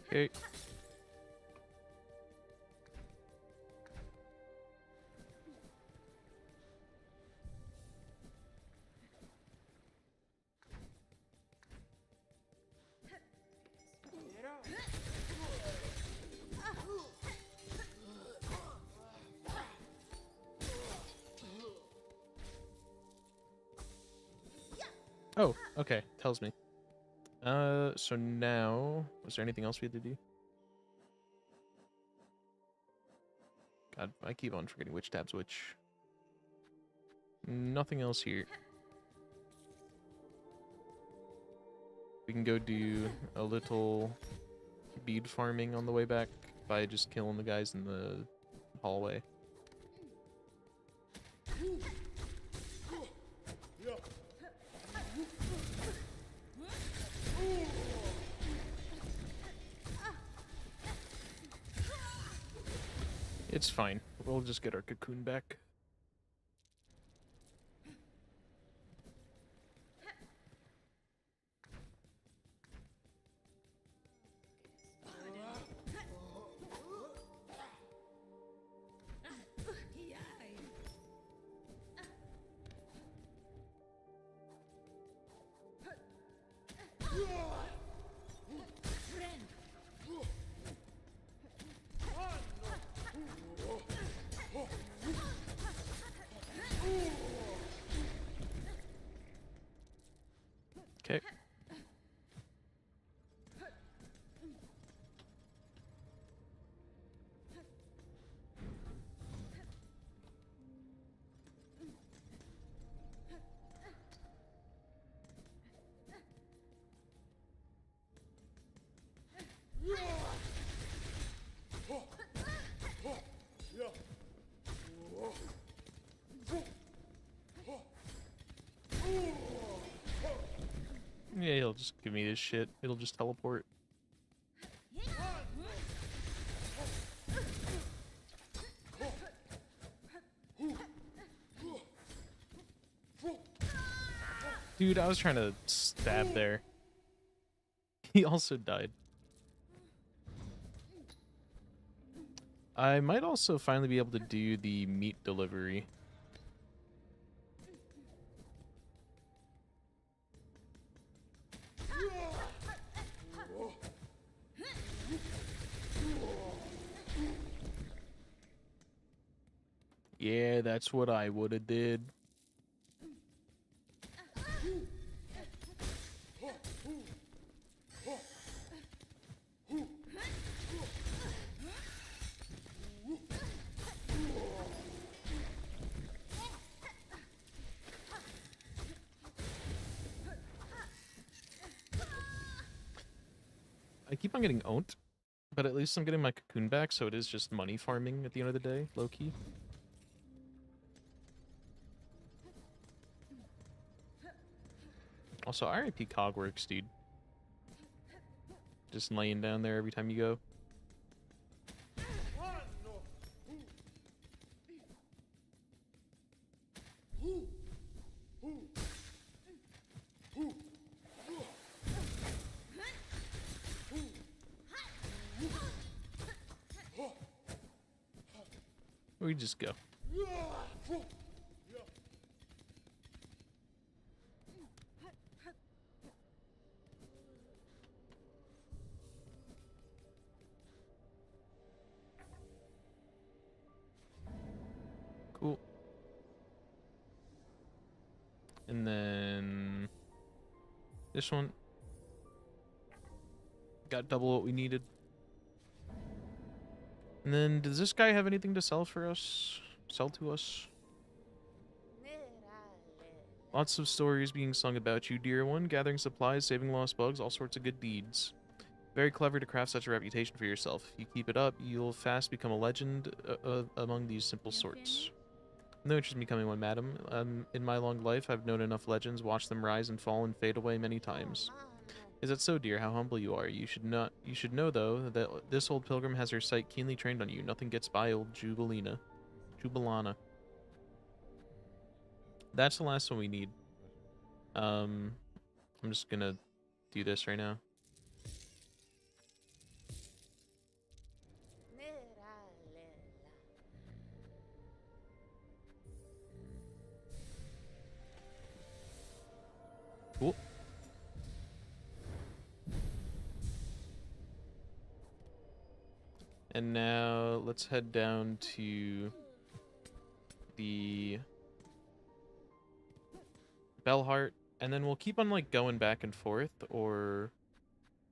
Okay. Oh, okay. Tells me. So now, was there anything else we had to do? I keep on forgetting which tab's which. Nothing else here. We can go do a little bead farming on the way back by just killing the guys in the hallway. It's fine. We'll just get our cocoon back. Okay. Yeah, he'll just give me this shit. It'll just teleport. Dude, I was trying to stab there. He also died. I might also finally be able to do the meat delivery. Yeah, that's what I would have did. I keep on getting owned, but at least I'm getting my cocoon back, so it is just money farming at the end of the day, low-key. Also, RIP Cogworks, dude. Just laying down there every time you go. We just go. Cool. And then this one got double what we needed. And then does this guy have anything to sell for us? Sell to us? Lots of stories being sung about you, dear one. Gathering supplies, saving lost bugs, all sorts of good deeds. Very clever to craft such a reputation for yourself. If you keep it up, you'll fast become a legend among these simple sorts. No interest in becoming one, madam. In my long life, I've known enough legends, watched them rise and fall and fade away many times. Is that so, dear? How humble you are. You should know, though, that this old pilgrim has her sight keenly trained on you. Nothing gets by old Jubilana. That's the last one we need. I'm just gonna do this right now. Cool. And now let's head down to the Bellheart, and then we'll keep on like going back and forth, or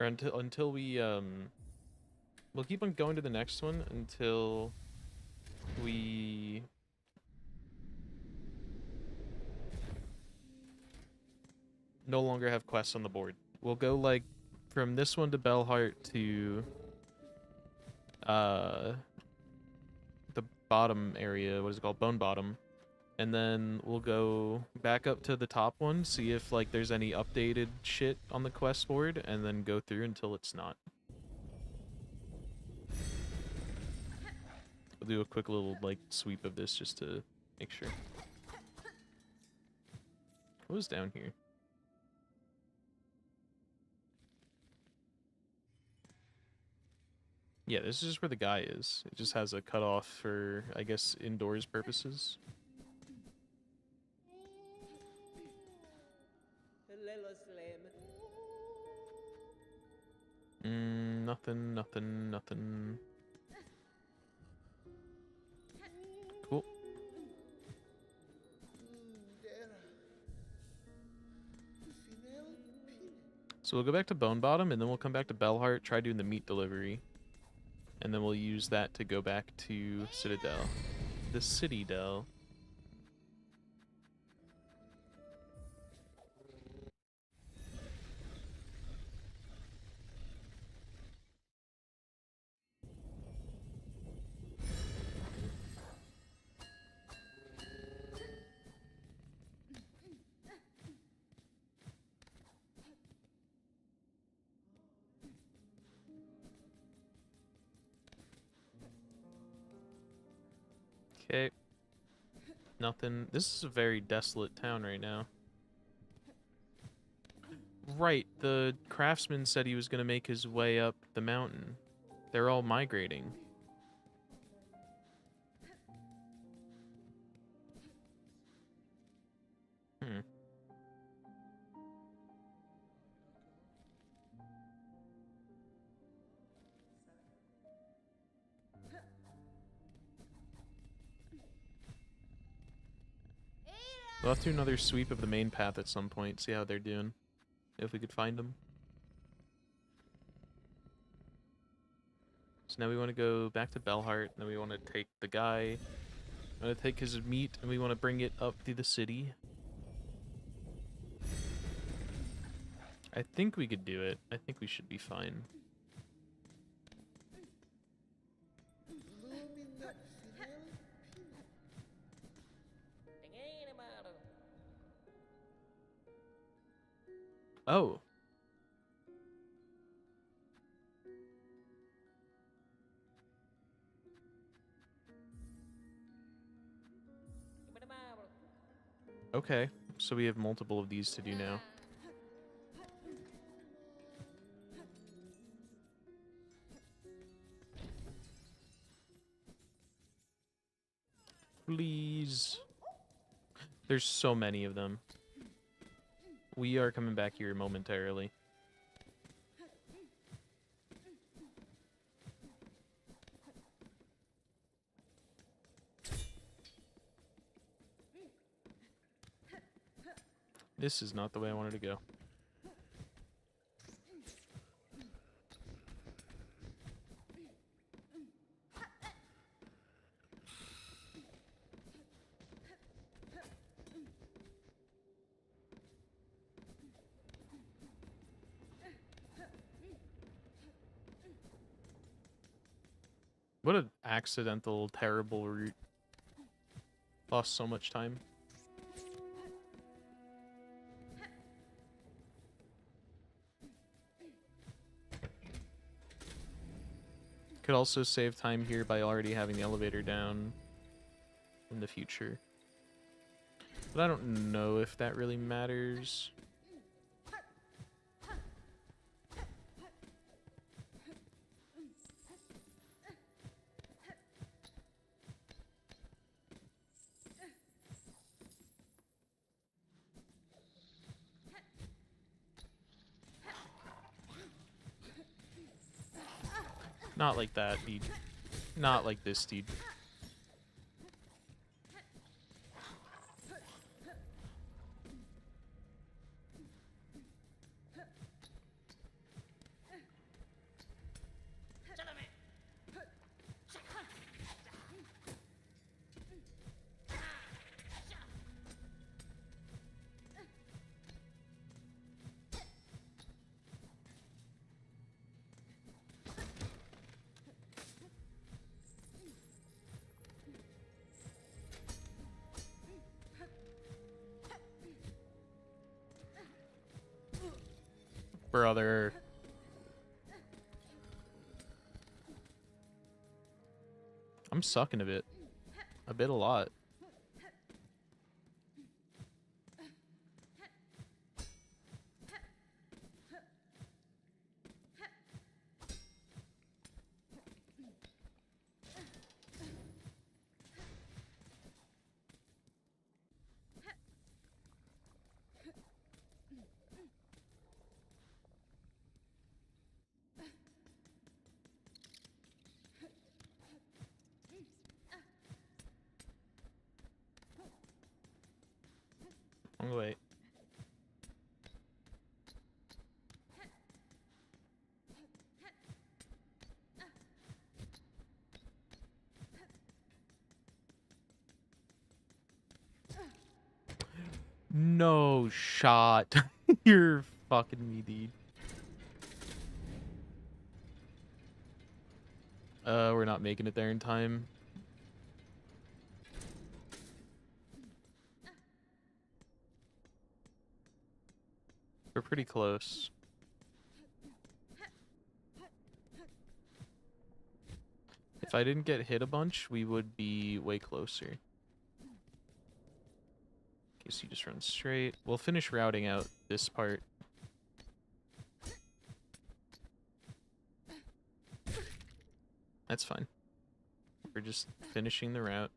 until we we'll keep on going to the next one until we no longer have quests on the board. We'll go like from this one to Bellheart to the bottom area, what is it called? Bone Bottom. And then we'll go back up to the top one, see if like there's any updated shit on the quest board, and then go through until it's not. We'll do a quick little like sweep of this just to make sure. What was down here? Yeah, this is just where the guy is. It just has a cutoff for, I guess, indoors purposes. Nothing, nothing, nothing. Cool. So we'll go back to Bone Bottom, and then we'll come back to Bellheart, try doing the meat delivery. And then we'll use that to go back to Citadel. The Citadel. Okay. Nothing. This is a very desolate town right now. Right, the craftsman said he was going to make his way up the mountain. They're all migrating. Hmm. We'll have to do another sweep of the main path at some point, see how they're doing. If we could find them. So now we want to go back to Bellheart, and then we want to take the guy. We want to take his meat, and we want to bring it up through the city. I think we could do it. I think we should be fine. Oh. Okay, so we have multiple of these to do now. Please. There's so many of them. We are coming back here momentarily. This is not the way I wanted to go. What an accidental, terrible route. Lost so much time. Could also save time here by already having the elevator down in the future. But I don't know if that really matters. Not like that, dude. Not like this, dude. Brother. I'm sucking a bit. A lot. Wrong way. No shot. You're fucking me, dude. We're not making it there in time. We're pretty close. If I didn't get hit a bunch, we would be way closer. Okay, so you just run straight. We'll finish routing out this part. That's fine. We're just finishing the route.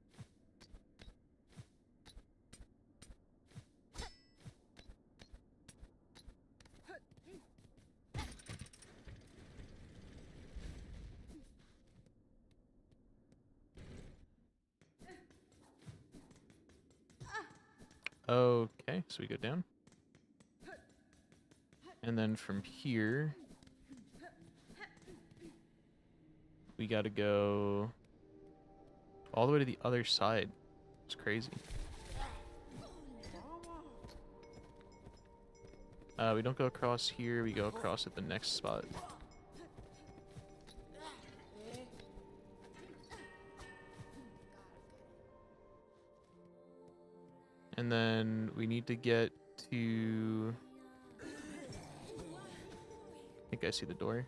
Okay, so we go down. And then from here, we gotta go all the way to the other side. It's crazy. We don't go across here, we go across at the next spot. And then we need to get to... I think I see the door.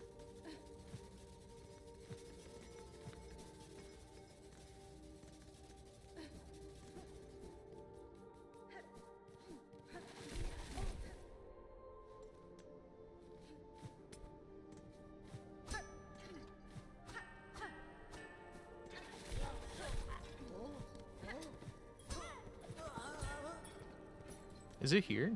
Is it here?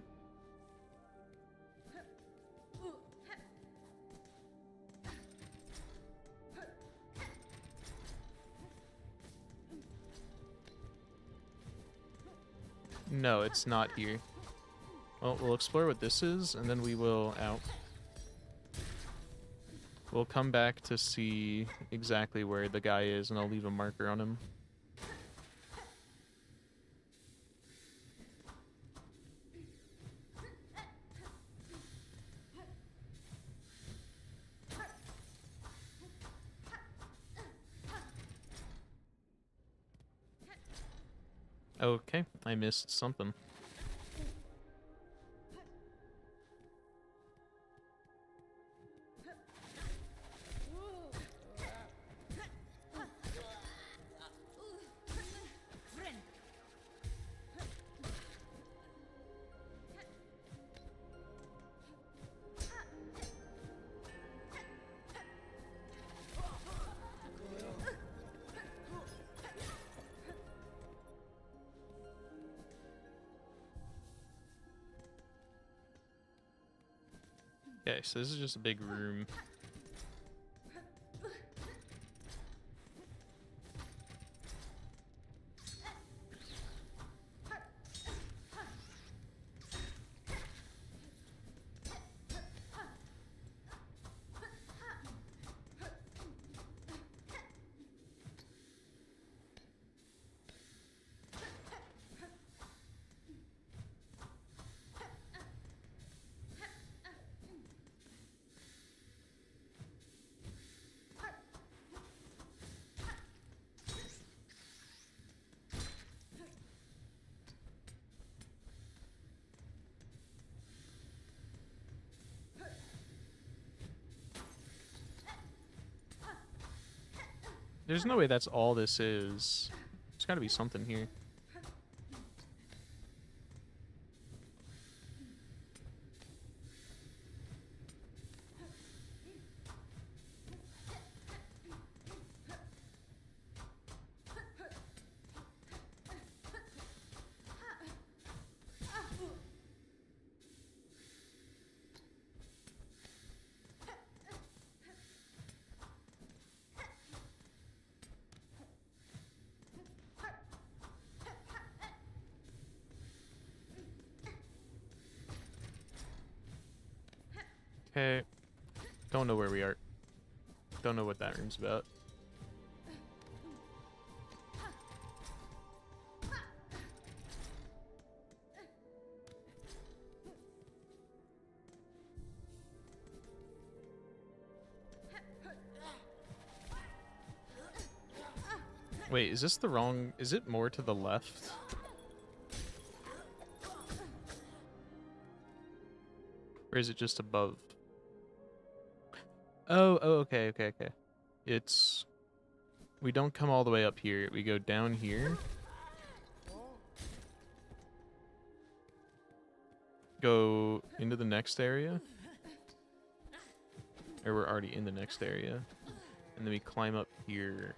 No, it's not here. Well, we'll explore what this is, and then we will out. We'll come back to see exactly where the guy is, and I'll leave a marker on him. Okay, I missed something. Okay, so this is just a big room. There's no way that's all this is. There's gotta be something here. Okay. Don't know where we are. Don't know what that room's about. Wait, is this the wrong... Is it more to the left? Or is it just above? Oh, okay. It's... We don't come all the way up here. We go down here. Go into the next area. Or we're already in the next area. And then we climb up here.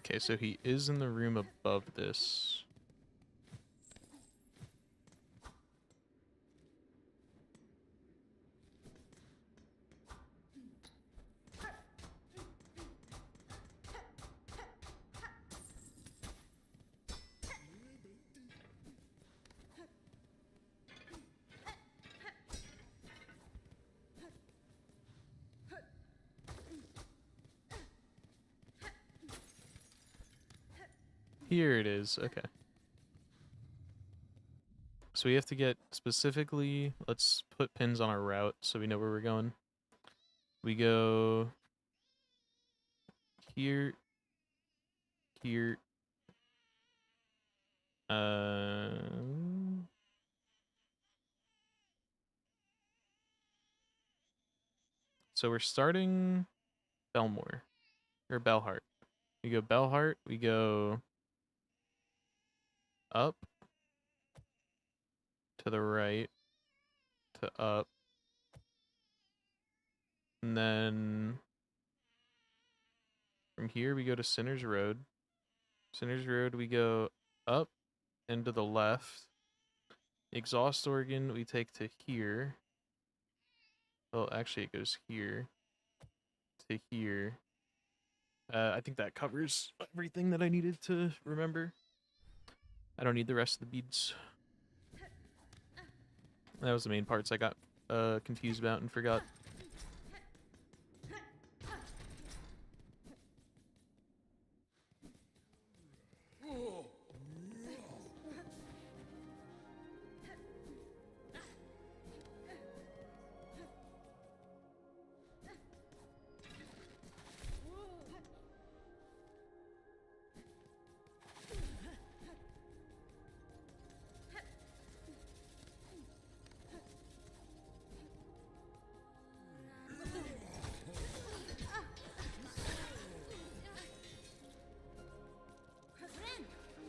Okay, so he is in the room above this. Here it is, okay. So we have to get specifically, let's put pins on our route so we know where we're going. We go here, here, so we're starting Belmore, or Belhart. We go Belhart, we go up, to the right, to up, and then from here we go to Sinners Road. Sinners Road we go up and to the left. Exhaust organ we take to here. Well, actually it goes here to here. I think that covers everything that I needed to remember. I don't need the rest of the beads. That was the main parts I got confused about and forgot.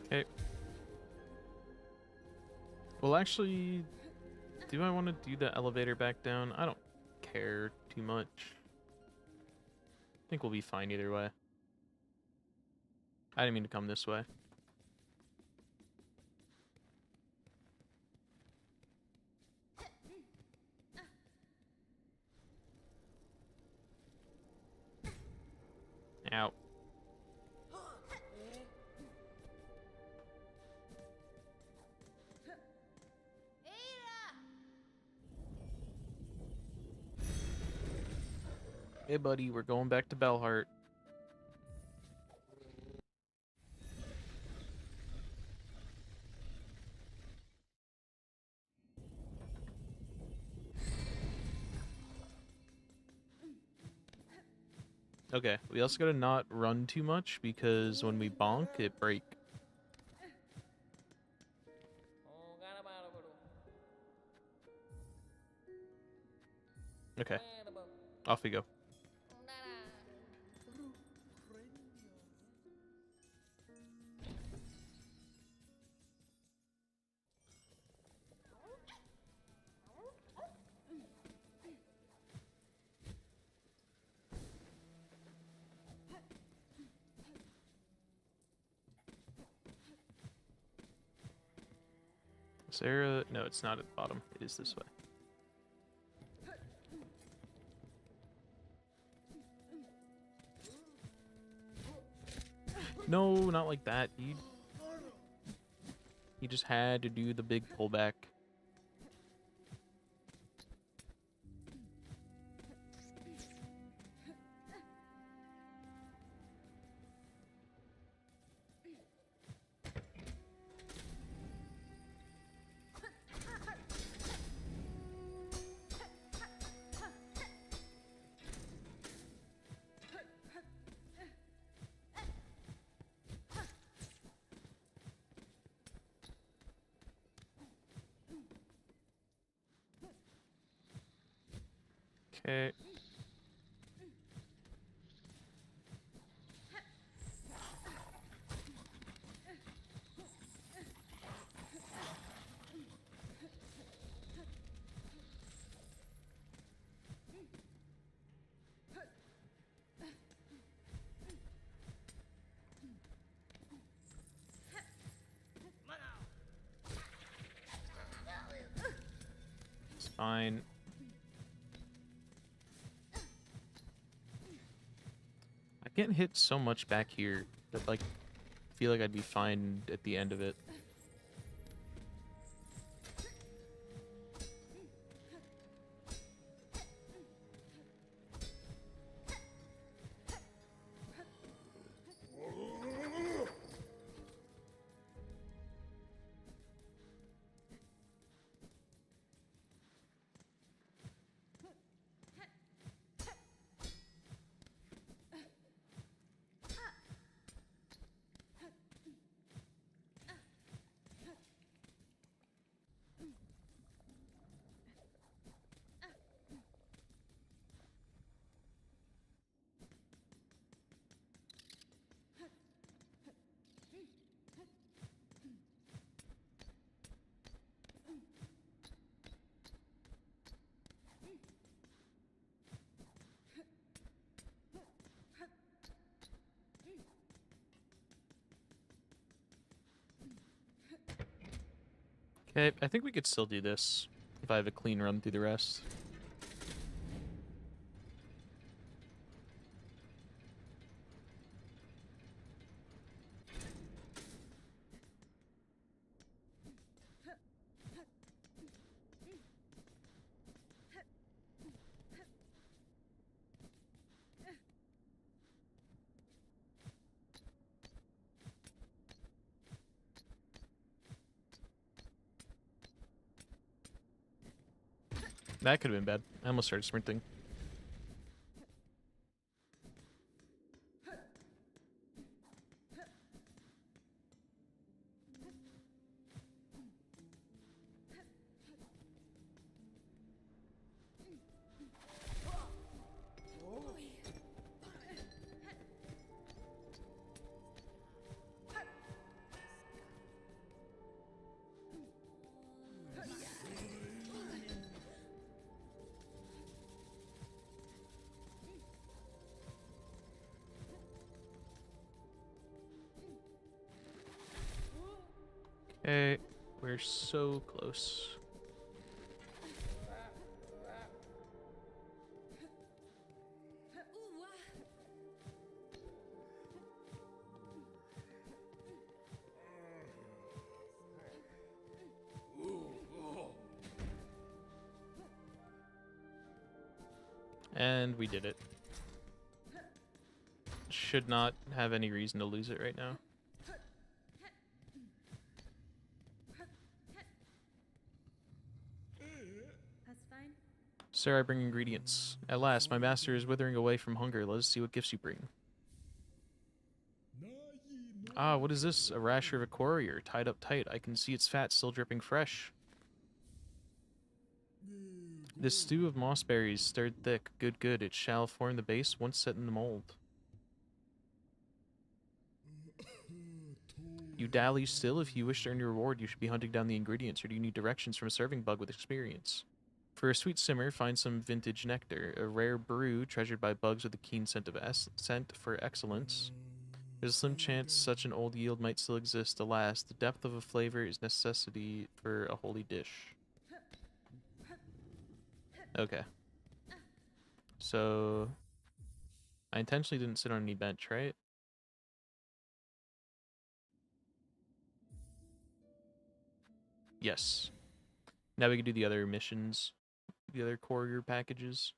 Okay. Well, actually, do I want to do the elevator back down? I don't care too much. I think we'll be fine either way. I didn't mean to come this way. Ow. Hey, buddy, we're going back to Belhart. Okay, we also gotta not run too much because when we bonk, it break. Okay, off we go. Sarah, no, it's not at the bottom. It is this way. No, not like that. You just had to do the big pullback. Okay. It's fine. I get hit so much back here that, like, I feel like I'd be fine at the end of it. Okay, I think we could still do this if I have a clean run through the rest. That could have been bad. I almost started sprinting. Okay, we're so close. And we did it. Should not have any reason to lose it right now. Sir, I bring ingredients. At last, my master is withering away from hunger. Let us see what gifts you bring. Ah, what is this? A rasher of a courier, tied up tight. I can see its fat still dripping fresh. This stew of mossberries, stirred thick, good, good. It shall form the base once set in the mold. You dally still? If you wish to earn your reward, you should be hunting down the ingredients, or do you need directions from a serving bug with experience? For a sweet simmer, find some vintage nectar, a rare brew treasured by bugs with a keen scent of scent for excellence. There's a slim chance such an old yield might still exist. Alas, the depth of a flavor is necessity for a holy dish. Okay. So, I intentionally didn't sit on any bench, right? Yes. Now we can do the other missions, the other courier packages,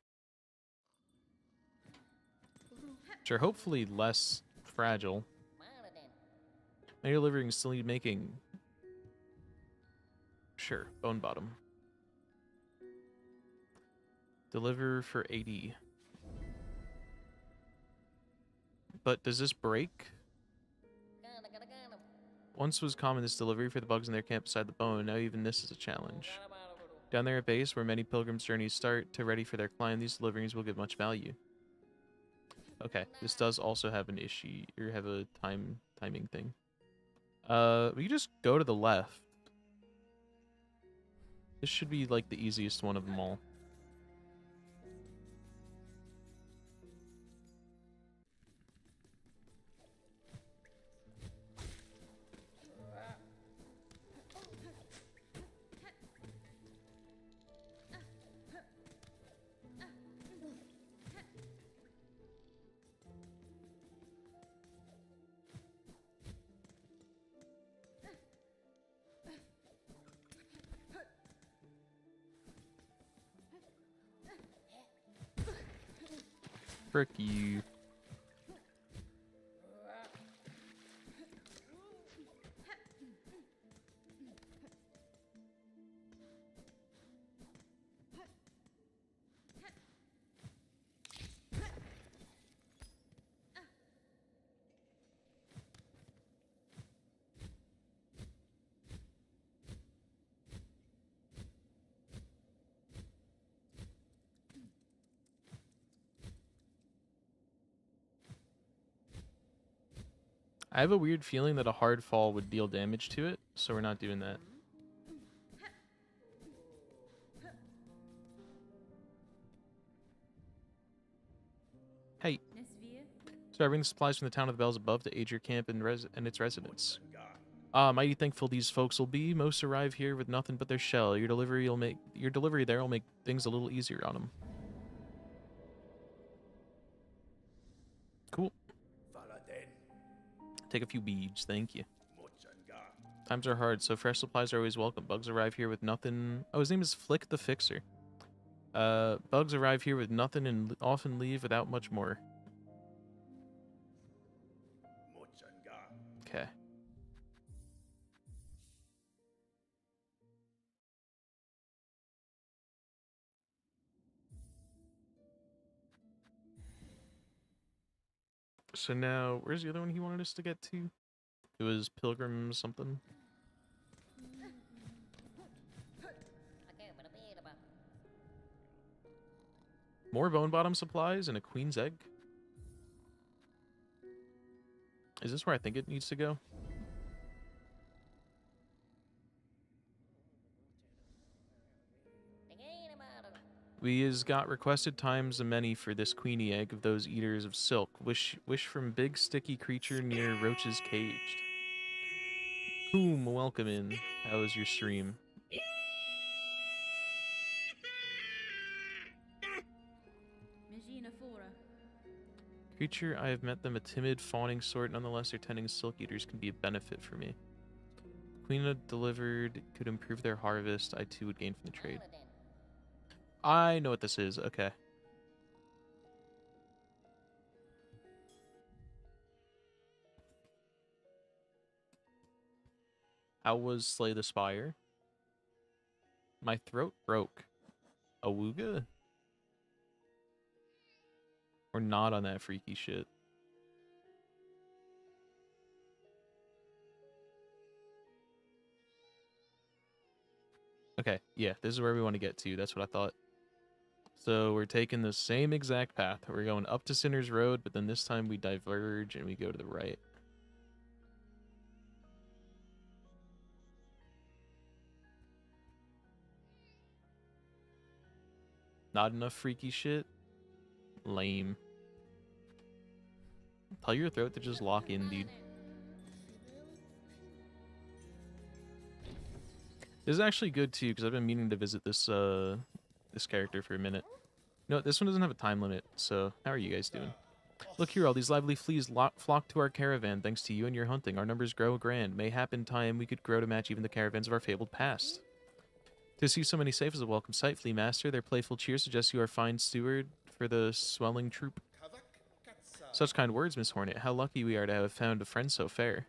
which are hopefully less fragile. Now you're delivering still need making. Sure, bone bottom. Deliver for 80. But does this break? Once was common this delivery for the bugs in their camp beside the bone, now even this is a challenge. Down there at base, where many pilgrims' journeys start to ready for their climb, these deliveries will give much value. Okay, this does also have an issue, or have a timing thing. We can just go to the left. This should be like the easiest one of them all. Frick you. I have a weird feeling that a hard fall would deal damage to it, so we're not doing that. Hey. So I bring supplies from the town of the bells above to aid your camp and its residents. Ah, mighty thankful these folks will be. Most arrive here with nothing but their shell. Your delivery there will make things a little easier on them. Cool. Take a few beads, thank you. Times are hard, so fresh supplies are always welcome. Bugs arrive here with nothing. Oh, his name is Flick the Fixer. Bugs arrive here with nothing and often leave without much more. Okay. So now, where's the other one he wanted us to get to? It was Pilgrim something. More bone bottom supplies and a queen's egg? Is this where I think it needs to go? We has got requested times a many for this queenie egg of those eaters of silk. Wish from big sticky creature near roaches caged. Whom welcome in. How was your stream? Creature, I have met them a timid, fawning sort. Nonetheless, their tending silk eaters can be a benefit for me. Queen had delivered could improve their harvest. I too would gain from the trade. I know what this is. Okay. How was Slay the Spire? My throat broke. Awooga? We're not on that freaky shit. Okay, yeah, this is where we want to get to. That's what I thought. So we're taking the same exact path. We're going up to Sinner's Road, but then this time we diverge and we go to the right. Not enough freaky shit? Lame. Tell your throat to just lock in, dude. This is actually good too, because I've been meaning to visit this this character for a minute. No, this one doesn't have a time limit, so how are you guys doing? Look here, all these lively fleas flock to our caravan thanks to you and your hunting. Our numbers grow grand. Mayhap in time we could grow to match even the caravans of our fabled past. To see so many safe is a welcome sight, Flea Master. Their playful cheer suggests you are a fine steward for the swelling troop. Such kind words, Miss Hornet. How lucky we are to have found a friend so fair.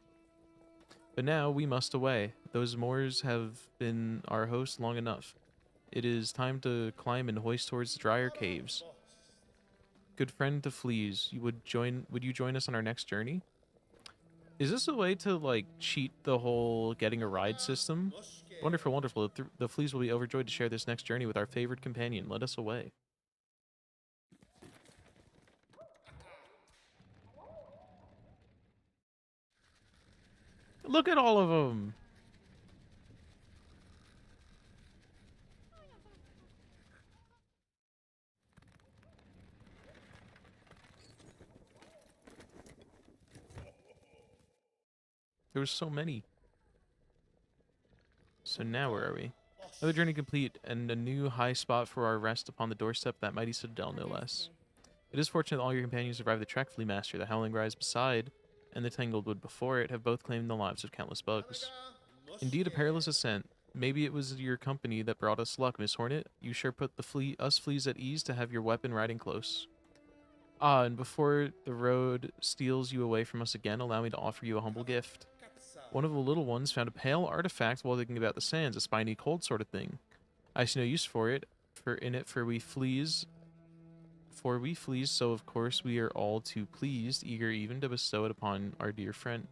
But now we must away. Those moors have been our host long enough. It is time to climb and hoist towards the drier caves. Good friend to fleas, would you join us on our next journey? Is this a way to like cheat the whole getting a ride system? Wonderful, wonderful. The fleas will be overjoyed to share this next journey with our favorite companion. Let us away. Look at all of them. There was so many. So now where are we? Another journey complete, and a new high spot for our rest upon the doorstep of that mighty citadel, no less. It is fortunate that all your companions survived the trek, Flea Master. The Howling Rise beside, and the Tangled Wood before it, have both claimed the lives of countless bugs. Indeed, a perilous ascent. Maybe it was your company that brought us luck, Miss Hornet. You sure put us fleas at ease to have your weapon riding close. Ah, and before the road steals you away from us again, allow me to offer you a humble gift. One of the little ones found a pale artifact while digging about the sands, a spiny cold sort of thing. I see no use for it, for we fleas, so of course we are all too pleased, eager even to bestow it upon our dear friend.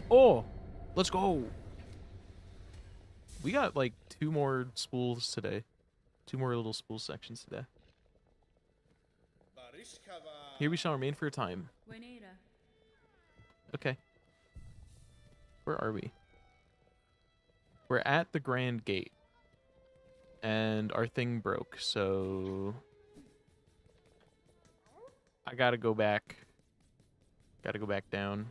Oh, let's go. We got like 2 more spools today. 2 more little spool sections today. Here we shall remain for a time. Okay. Where are we? We're at the Grand Gate. And our thing broke, so I gotta go back. Gotta go back down.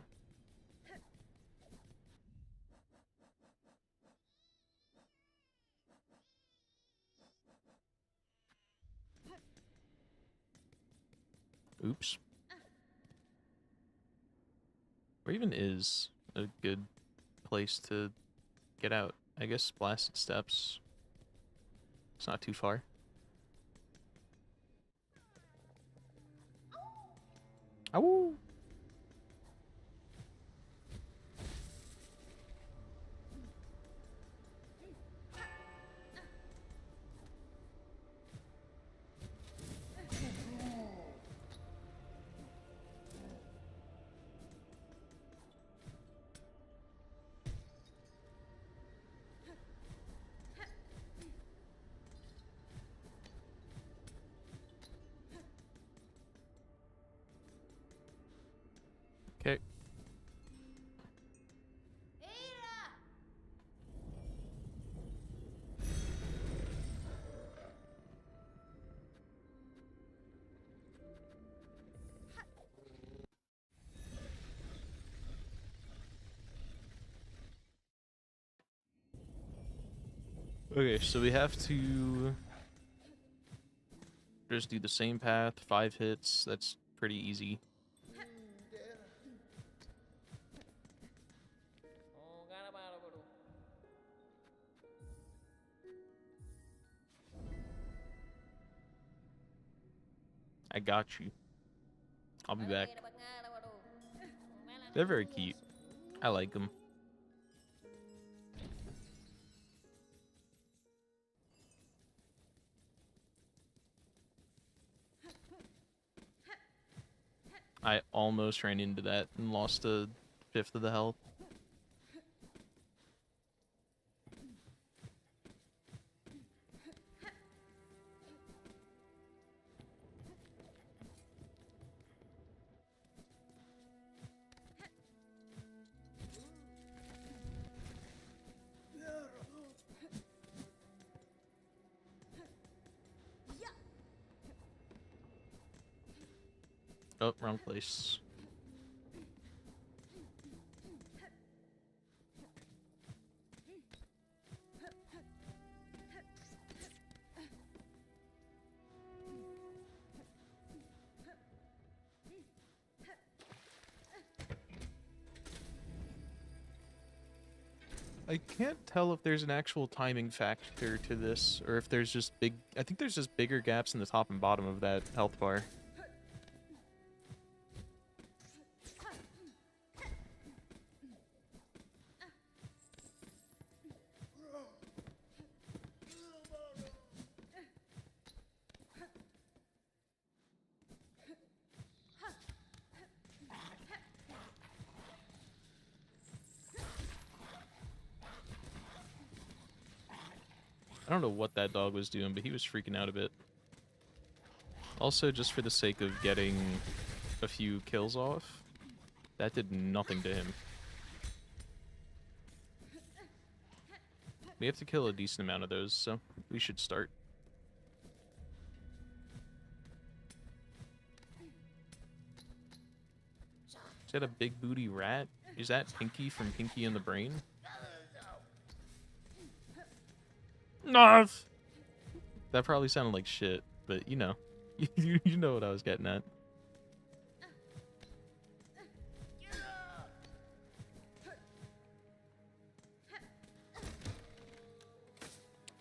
Oops. Where even is a good place to get out? I guess Blasted Steps. It's not too far. Ow! Okay. Okay, so we have to just do the same path, 5 hits. That's pretty easy. I got you. I'll be back. They're very cute. I like them. I almost ran into that and lost a fifth of the health. Oh, wrong place. I can't tell if there's an actual timing factor to this, or if there's just big... I think there's just bigger gaps in the top and bottom of that health bar. I don't know what that dog was doing, but he was freaking out a bit. Also, just for the sake of getting a few kills off, that did nothing to him. We have to kill a decent amount of those, so we should start. Is that a big booty rat? Is that Pinky from Pinky and the Brain? Narf! That probably sounded like shit, but you know. You know what I was getting at.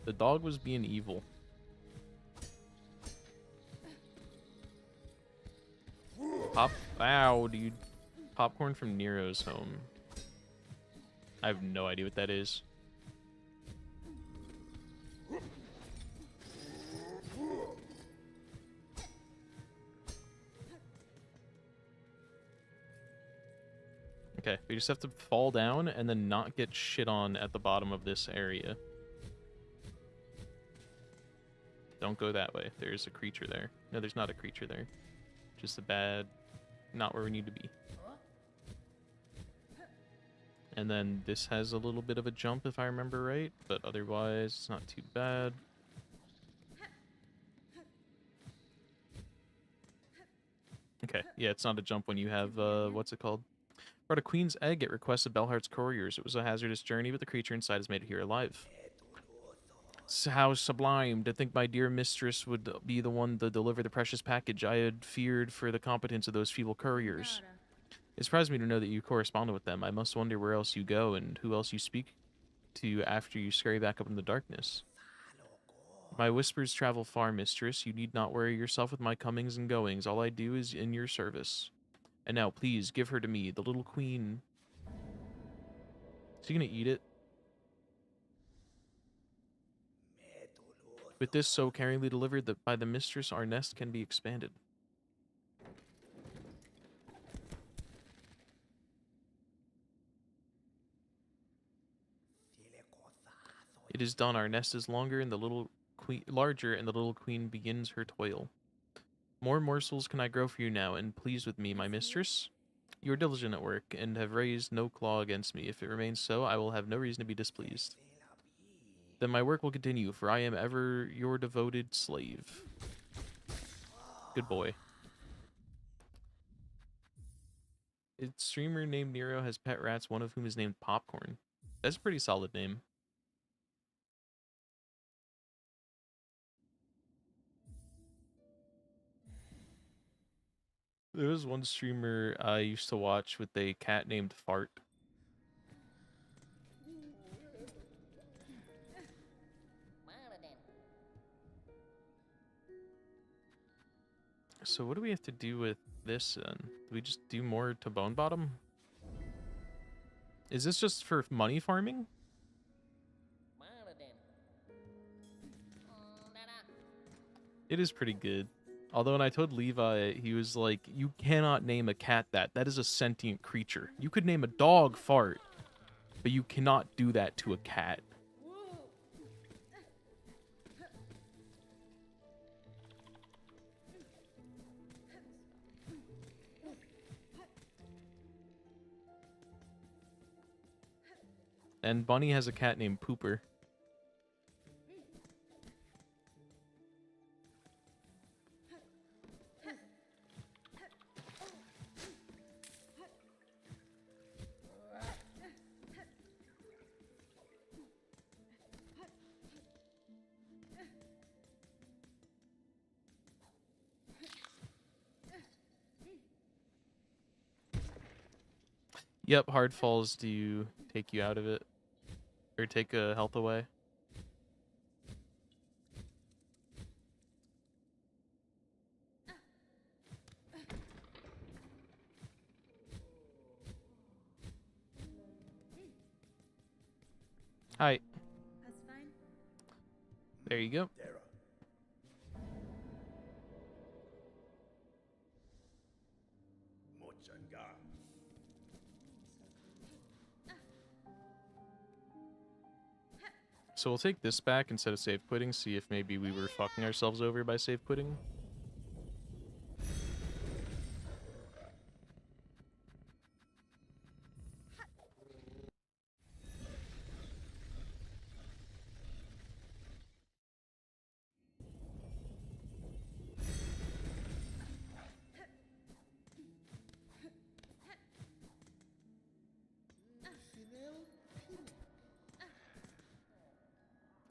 The dog was being evil. Ow, dude. Popcorn from Nero's home. I have no idea what that is. Okay, we just have to fall down and then not get shit on at the bottom of this area. Don't go that way. There's a creature there. No, there's not a creature there. Just a bad... Not where we need to be. And then this has a little bit of a jump, if I remember right. But otherwise, it's not too bad. Okay, yeah, it's not a jump when you have, what's it called? Brought a queen's egg. It requested Belhart's couriers. It was a hazardous journey, but the creature inside has made it here alive. How sublime to think my dear mistress would be the one to deliver the precious package. I had feared for the competence of those feeble couriers. It surprised me to know that you corresponded with them. I must wonder where else you go and who else you speak to after you scurry back up in the darkness. My whispers travel far, mistress. You need not worry yourself with my comings and goings. All I do is in your service. And now, please, give her to me, the little queen. Is he gonna eat it? With this so caringly delivered that by the mistress, our nest can be expanded. It is done. Our nest is longer and the little queen larger, and the little queen begins her toil. More morsels can I grow for you now, and pleased with me, my mistress? You are diligent at work, and have raised no claw against me. If it remains so, I will have no reason to be displeased. Then my work will continue, for I am ever your devoted slave. Good boy. A streamer named Nero has pet rats, one of whom is named Popcorn. That's a pretty solid name. There was one streamer I used to watch with a cat named Fart. So what do we have to do with this then? Do we just do more to Bone Bottom? Is this just for money farming? It is pretty good. Although when I told Levi, he was like, "You cannot name a cat that. That is a sentient creature. You could name a dog fart, but you cannot do that to a cat." And Bunny has a cat named Pooper. Yep, hard falls do take you out of it. Or take a health away. Hi. That's fine. There you go. So we'll take this back instead of save quitting, see if maybe we were fucking ourselves over by save quitting.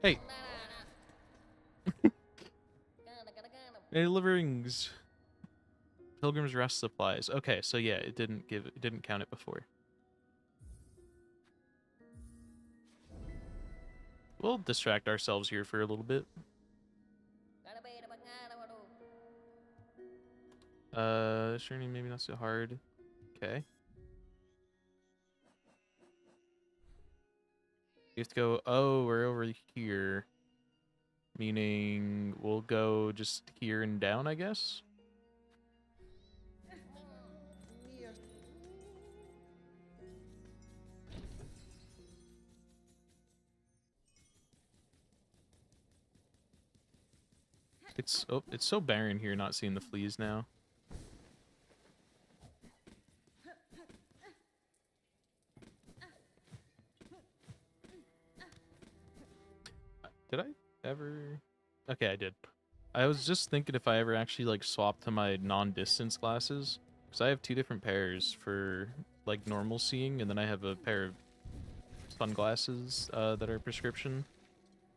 Hey. Deliverings. Pilgrim's Rest supplies. Okay, so yeah, it didn't count it before. We'll distract ourselves here for a little bit. This journey maybe not so hard. Okay. You have to go, oh, we're over here. Meaning we'll go just here and down, I guess? It's so barren here not seeing the fleas now. Did I ever? Okay, I did. I was just thinking if I ever actually like swapped to my non-distance glasses, because I have two different pairs for like normal seeing, and then I have a pair of sunglasses that are prescription.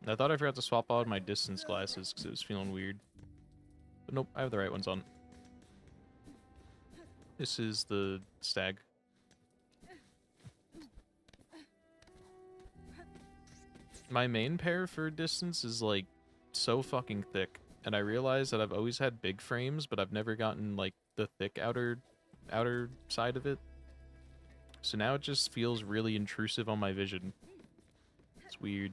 And I thought I forgot to swap out my distance glasses because it was feeling weird. But nope, I have the right ones on. This is the stag. My main pair for distance is like so fucking thick, and I realize that I've always had big frames, but I've never gotten like the thick outer side of it. So now it just feels really intrusive on my vision. It's weird.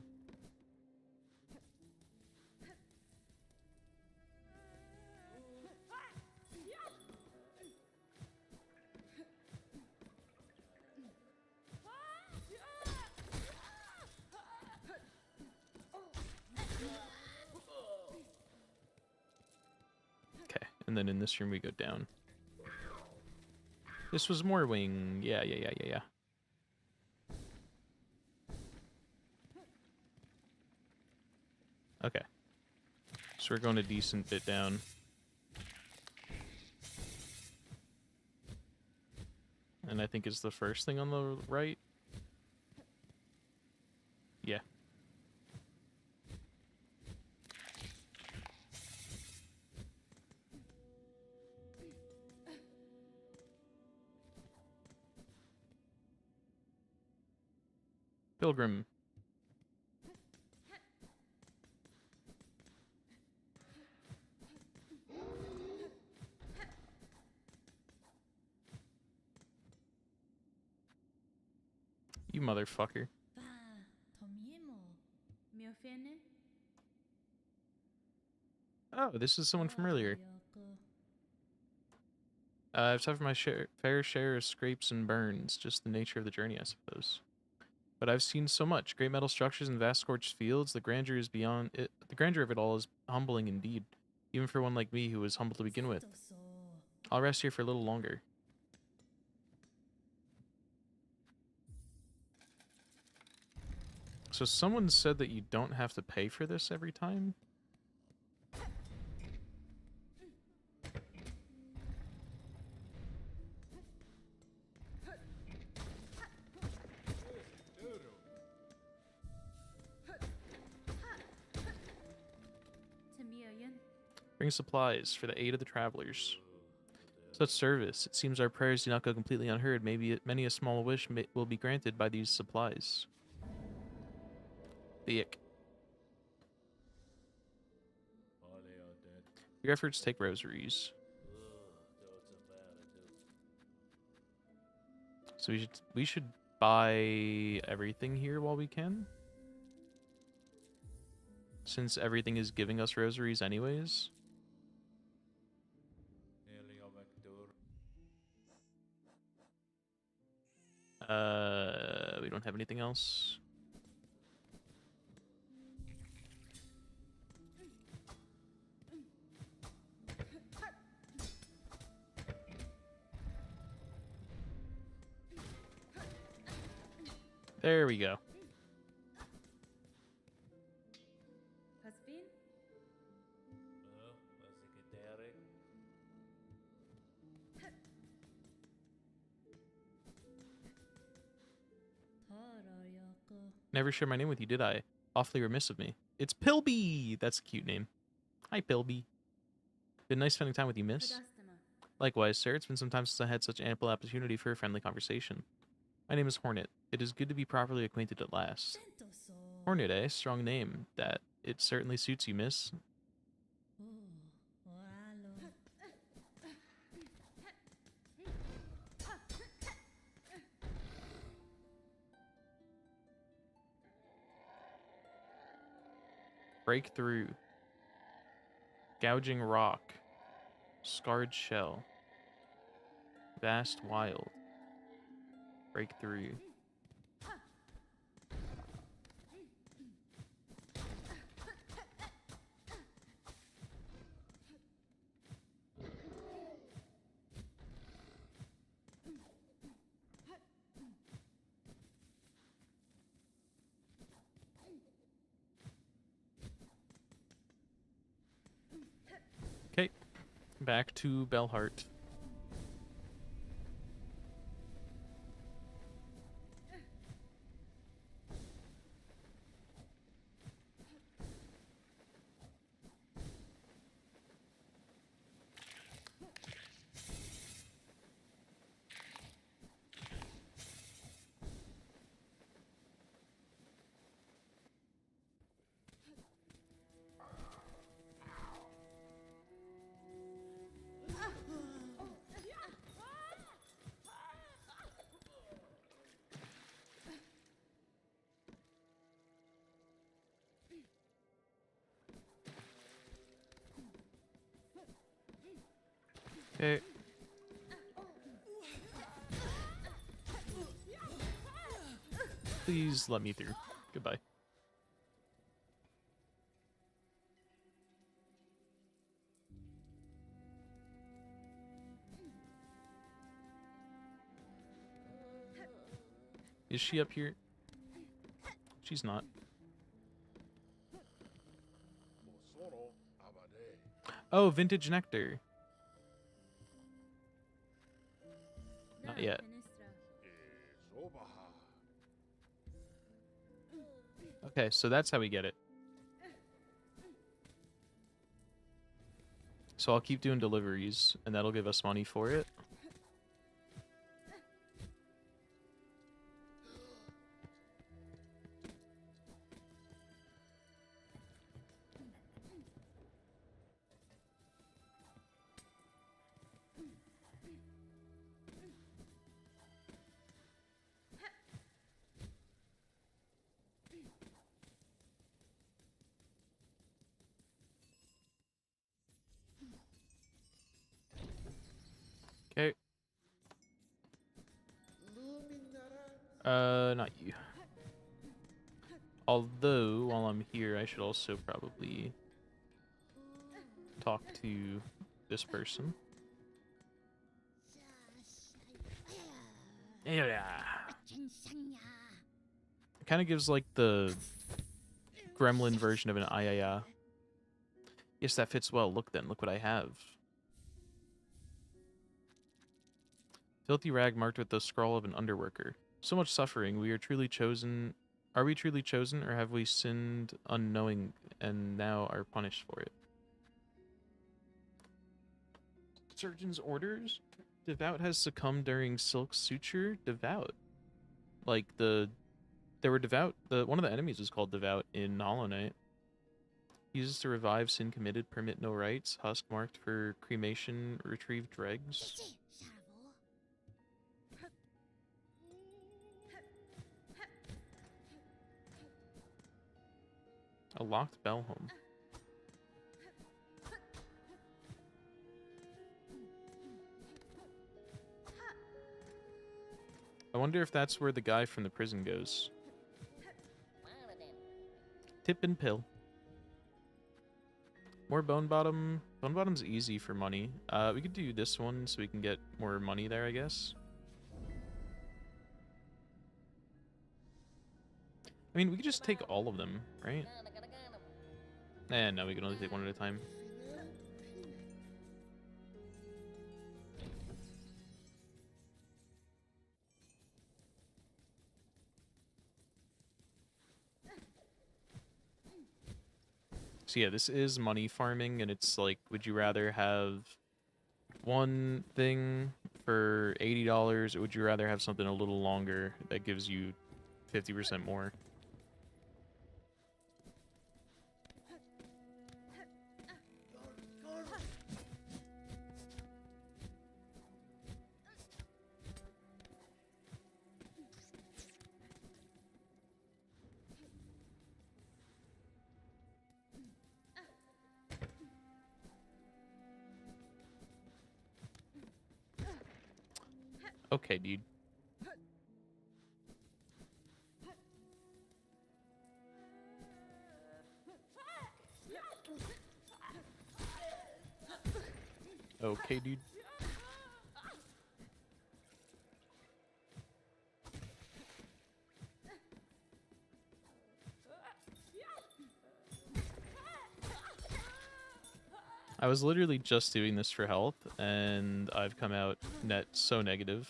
Okay, and then in this room we go down. This was more wing. Yeah. Okay. So we're going a decent bit down. And I think it's the first thing on the right. Yeah. Pilgrim. You motherfucker. Oh, this is someone from earlier. I've suffered my fair share of scrapes and burns, just the nature of the journey, I suppose. But I've seen so much. Great metal structures and vast scorched fields. The grandeur is beyond it. The grandeur of it all is humbling indeed, even for one like me who was humble to begin with. I'll rest here for a little longer. So someone said that you don't have to pay for this every time? Bring supplies for the aid of the travelers. Such service. It seems our prayers do not go completely unheard. Maybe many a small wish will be granted by these supplies. Thick. Your efforts take rosaries. So we should buy everything here while we can. Since everything is giving us rosaries anyways. We don't have anything else. There we go. Never shared my name with you, did I? Awfully remiss of me. It's Pilby! That's a cute name. Hi, Pilby. Been nice spending time with you, miss. Likewise, sir. It's been some time since I had such ample opportunity for a friendly conversation. My name is Hornet. It is good to be properly acquainted at last. Hornet, eh? Strong name. That. It certainly suits you, miss. Breakthrough. Gouging rock. Scarred shell. Vast wild. Breakthrough. Okay, back to Bellheart. Okay. Please let me through. Goodbye. Is she up here? She's not. Oh, vintage nectar. Not yet. Okay, so that's how we get it. So I'll keep doing deliveries, and that'll give us money for it. Okay. Not you. Although, while I'm here, I should also probably talk to this person. Yeah. It kind of gives like the gremlin version of an ayaya. Yes, that fits well. Look then, look what I have. Filthy rag marked with the scrawl of an underworker. So much suffering. We are truly chosen. Are we truly chosen, or have we sinned unknowing and now are punished for it? Surgeon's orders? Devout has succumbed during Silk Suture? Devout. Like there were Devout, one of the enemies was called Devout in Hollow Knight. Uses to revive sin committed, permit no rights, husk marked for cremation, retrieve dregs. A locked bell home. I wonder if that's where the guy from the prison goes. Tip and pill. More Bone Bottom. Bone Bottom's easy for money. We could do this one so we can get more money there, I guess. I mean, we could just take all of them, right? No, we can only take one at a time. So yeah, this is money farming, and it's like, would you rather have one thing for $80, or would you rather have something a little longer that gives you 50% more? Okay, dude. Okay, dude. I was literally just doing this for health, and I've come out net so negative.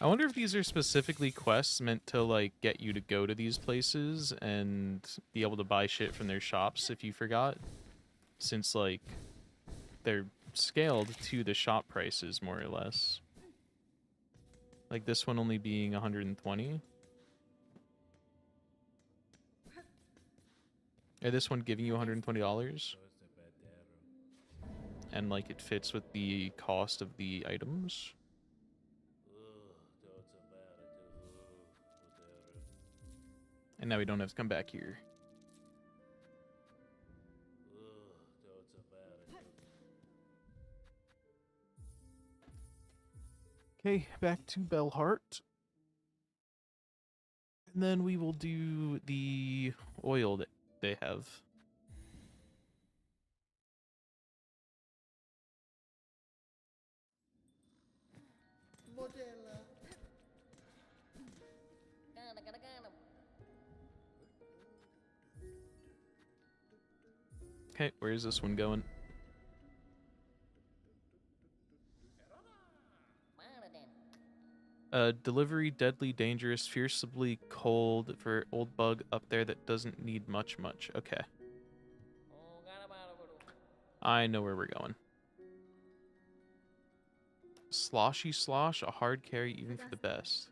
I wonder if these are specifically quests meant to, like, get you to go to these places and be able to buy shit from their shops if you forgot. Since, like, they're scaled to the shop prices, more or less. Like, this one only being 120. And this one giving you $120. And, like, it fits with the cost of the items. And now we don't have to come back here. Okay, back to Bellheart. And then we will do the oil that they have. Okay, where is this one going? Delivery, deadly, dangerous, fiercely cold for old bug up there that doesn't need much. Okay. I know where we're going. Sloshy slosh, a hard carry even for the best.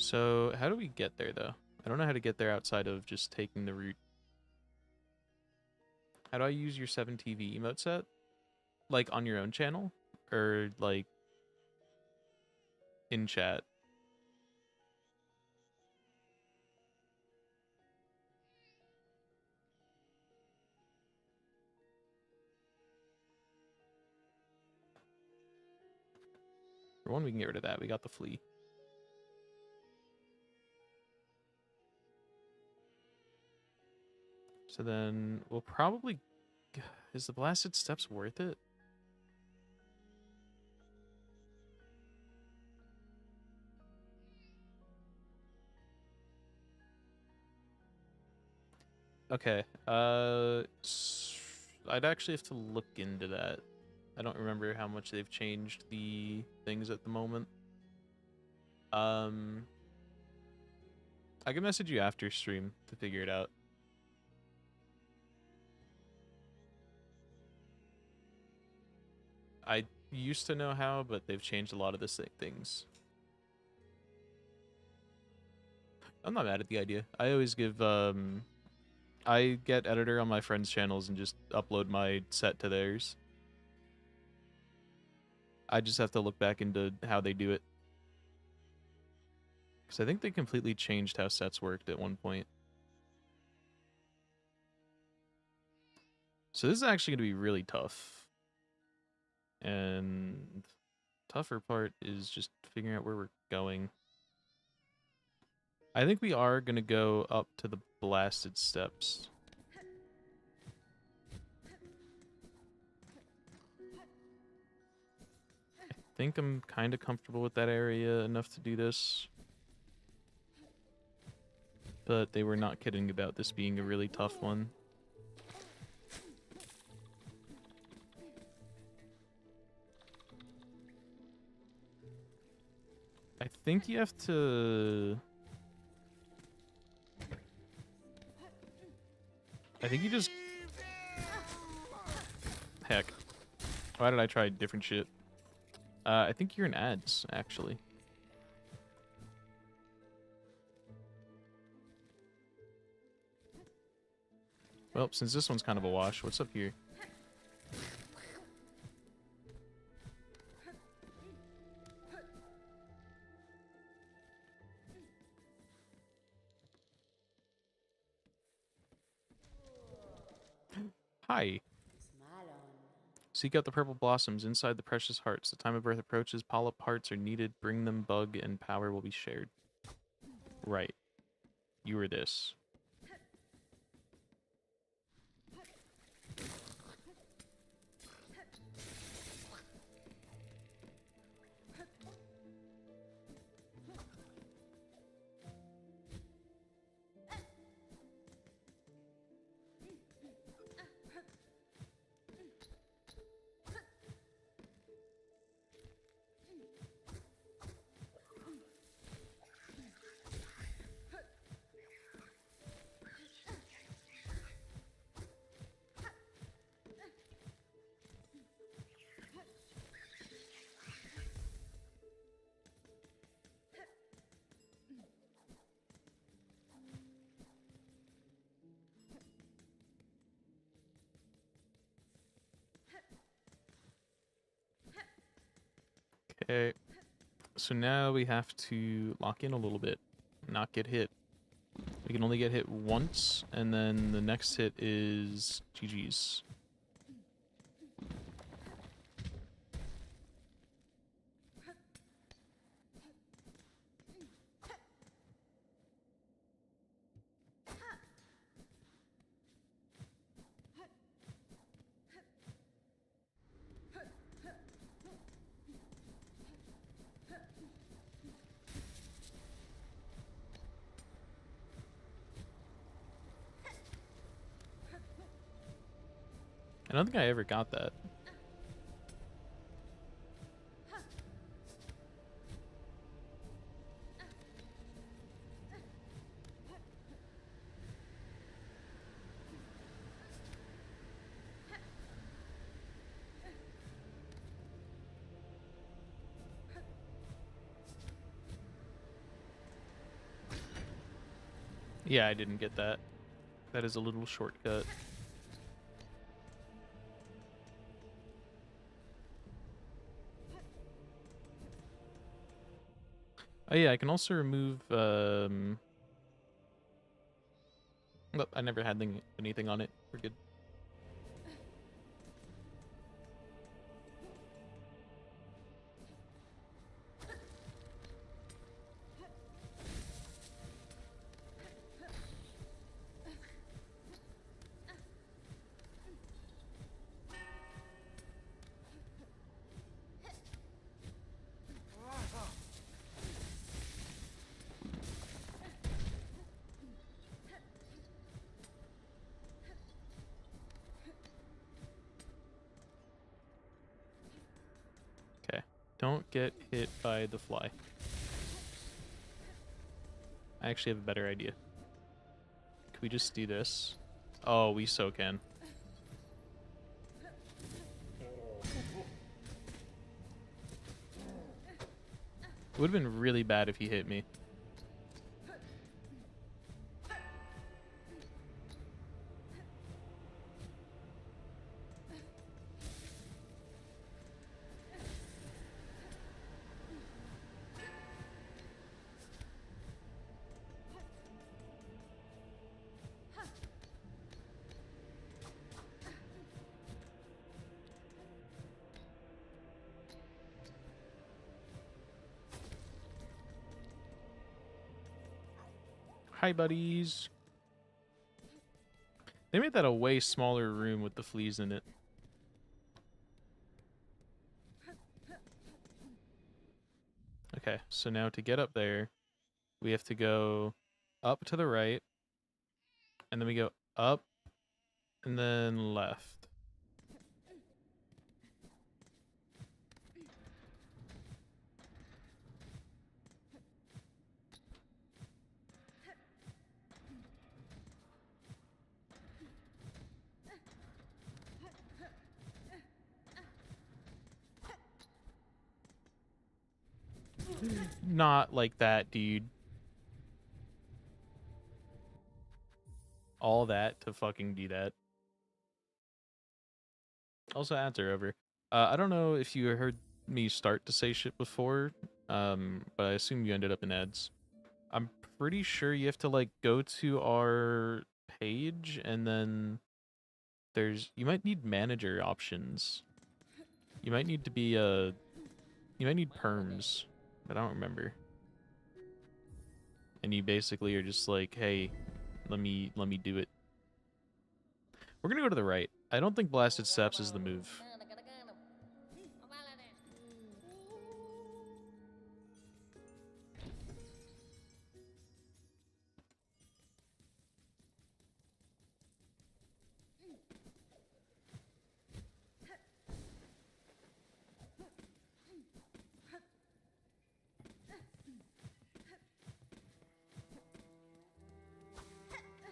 So, how do we get there, though? I don't know how to get there outside of just taking the route. How do I use your 7TV emote set? Like, on your own channel? Or, like, in chat? For one, we can get rid of that. We got the flea. So then, we'll probably... Is the blasted steps worth it? Okay. I'd actually have to look into that. I don't remember how much they've changed the things at the moment. I can message you after stream to figure it out. I used to know how, but they've changed a lot of the things. I'm not mad at the idea. I always give, I get editor on my friends' channels and just upload my set to theirs. I just have to look back into how they do it. Because I think they completely changed how sets worked at one point. So this is actually going to be really tough. And tougher part is just figuring out where we're going. I think we are going to go up to the blasted steps. I think I'm kind of comfortable with that area enough to do this. But they were not kidding about this being a really tough one. I think you have to... I think you just... Heck. Why did I try different shit? I think you're in ads, actually. Well, since this one's kind of a wash, what's up here? Hi. Seek out the purple blossoms inside the precious hearts. The time of birth approaches. Polyp hearts are needed. Bring them. Bug and power will be shared. Right. You were this. Okay. So now we have to lock in a little bit. Not get hit. We can only get hit once, and then the next hit is GG's. I don't think I ever got that. Yeah, I didn't get that. That is a little shortcut. Oh yeah, I can also remove, oh, I never had anything on it. We're good. Okay. Don't get hit by the fly. I actually have a better idea. Can we just do this? Oh, we so can. It would have been really bad if he hit me. Hi, buddies. They made that a way smaller room with the fleas in it. Okay, so now to get up there, we have to go up to the right, and then we go up, and then left. Not like that, dude. All that to fucking do that. Also, ads are over. I don't know if you heard me start to say shit before, but I assume you ended up in ads. I'm pretty sure you have to, like, go to our page, and then you might need manager options. You might need to be, you might need perms. I don't remember. And you basically are just like, hey, let me do it. We're gonna go to the right. I don't think Blasted Steps is the move.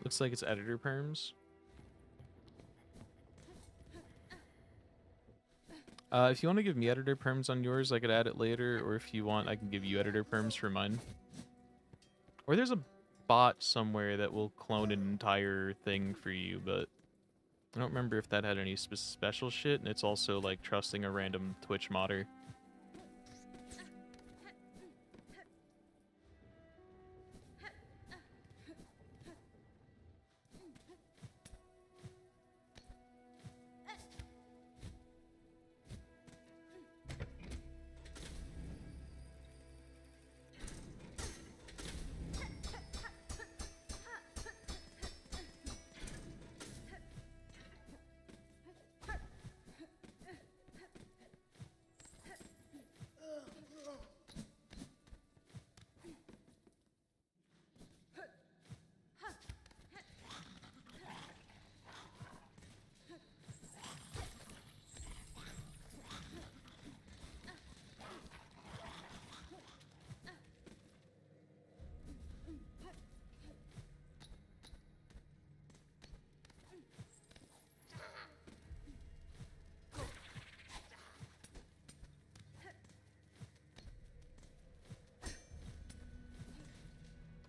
Looks like it's editor perms. If you want to give me editor perms on yours, I could add it later, or if you want, I can give you editor perms for mine. Or there's a bot somewhere that will clone an entire thing for you, but I don't remember if that had any special shit, and it's also like trusting a random Twitch modder.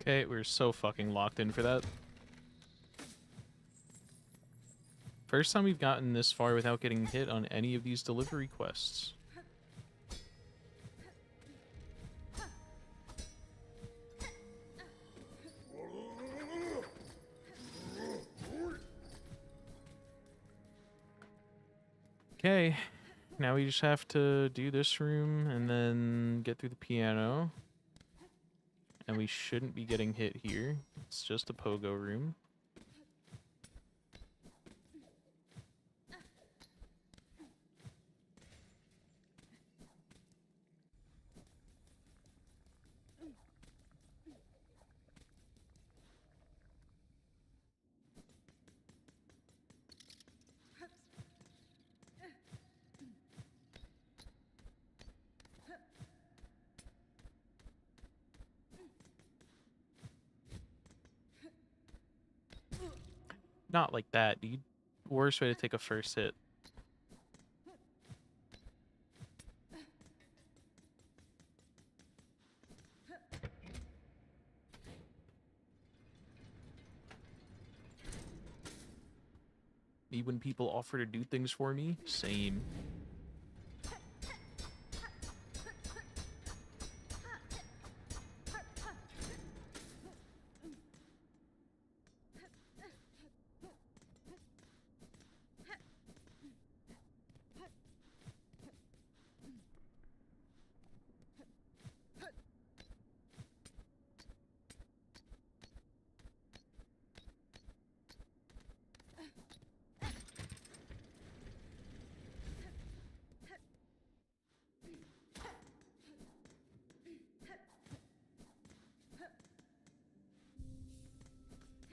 Okay, we're so fucking locked in for that. First time we've gotten this far without getting hit on any of these delivery quests. Okay, now we just have to do this room and then get through the piano. And we shouldn't be getting hit here. It's just a pogo room. Not like that, dude. Worst way to take a first hit. Me when people offer to do things for me? Same.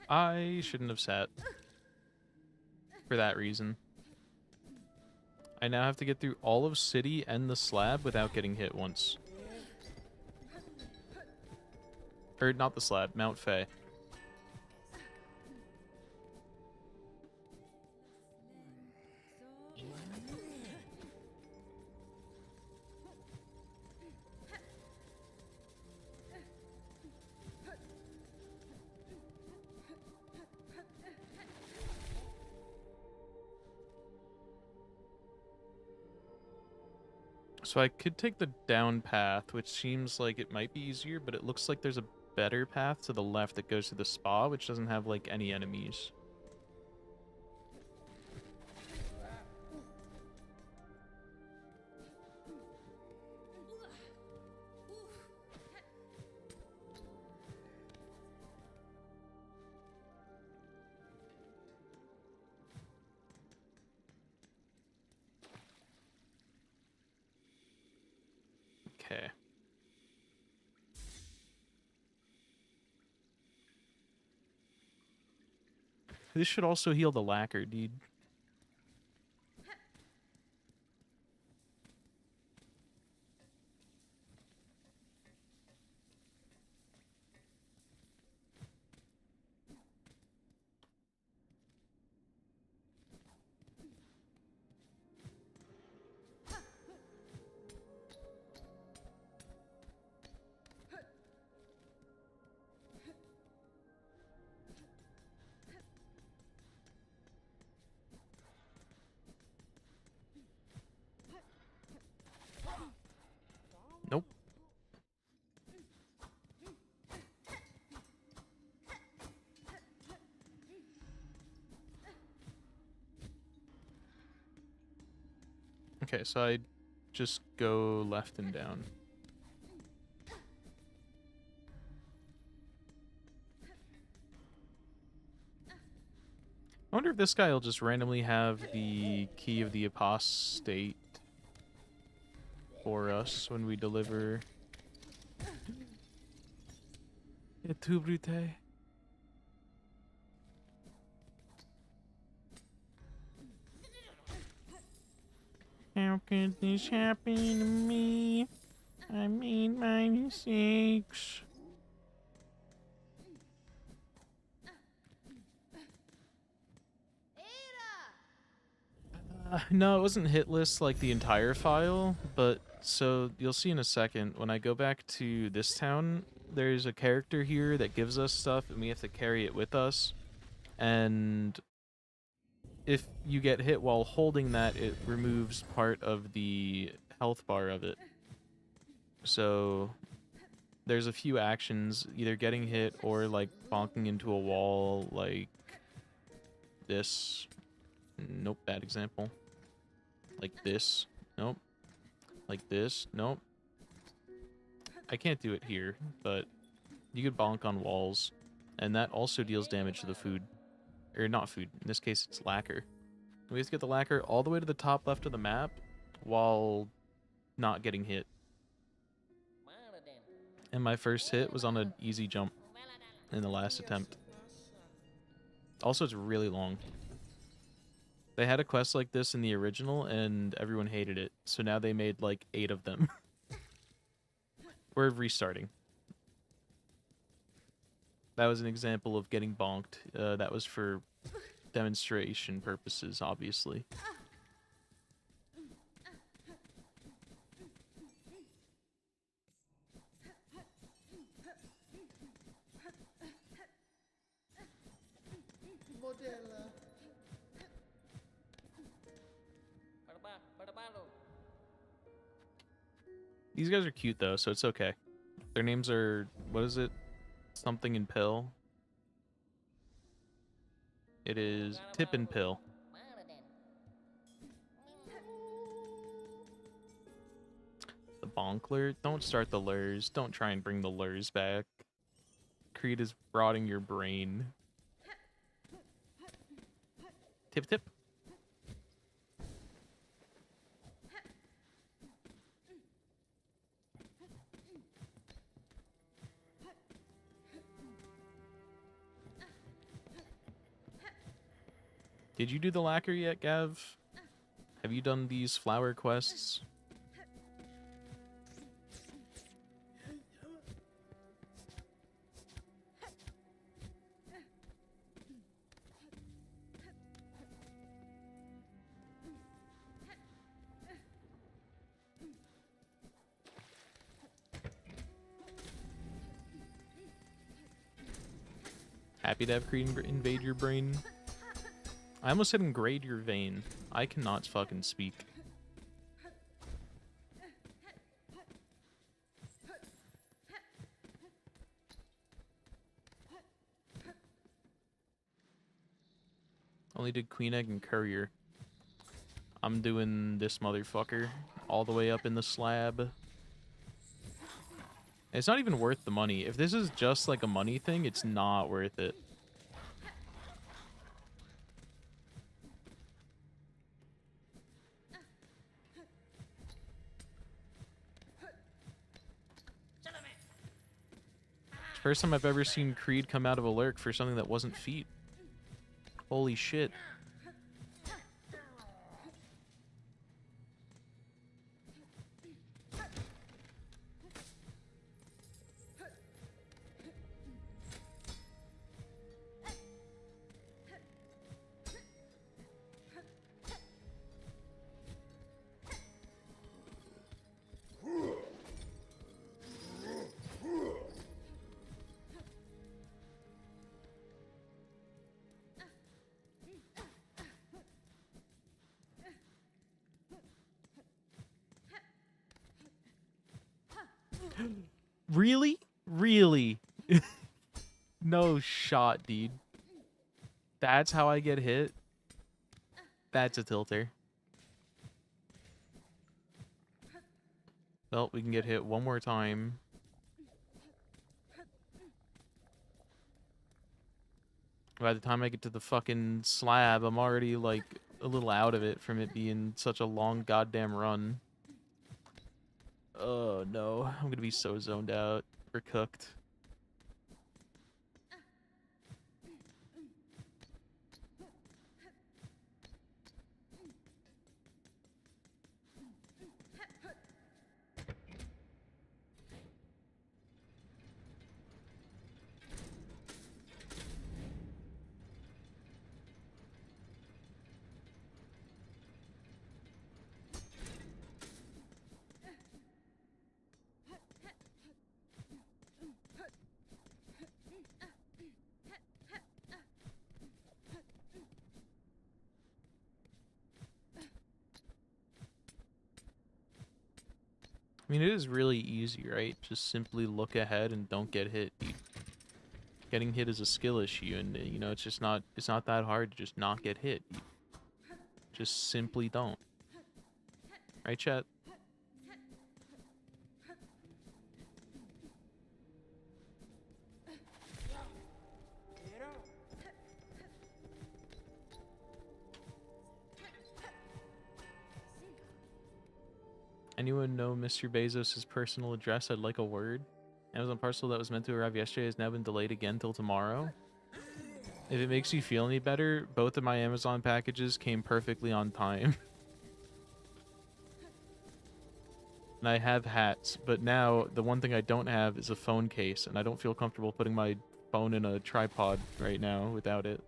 I shouldn't have sat. For that reason. I now have to get through all of City and the slab without getting hit once. Or, not the slab, Mount Fay. So I could take the down path, which seems like it might be easier, but it looks like there's a better path to the left that goes to the spa, which doesn't have, like, any enemies. Okay. This should also heal the lacquer, dude. Nope. Okay, so I just go left and down. I wonder if this guy will just randomly have the key of the apostate for us when we deliver. Et tu, Brute? How could this happen to me? I made my mistakes. No, it wasn't hitless like the entire file, but so you'll see in a second when I go back to this town, there's a character here that gives us stuff, and we have to carry it with us. And if you get hit while holding that, it removes part of the health bar of it. So there's a few actions, either getting hit or like bonking into a wall, like this. Nope, bad example. Like this. Nope. Like this. Nope. I can't do it here, but you could bonk on walls, and that also deals damage to the food. Or not food, in this case it's lacquer. We have to get the lacquer all the way to the top left of the map while not getting hit. And my first hit was on an easy jump in the last attempt. Also, it's really long. They had a quest like this in the original, and everyone hated it. So now they made like 8 of them. We're restarting. That was an example of getting bonked. That was for demonstration purposes, obviously. These guys are cute though, so it's okay. Their names are, what is it? Something and Pill. It is Tip and Pill. The Bonkler. Don't start the lures. Don't try and bring the lures back. Creed is rotting your brain. Tip tip. Did you do the lacquer yet, Gav? Have you done these flower quests? Happy to have Creed invade your brain. I almost said ingrade your vein. I cannot fucking speak. Only did Queen Egg and Courier. I'm doing this motherfucker all the way up in the slab. It's not even worth the money. If this is just like a money thing, it's not worth it. First time I've ever seen Creed come out of a lurk for something that wasn't feet. Holy shit. Really? Really? No shot, dude. That's how I get hit? That's a tilter. Well, we can get hit one more time. By the time I get to the fucking slab, I'm already, like, a little out of it from it being such a long goddamn run. Oh, no. I'm gonna be so zoned out. We're cooked. I mean, it is really easy, right? Just simply look ahead and don't get hit. Getting hit is a skill issue, and you know, it's not that hard to just not get hit. You just simply don't. Right, chat? Anyone know Mr. Bezos' personal address? I'd like a word. Amazon parcel that was meant to arrive yesterday has now been delayed again till tomorrow. If it makes you feel any better, both of my Amazon packages came perfectly on time. And I have hats, but now the one thing I don't have is a phone case, and I don't feel comfortable putting my phone in a tripod right now without it.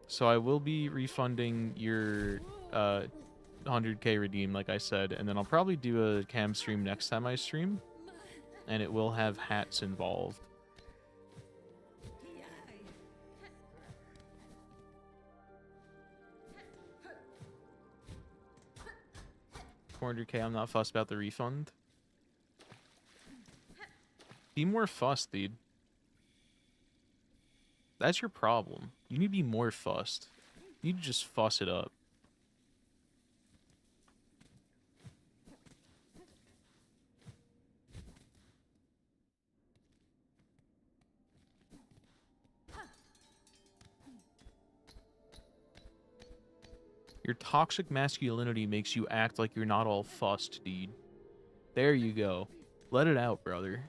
So I will be refunding your 100k redeem, like I said, and then I'll probably do a cam stream next time I stream, and it will have hats involved. 400k, I'm not fussed about the refund. Be more fussed, dude. That's your problem. You need to be more fussed. You need to just fuss it up. Your toxic masculinity makes you act like you're not all fussed, dude. There you go. Let it out, brother.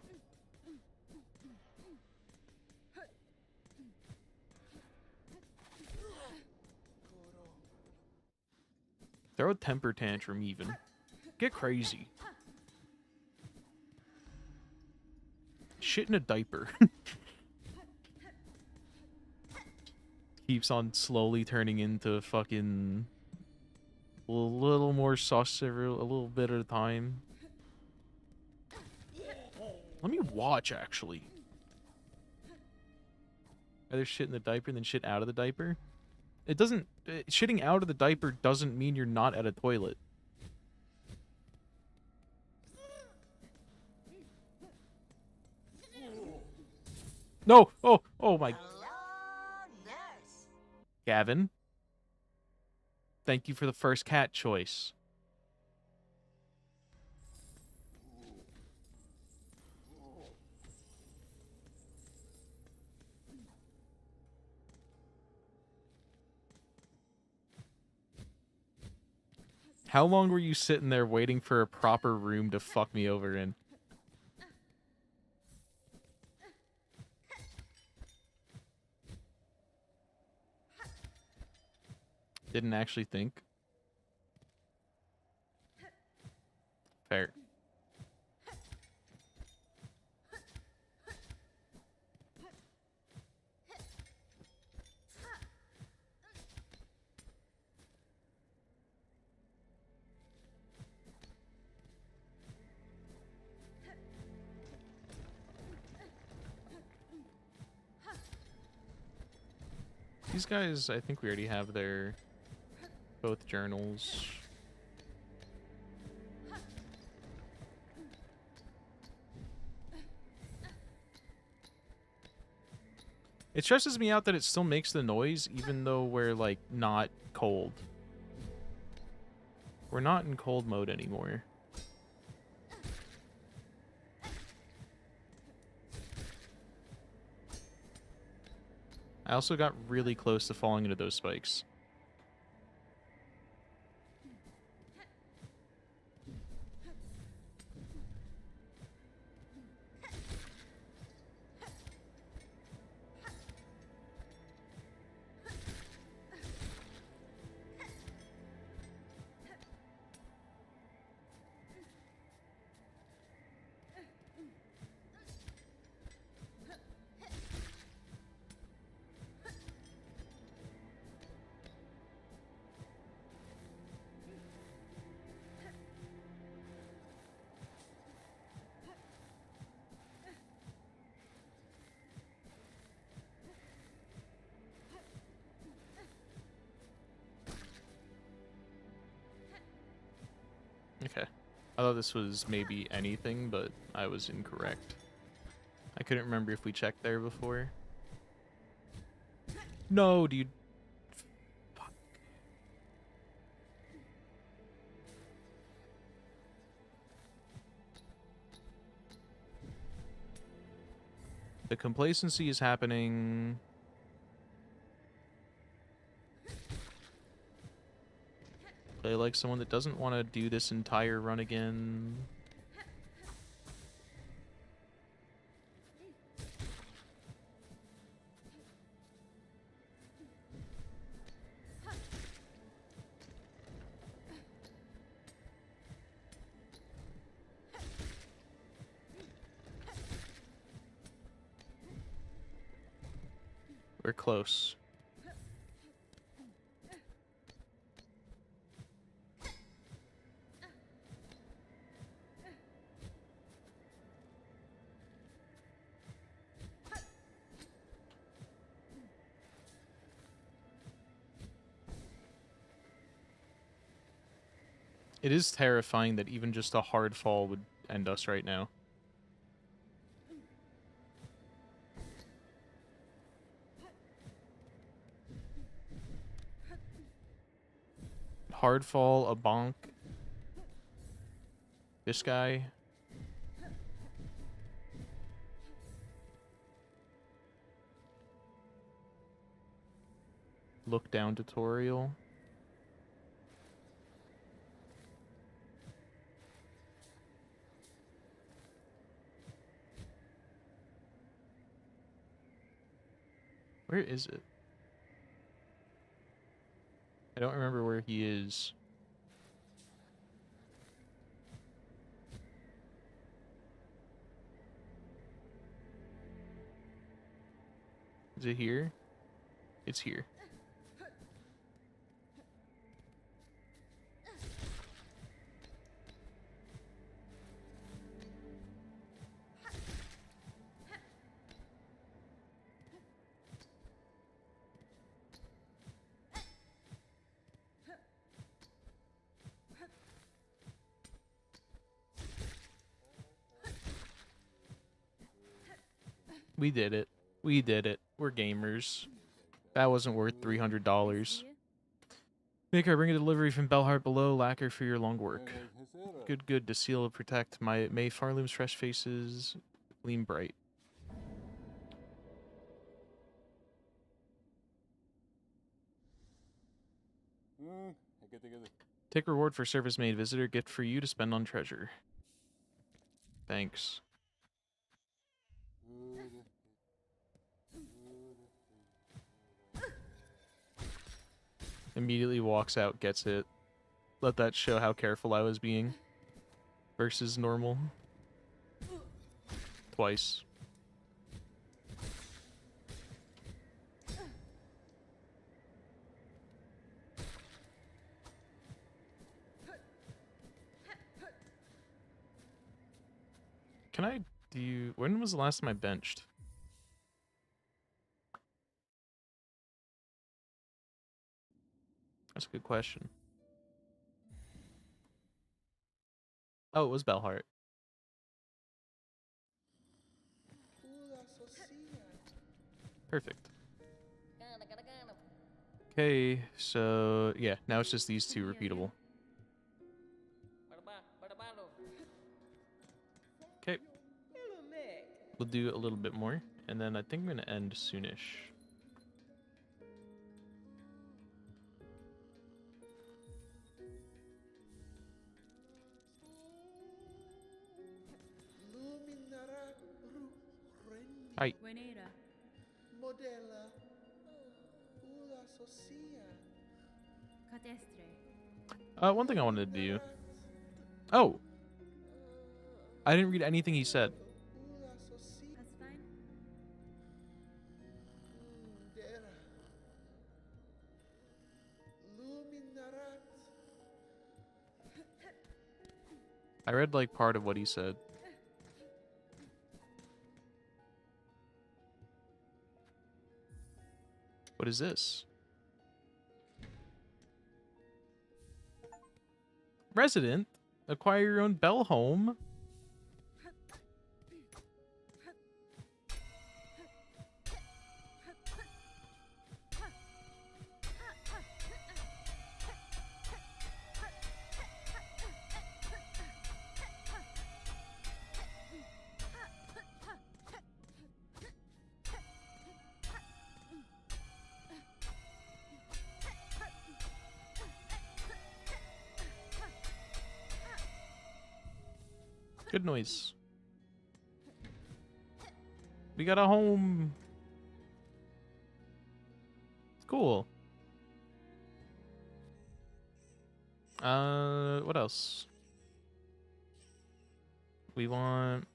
Throw a temper tantrum, even. Get crazy. Shit in a diaper. Keeps on slowly turning into fucking... a little more sus every a little bit at a time. Let me watch, actually. Rather shit in the diaper than shit out of the diaper? It doesn't... shitting out of the diaper doesn't mean you're not at a toilet. No! Oh my... Gavin. Thank you for the first cat choice. How long were you sitting there waiting for a proper room to fuck me over in? Didn't actually think. Fair. These guys, I think we already have their both journals. It stresses me out that it still makes the noise even though we're like not cold. We're not in cold mode anymore. I also got really close to falling into those spikes. Okay. I thought this was maybe anything, but I was incorrect. I couldn't remember if we checked there before. No, dude. Fuck. The complacency is happening. Play like someone that doesn't want to do this entire run again. We're close. It is terrifying that even just a hard fall would end us right now. Hard fall, a bonk. This guy. Look down tutorial. Where is it? I don't remember where he is. Is it here? It's here. We did it. We did it. We're gamers. That wasn't worth $300. Maker, bring a delivery from Bellheart below. Lacquer for your long work. Good to seal and protect. May Farloom's fresh faces gleam bright. Take reward for service made. Visitor gift for you to spend on treasure. Thanks. Immediately walks out, gets it. Let that show how careful I was being. Versus normal. Twice. Can I do... When was the last time I benched? That's a good question. Oh, it was Bellheart. Perfect. Okay, so yeah, now it's just these two repeatable. Okay. We'll do a little bit more, and then I think I'm gonna end soonish. Hi. One thing I wanted to do. Oh! I didn't read anything he said. I read like part of what he said. What is this? Resident? Acquire your own bell home. Good noise. We got a home. Cool. What else? We want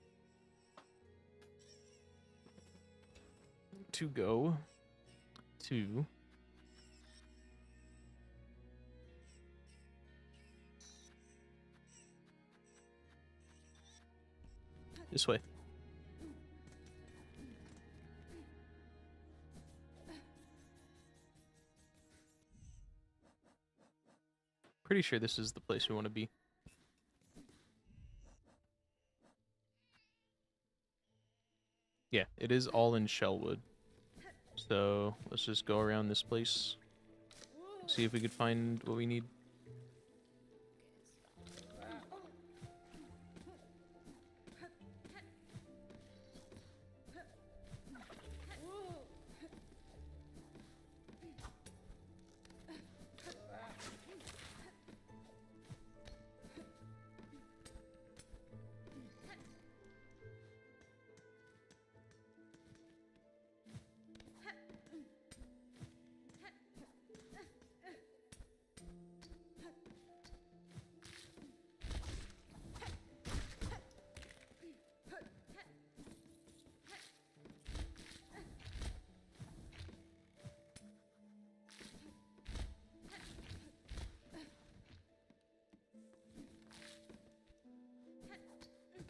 to go to this way. Pretty sure this is the place we want to be. Yeah, it is all in Shellwood. So let's just go around this place. See if we could find what we need.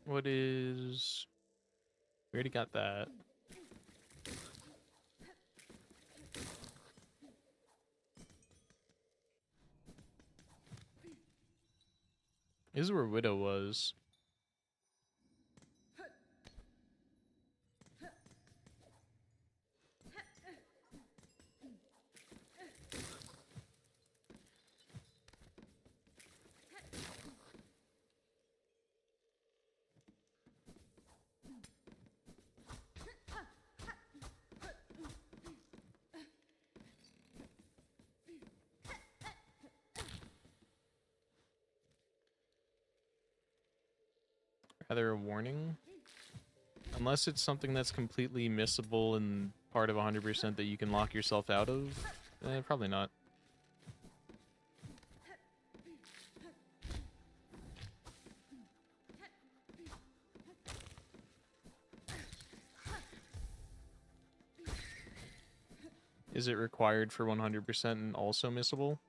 What is... We already got that. This is where Widow was. Rather a warning? Unless it's something that's completely missable and part of 100% that you can lock yourself out of, probably not. Is it required for 100% and also missable?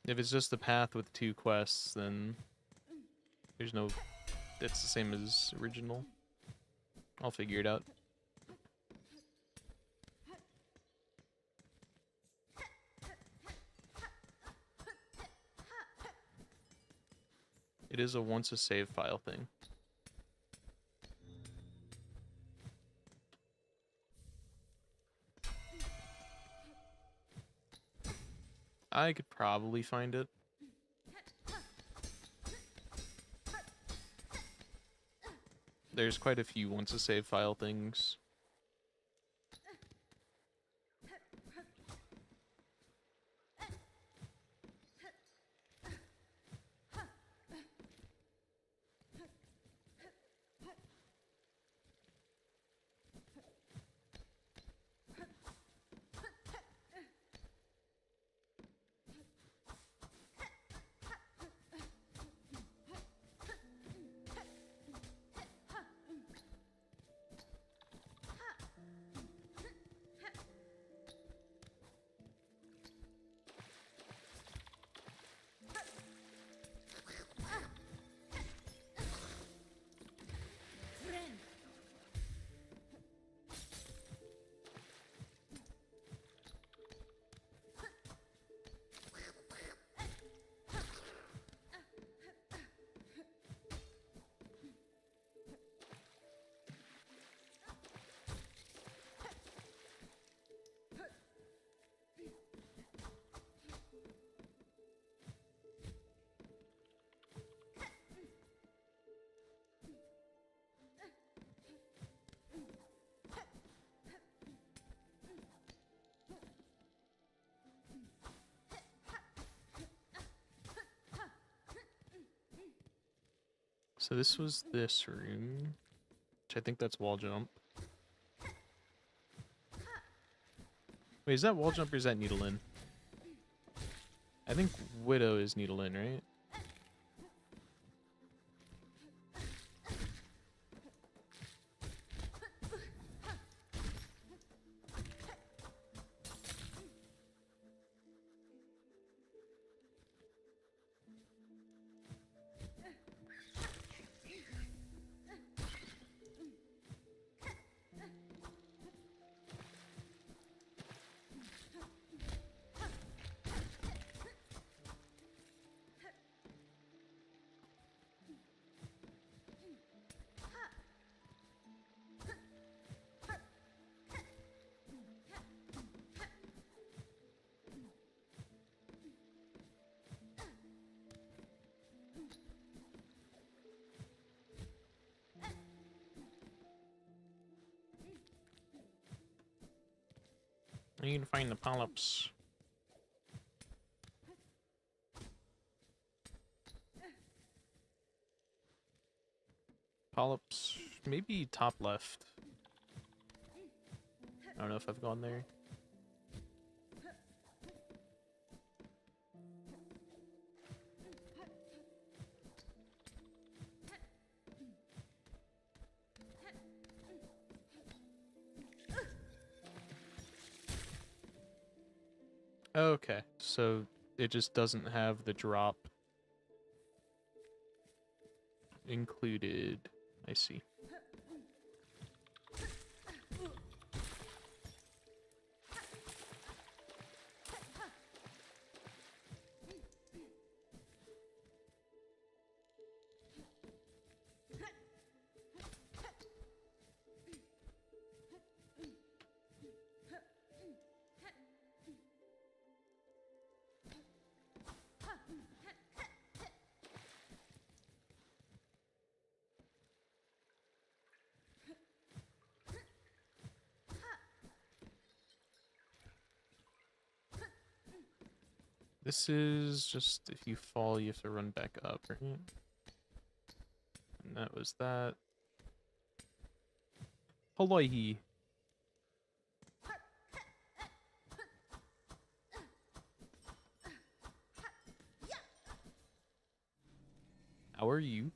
If it's just the path with 2 quests, then there's no... It's the same as original. I'll figure it out. It is a once a save file thing. I could probably find it. There's quite a few once a save file things. So this was this room, which I think that's wall jump. Wait, is that wall jump or is that needle in? I think Widow is needle in, right? I need to find the polyps. Polyps, maybe top left. I don't know if I've gone there. Okay, so it just doesn't have the drop included. I see. This is just if you fall, you have to run back up, right? And that was that. Hawaii. How are you?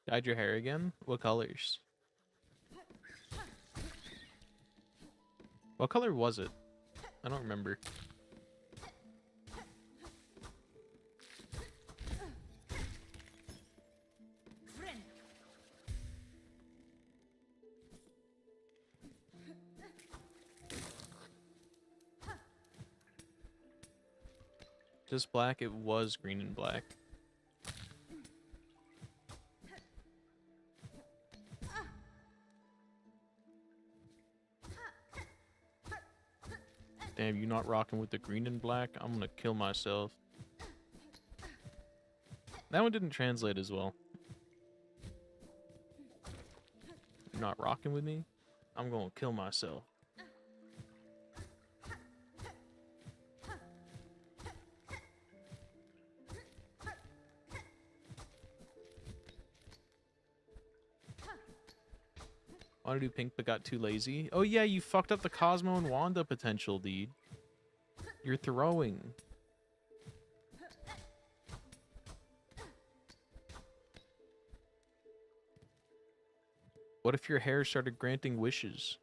Dyed your hair again? What colors? What color was it? I don't remember. Just black? It was green and black. Damn, you not rocking with the green and black? I'm gonna kill myself. That one didn't translate as well. You're not rocking with me? I'm gonna kill myself. Wanna do pink but got too lazy? Oh yeah, you fucked up the Cosmo and Wanda potential, dude. You're throwing. What if your hair started granting wishes?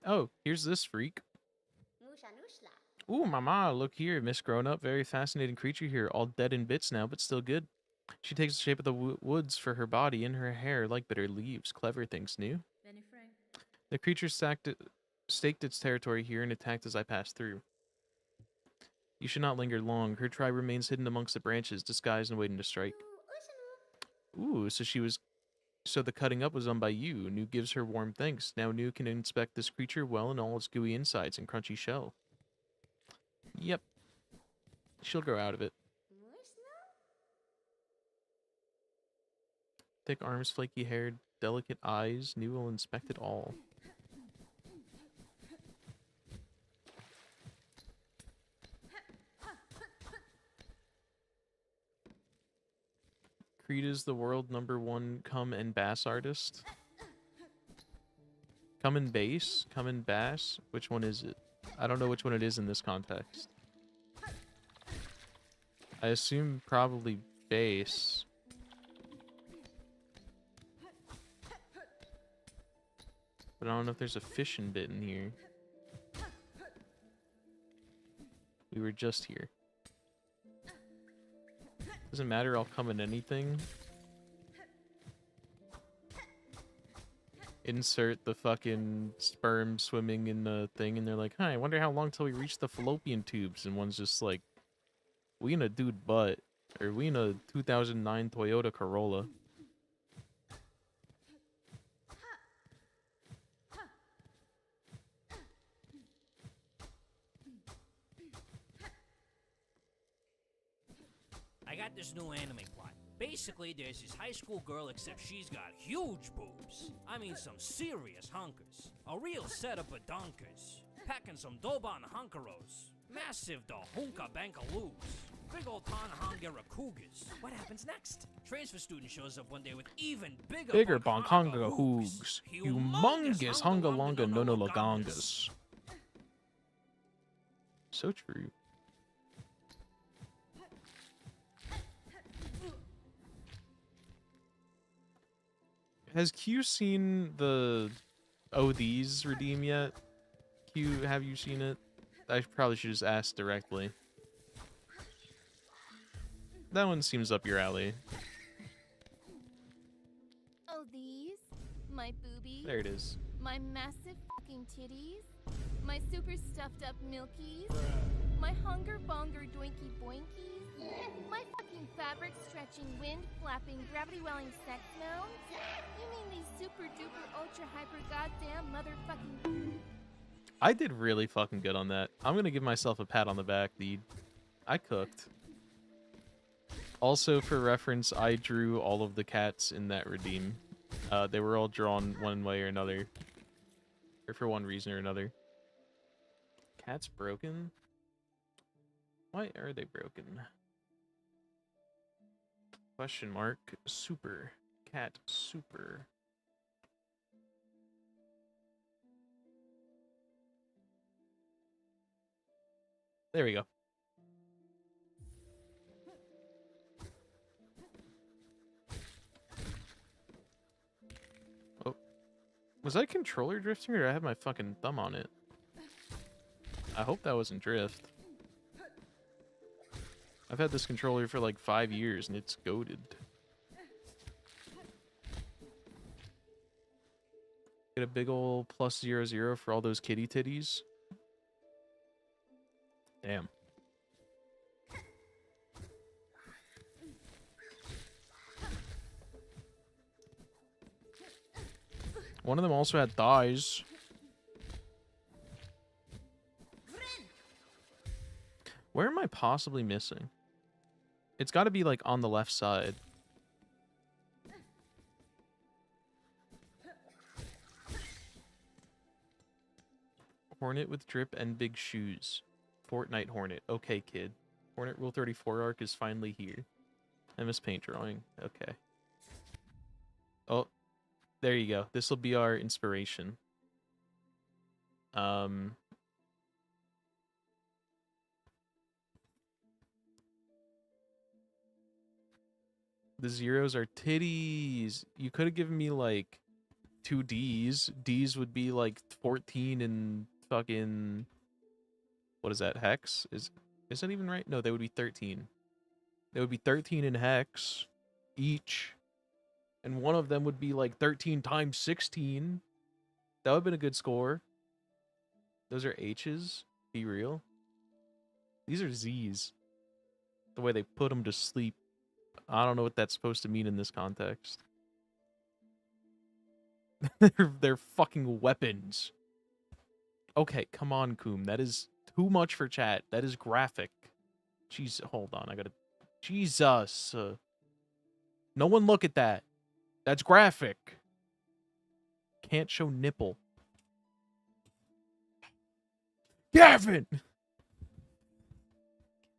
Oh, here's this freak. Ooh, mama, look here, Miss Grown Up. Very fascinating creature here, all dead in bits now, but still good. She takes the shape of the woods for her body and her hair like bitter leaves. Clever things new. The creature staked its territory here and attacked as I passed through. You should not linger long. Her tribe remains hidden amongst the branches, disguised and waiting to strike. Ooh, so the cutting up was done by you. Nu gives her warm thanks. Now Nu can inspect this creature well in all its gooey insides and crunchy shell. Yep. She'll grow out of it. Thick arms, flaky hair, delicate eyes. Nu will inspect it all. Creed is the world #1 cum and bass artist. Cum and bass? Cum and bass? Which one is it? I don't know which one it is in this context. I assume probably bass. But I don't know if there's a fishing bit in here. We were just here. Doesn't matter, I'll come in anything. Insert the fucking sperm swimming in the thing, and they're like, "Hi, I wonder how long till we reach the fallopian tubes." And one's just like, "We in a dude butt," or "We in a 2009 Toyota Corolla." I got this new anime plot. Basically, there's this high school girl, except she's got huge boobs. I mean, some serious hunkers. A real setup of donkers. Packing some Doban hunkeros. Massive da hunka bankaloos. Big old Tanhangera cougars. What happens next? Transfer student shows up one day with even bigger Bonkonga hoogs. Humongous hunga longa nono lagongas. So true. Has Q seen the ODs redeem yet? Q, have you seen it? I probably should just ask directly. That one seems up your alley. Oh, these? My boobies? There it is. My massive fucking titties? My super stuffed up milkies? My hunger bonger doinky boinkies? My fucking fabric stretching, wind flapping, gravity welling sex mounds? You mean these super duper ultra hyper goddamn motherfucking... I did really fucking good on that. I'm gonna give myself a pat on the back, dude. I cooked. Also, for reference, I drew all of the cats in that redeem. They were all drawn one way or another. Or for one reason or another. Cat's broken? Why are they broken? Question mark. Super. Cat super. There we go. Oh. Was that controller drifting, or did I have my fucking thumb on it? I hope that wasn't drift. I've had this controller for like 5 years and it's goated. Get a big ol' +00 for all those kitty titties. Damn. One of them also had thighs. Where am I possibly missing? It's got to be like on the left side. Hornet with drip and big shoes. Fortnite Hornet. Okay, kid. Hornet Rule 34 arc is finally here. MS Paint drawing. Okay. Oh, there you go. This will be our inspiration. The zeros are titties. You could have given me like 2 D's. D's would be like 14 and fucking What is that? Hex? Is that even right? No, they would be 13. They would be 13 in hex each. And one of them would be like 13 times 16. That would have been a good score. Those are H's. Be real. These are Z's. The way they put them to sleep. I don't know what that's supposed to mean in this context. they're fucking weapons. Okay, come on, Koom. That is too much for chat. That is graphic. Jeez, hold on. I gotta... Jesus. No one look at that. That's graphic. Can't show nipple. Gavin!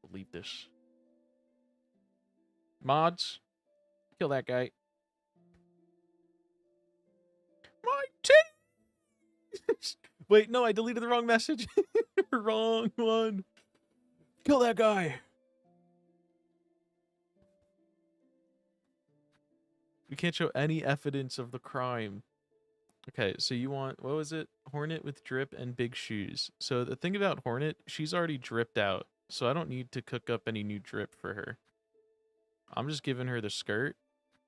Believe this. Mods, kill that guy. My titties! Wait, no, I deleted the wrong message. Wrong one. Kill that guy. We can't show any evidence of the crime. Okay, so you want, what was it? Hornet with drip and big shoes. So the thing about Hornet, she's already dripped out. So I don't need to cook up any new drip for her. I'm just giving her the skirt,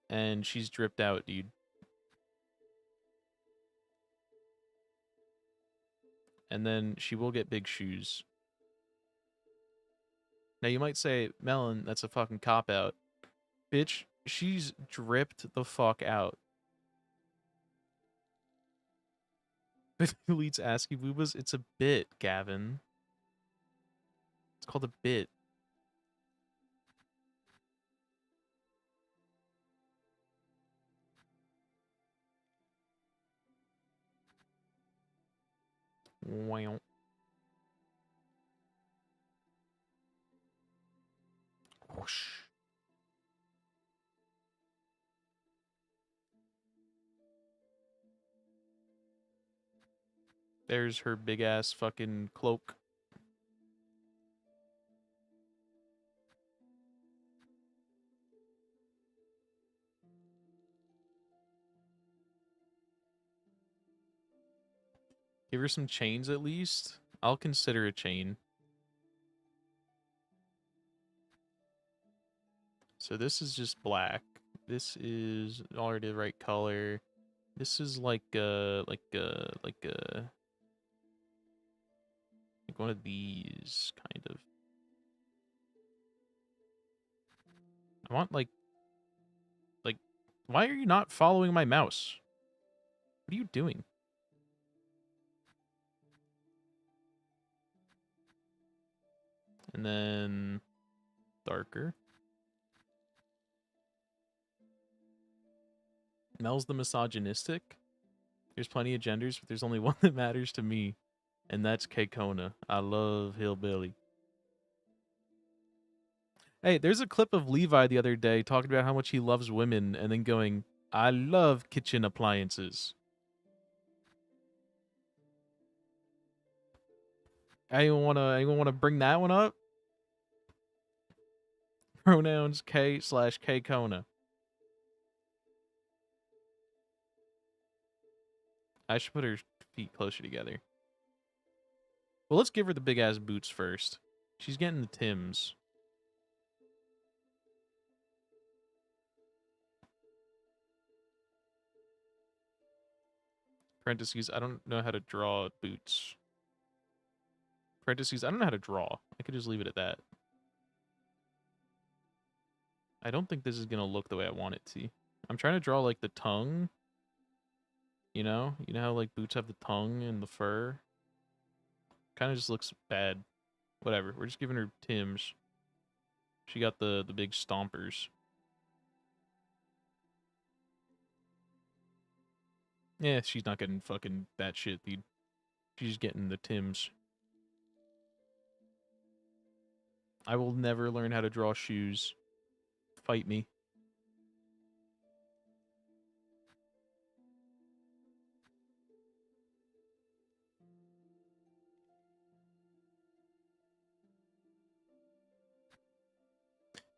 and she's dripped out, dude. And then she will get big shoes. Now you might say, Melon, that's a fucking cop-out. Bitch, she's dripped the fuck out. Deletes ASCII boobas. It's a bit, Gavin. It's called a bit. Wow. Whoosh. There's her big ass fucking cloak. Give her some chains at least. I'll consider a chain. So this is just black. This is already the right color. This is like one of these kind of. I want like why are you not following my mouse? What are you doing? And then darker. Mel's the misogynistic. There's plenty of genders, but there's only one that matters to me, and that's Kekona. I love Hillbilly. Hey, there's a clip of Levi the other day talking about how much he loves women, and then going, I love kitchen appliances. Anyone wanna bring that one up? Pronouns K/Kekona. I should put her feet closer together. Well, let's give her the big ass boots first. She's getting the Tims. Parentheses, I don't know how to draw boots. Parentheses, I don't know how to draw. I could just leave it at that. I don't think this is going to look the way I want it to. I'm trying to draw, like, the tongue. You know? You know how, like, boots have the tongue and the fur? Kind of just looks bad. Whatever. We're just giving her Tims. She got the big stompers. Yeah, she's not getting fucking that shit, dude. She's getting the Tims. I will never learn how to draw shoes. Fight me.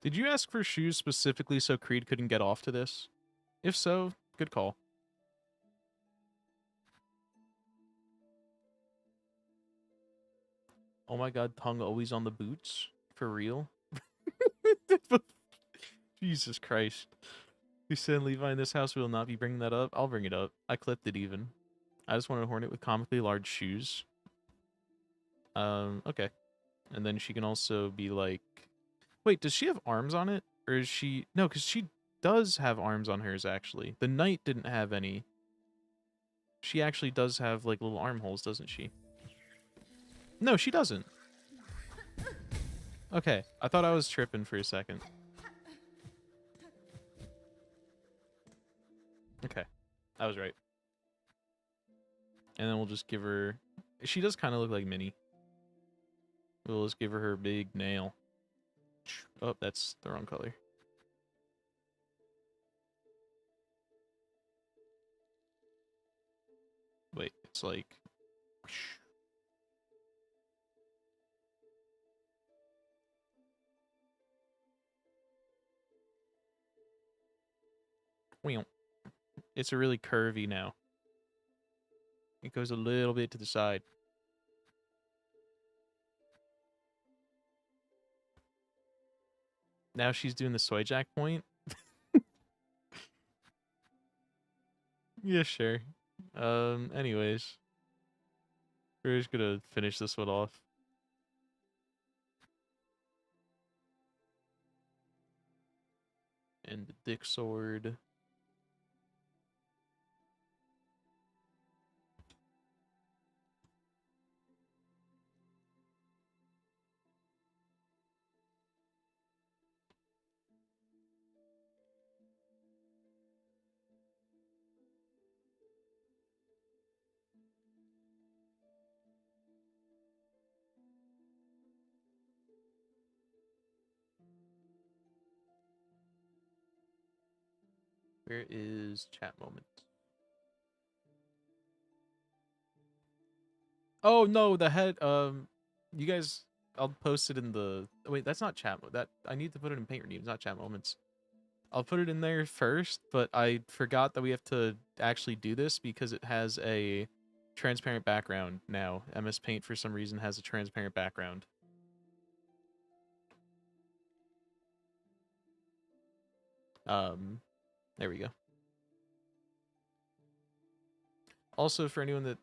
Did you ask for shoes specifically so Creed couldn't get off to this? If so, good call. Oh my god, tongue always on the boots? For real? Jesus Christ. You said Levi in this house will not be bringing that up? I'll bring it up. I clipped it even. I just wanted a hornet with comically large shoes. Okay. And then she can also be like... Wait, does she have arms on it? Or is she... No, because she does have arms on hers, actually. The knight didn't have any. She actually does have, like, little armholes, doesn't she? No, she doesn't. Okay, I thought I was tripping for a second. Okay, I was right. And then we'll just give her... She does kind of look like Minnie. We'll just give her big nail. Oh, that's the wrong color. Wait, it's like... It's a really curvy now. It goes a little bit to the side. Now she's doing the soy jack point. Yeah, sure. Anyways. We're just gonna finish this one off. And the dick sword. Where is chat moment? Oh no, the head. You guys, I'll post it in the. Wait, that's not chat. That I need to put it in paint reviews, not chat moments. I'll put it in there first, but I forgot that we have to actually do this because it has a transparent background now. MS Paint for some reason has a transparent background. There we go. Also, for anyone that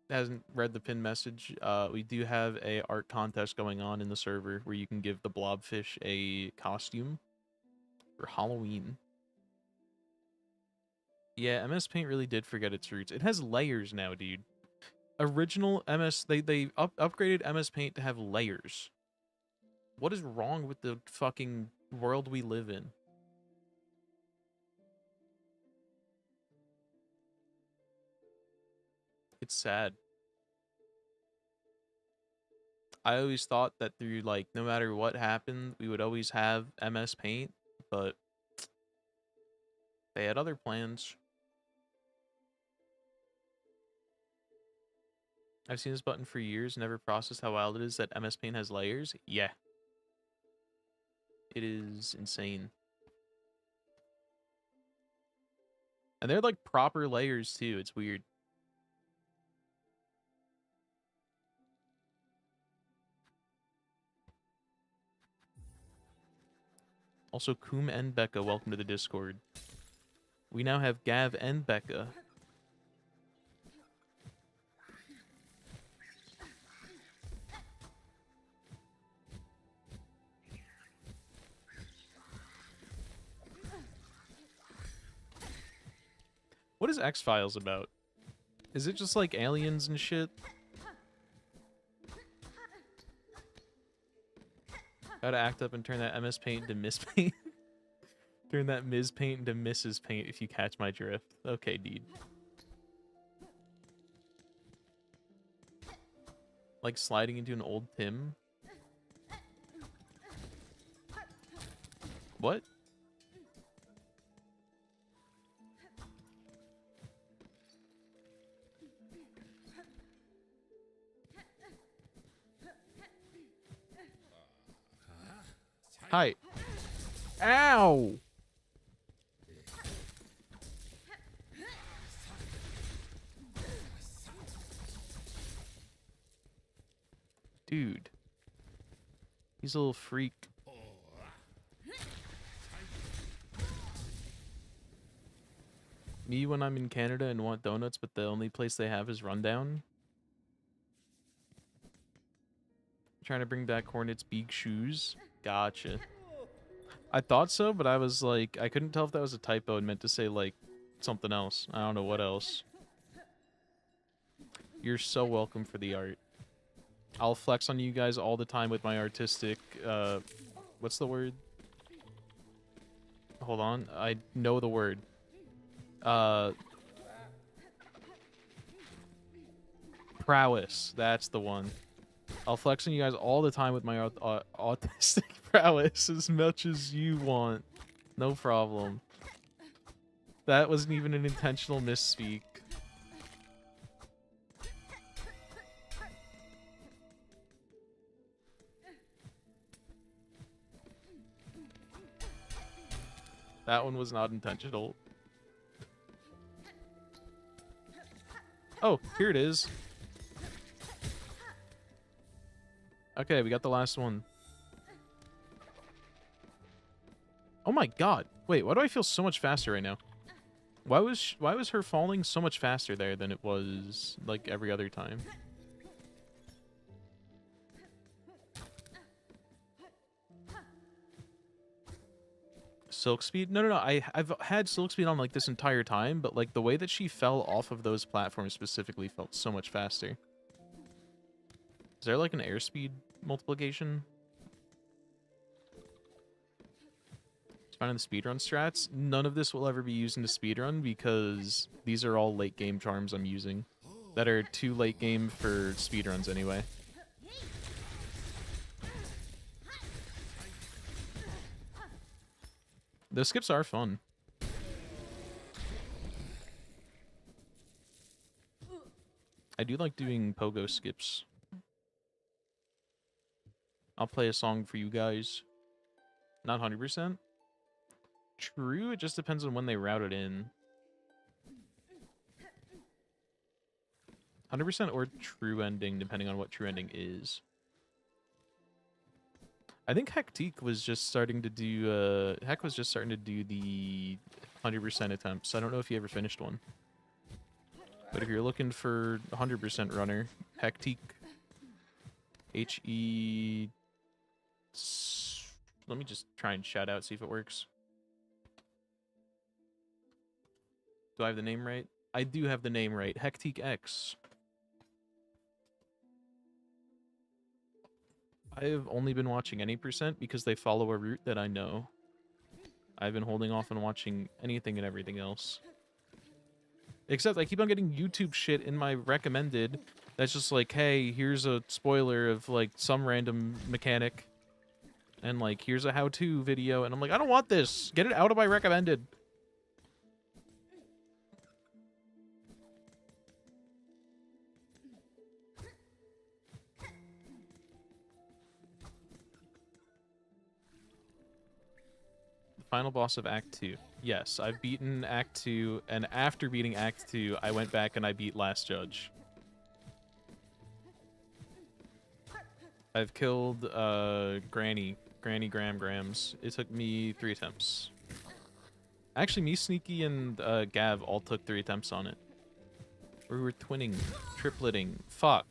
hasn't read the pin message, we do have a art contest going on in the server where you can give the blobfish a costume for Halloween. Yeah, MS Paint really did forget its roots. It has layers now, dude. Original MS, they upgraded MS Paint to have layers. What is wrong with the fucking world we live in? It's sad. I always thought that through, like, no matter what happened, we would always have MS Paint, but they had other plans. I've seen this button for years, never processed how wild it is that MS Paint has layers. Yeah. It is insane. And they're like proper layers too, it's weird. Also, Koom and Becca, welcome to the Discord. We now have Gav and Becca. What is X-Files about? Is it just like aliens and shit? Gotta act up and turn that MS Paint into Miss Paint. Turn that Ms. Paint into Mrs. Paint if you catch my drift. Okay, dude. Like sliding into an old Tim? What? Hi. Ow! Dude. He's a little freak. Me when I'm in Canada and want donuts, but the only place they have is Rundown. Trying to bring back Hornet's big shoes. Gotcha. I thought so, but I was like, I couldn't tell if that was a typo and meant to say, like, something else. I don't know what else. You're so welcome for the art. I'll flex on you guys all the time with my artistic, what's the word? Hold on, I know the word. Prowess, that's the one. I'll flex on you guys all the time with my autistic prowess as much as you want. No problem. That wasn't even an intentional misspeak. That one was not intentional. Oh, here it is. Okay, we got the last one. Oh my god. Wait, why do I feel so much faster right now? Why was her falling so much faster there than it was like every other time? Silk speed? No. I've had silk speed on like this entire time, but like the way that she fell off of those platforms specifically felt so much faster. Is there like an airspeed multiplication? Finding the speedrun strats. None of this will ever be used in the speedrun because these are all late game charms I'm using that are too late game for speedruns anyway. The skips are fun. I do like doing pogo skips. I'll play a song for you guys. Not 100%. True, it just depends on when they route it in. 100% or true ending, depending on what true ending is. I think Hectique was just starting to do, Heck was just starting to do the 100% attempts. I don't know if he ever finished one. But if you're looking for 100% runner, Hectique. H-E... Let me just try and shout out, see if it works. Do I have the name right? I do have the name right. Hectique X. I have only been watching any percent because they follow a route that I know. I've been holding off on watching anything and everything else. Except I keep on getting YouTube shit in my recommended that's just like, hey, here's a spoiler of like some random mechanic. And like, here's a how-to video. And I'm like, I don't want this. Get it out of my recommended. Final boss of Act 2. Yes, I've beaten Act 2, and after beating Act 2, I went back and I beat Last Judge. I've killed, Granny Grams. It took me 3 attempts. Actually, me, Sneaky, and, Gav all took 3 attempts on it. We were twinning, tripleting. Fuck.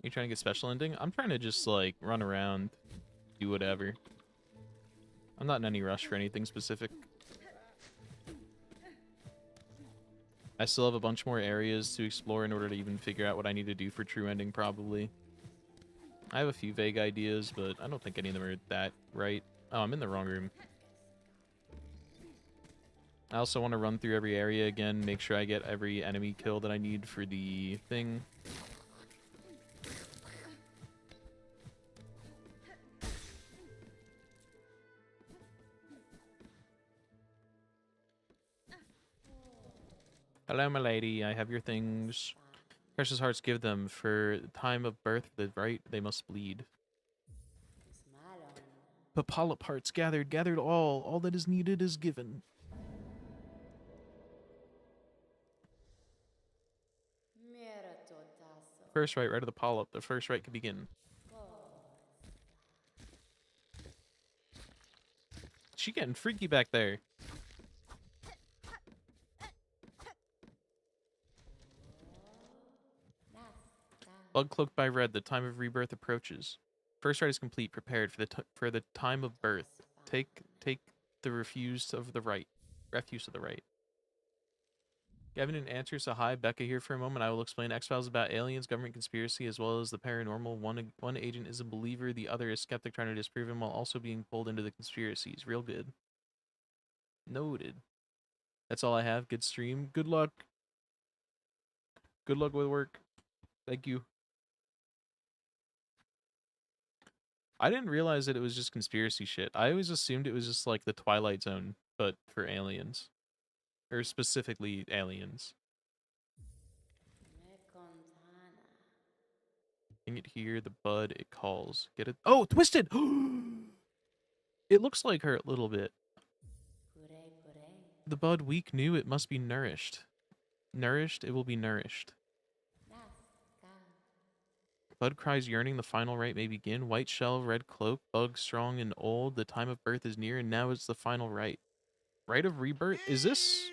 You trying to get special ending? I'm trying to just, like, run around, do whatever. I'm not in any rush for anything specific. I still have a bunch more areas to explore in order to even figure out what I need to do for true ending, probably. I have a few vague ideas, but I don't think any of them are that right. Oh, I'm in the wrong room. I also want to run through every area again, make sure I get every enemy kill that I need for the thing. Hello, my lady. I have your things. Precious hearts give them, for the time of birth, the right they must bleed. But polyp hearts gathered all that is needed is given. First right of the polyp, the first right can begin. She getting freaky back there. Bug cloaked by red, the time of rebirth approaches. First rite is complete, prepared for the time of birth. Take the refuse of the right. Refuse of the right. Gavin and answer, so hi, Becca here for a moment. I will explain X-Files about aliens, government conspiracy, as well as the paranormal. One agent is a believer, the other is skeptic, trying to disprove him while also being pulled into the conspiracies. Real good. Noted. That's all I have. Good stream. Good luck. Good luck with work. Thank you. I didn't realize that it was just conspiracy shit. I always assumed it was just like the Twilight Zone, but for aliens. Or specifically aliens. Bring it here, the bud, it calls. Get it? Oh, twisted! It looks like her a little bit. The bud weak knew it must be nourished. Nourished, it will be nourished. Bud cries yearning, the final rite may begin. White shell, red cloak, bug strong and old. The time of birth is near, and now it's the final rite. Rite of rebirth? Is this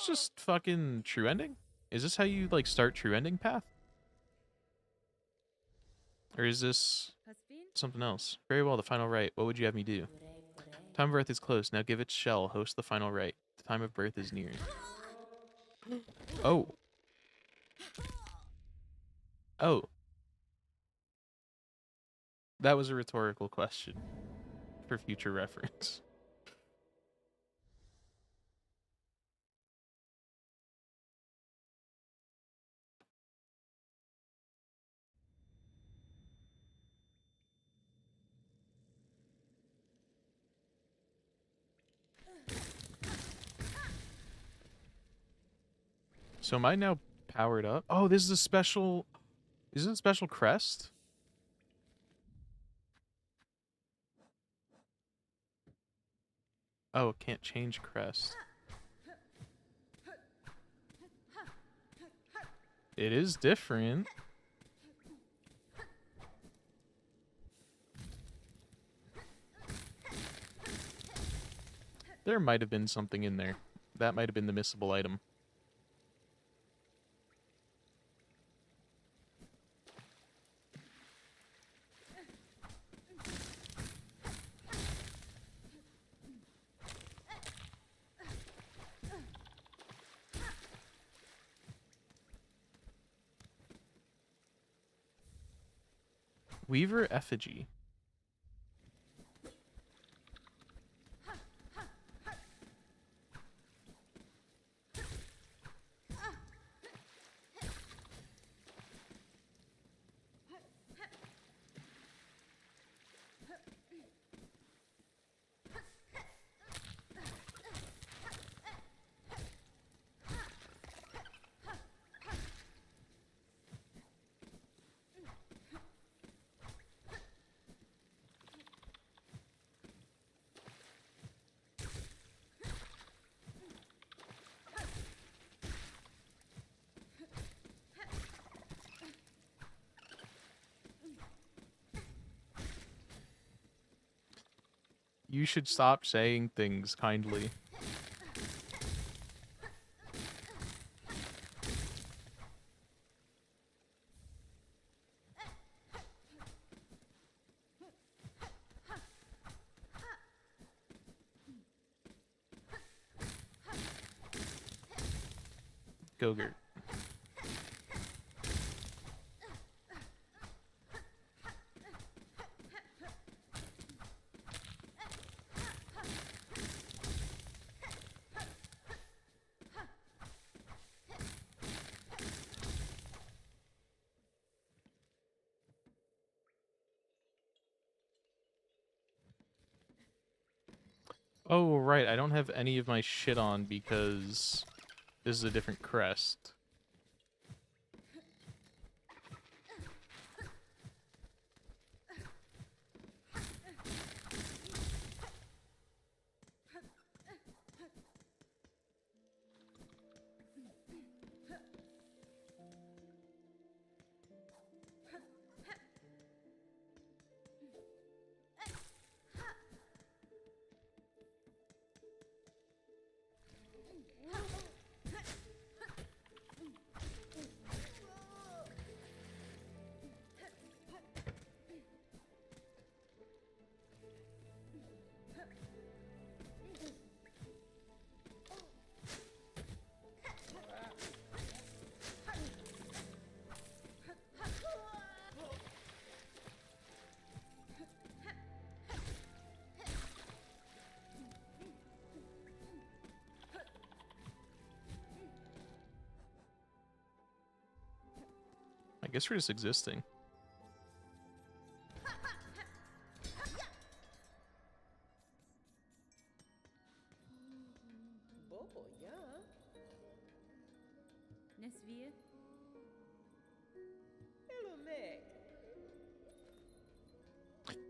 just fucking true ending? Is this how you like start true ending path? Or is this something else? Very well, the final rite. What would you have me do? Time of birth is close. Now give its shell. Host the final rite. The time of birth is near. Oh. Oh. That was a rhetorical question for future reference. So am I now powered up? Oh, this is a special... Is it a special crest? Oh, can't change crest. It is different. There might have been something in there. That might have been the missable item. Weaver effigy. You should stop saying things kindly. Gogurt. Oh, right. I don't have any of my shit on because this is a different crest. I guess we're just existing.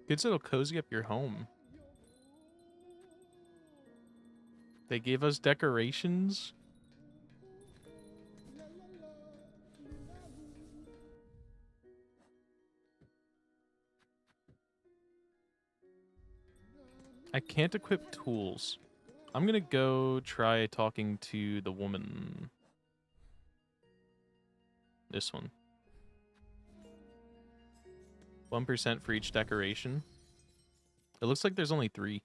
Good, so it'll cozy up your home. They gave us decorations. I can't equip tools. I'm gonna go try talking to the woman. This one. 1% for each decoration. It looks like there's only 3.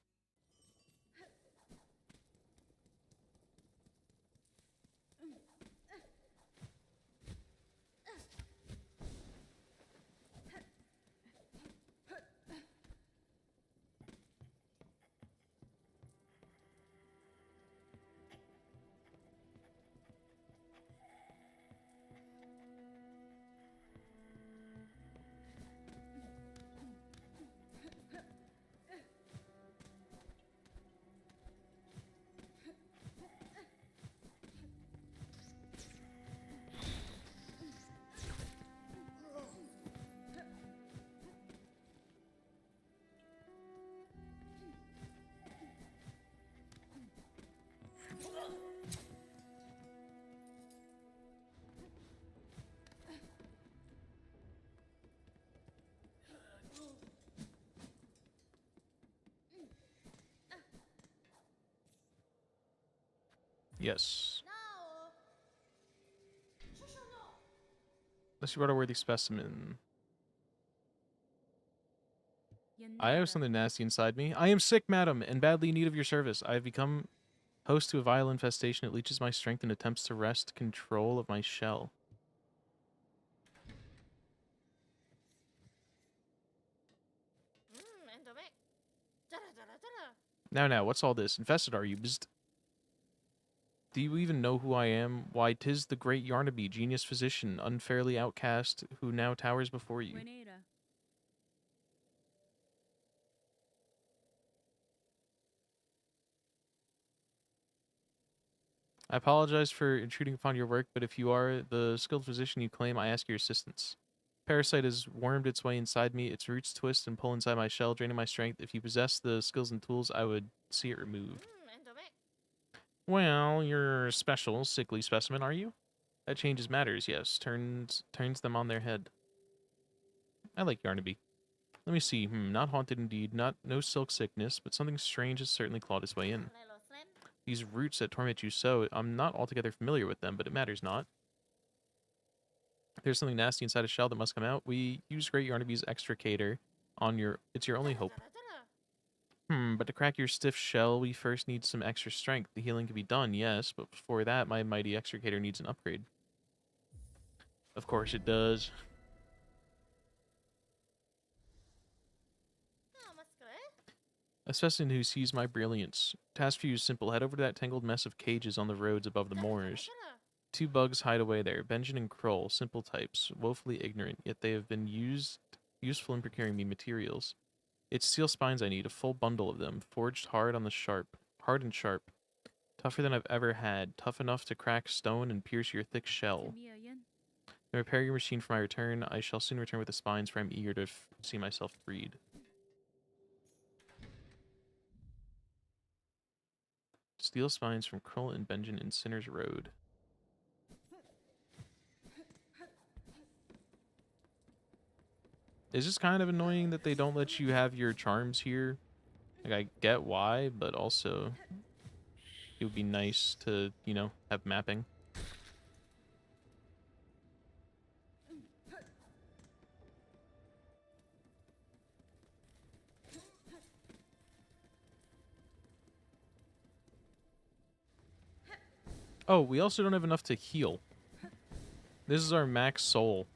Yes. Unless you brought a worthy specimen. I have something nasty inside me. I am sick, madam, and badly in need of your service. I have become host to a vile infestation. It leeches my strength and attempts to wrest control of my shell. Now, what's all this? Infested are you? Bzzt. Do you even know who I am? Why, 'tis the great Yarnaby, genius physician, unfairly outcast, who now towers before you. I apologize for intruding upon your work, but if you are the skilled physician you claim, I ask your assistance. Parasite has wormed its way inside me. Its roots twist and pull inside my shell, draining my strength. If you possess the skills and tools, I would see it removed. Well, you're a special, sickly specimen, are you? That changes matters, yes. Turns them on their head. I like Yarnaby. Let me see. Not haunted indeed. No silk sickness, but something strange has certainly clawed its way in. These roots that torment you so, I'm not altogether familiar with them, but it matters not. There's something nasty inside a shell that must come out. We use Great Yarnaby's extricator on your... It's your only hope. But to crack your stiff shell, we first need some extra strength. The healing can be done, yes, but before that, my mighty extricator needs an upgrade. Of course it does. A specimen who sees my brilliance. Task for you is simple. Head over to that tangled mess of cages on the roads above the moors. 2 bugs hide away there. Benjamin and Kroll, simple types, woefully ignorant, yet they have been useful in procuring me materials. It's steel spines I need, a full bundle of them, forged hard and sharp. Tougher than I've ever had, tough enough to crack stone and pierce your thick shell. Then repair your machine for my return. I shall soon return with the spines, for I'm eager to see myself freed. Steel spines from Kroll and Benjamin in Sinner's Road. It's just kind of annoying that they don't let you have your charms here. Like, I get why, but also it would be nice to, you know, have mapping. Oh, we also don't have enough to heal. This is our max soul.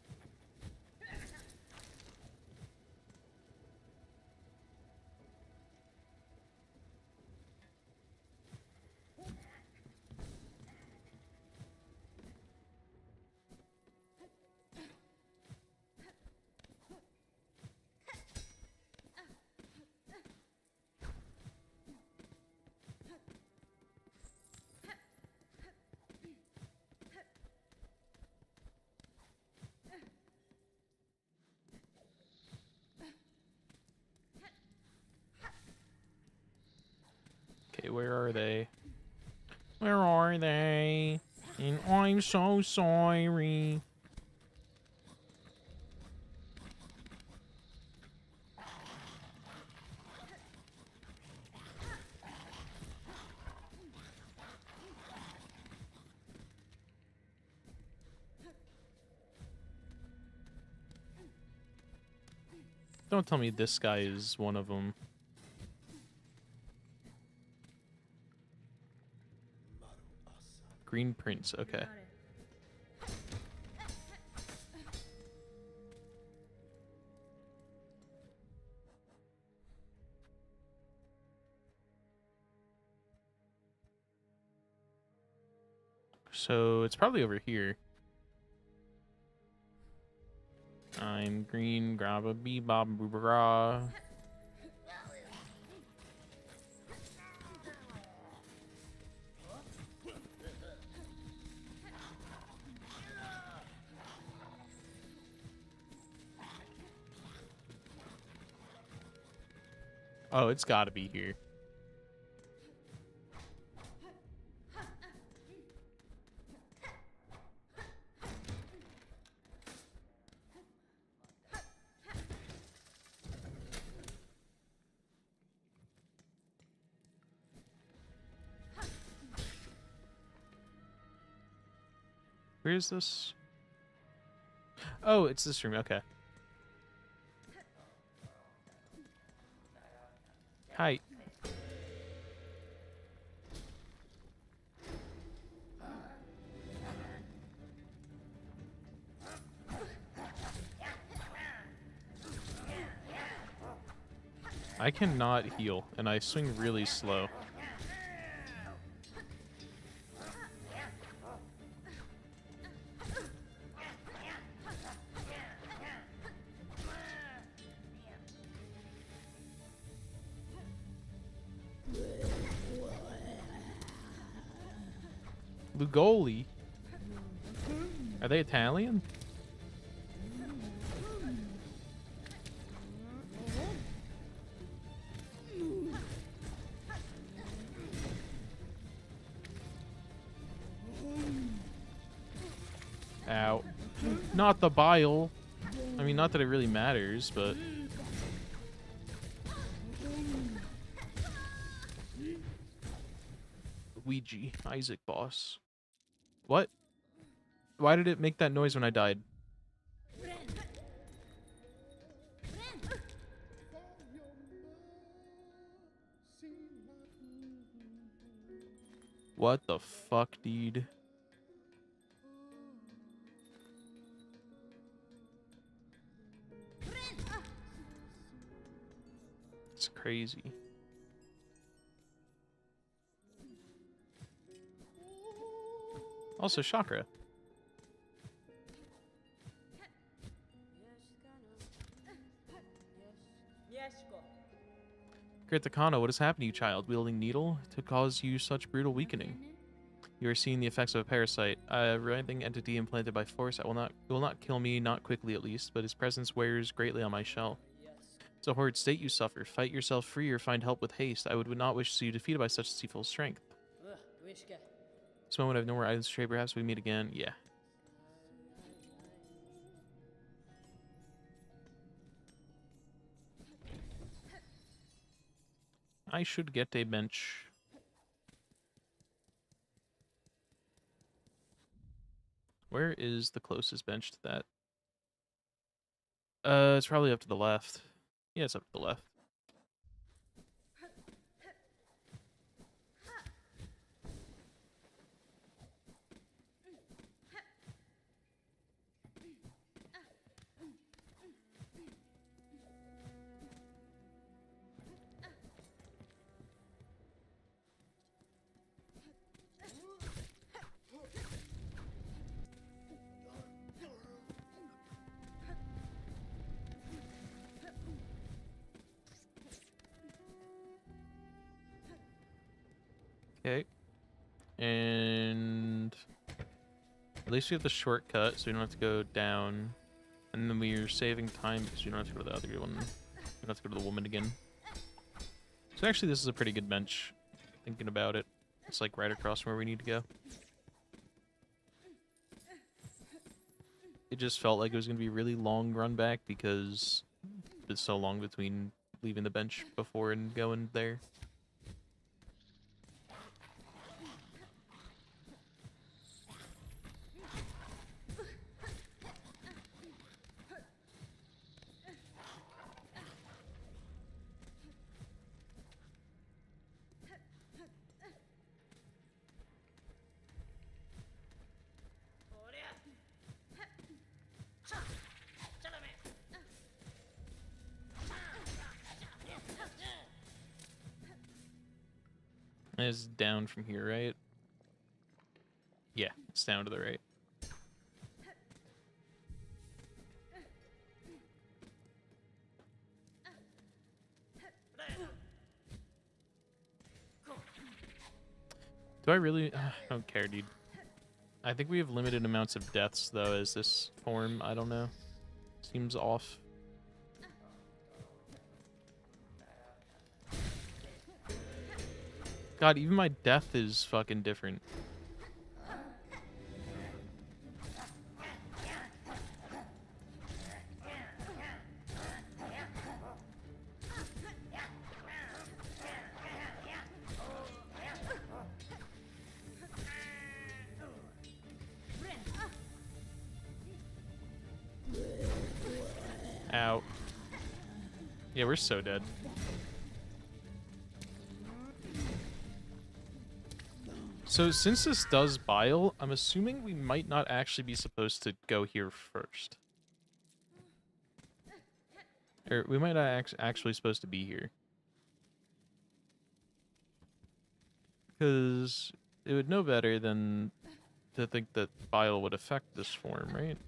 And I'm so sorry. Don't tell me this guy is one of them. Green Prince, okay. So it's probably over here. I'm green, grab a bebop, boo-bra. Oh, it's gotta be here. Where is this? Oh, it's this room. Okay. Hi. I cannot heal, and I swing really slow. Lugoli? Are they Italian? Ow. Not the bile. I mean, not that it really matters, but... Ouija. Isaac boss. What? Why did it make that noise when I died? What the fuck, dude? It's crazy. Also, chakra. Great Takano, what has happened to you, child? Wielding needle to cause you such brutal weakening. You are seeing the effects of a parasite, a writhing entity implanted by force. It will not kill me, not quickly at least, but his presence wears greatly on my shell. It's a horrid state you suffer. Fight yourself free or find help with haste. I would not wish to see you defeated by such deceitful strength. This moment I have no more items to trade. Perhaps we meet again. Yeah. I should get a bench. Where is the closest bench to that? It's probably up to the left. Yeah, it's up to the left. Okay. And at least we have the shortcut, so we don't have to go down. And then we're saving time because we don't have to go to the other one. We don't have to go to the woman again. So actually, this is a pretty good bench. Thinking about it. It's like right across from where we need to go. it just felt like it was going to be a really long run back because it's so long between leaving the bench before and going there. It's down from here, right? Yeah, it's down to the right. Do I really? I don't care, dude. I think we have limited amounts of deaths, though, as this form. I don't know. Seems off. God, even my death is fucking different. Ow. Yeah, we're so dead. So since this does bile, I'm assuming we might not actually be supposed to go here first. Or we might not actually supposed to be here. Because it would know better than to think that bile would affect this form, right?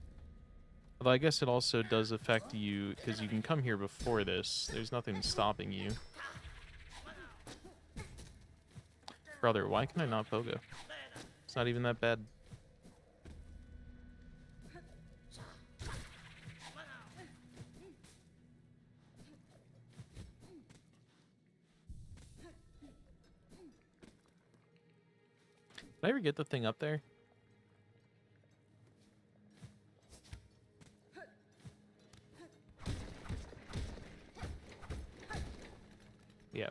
Although I guess it also does affect you, because you can come here before this. There's nothing stopping you. Brother, why can I not pogo? It's not even that bad. Did I ever get the thing up there? Yeah.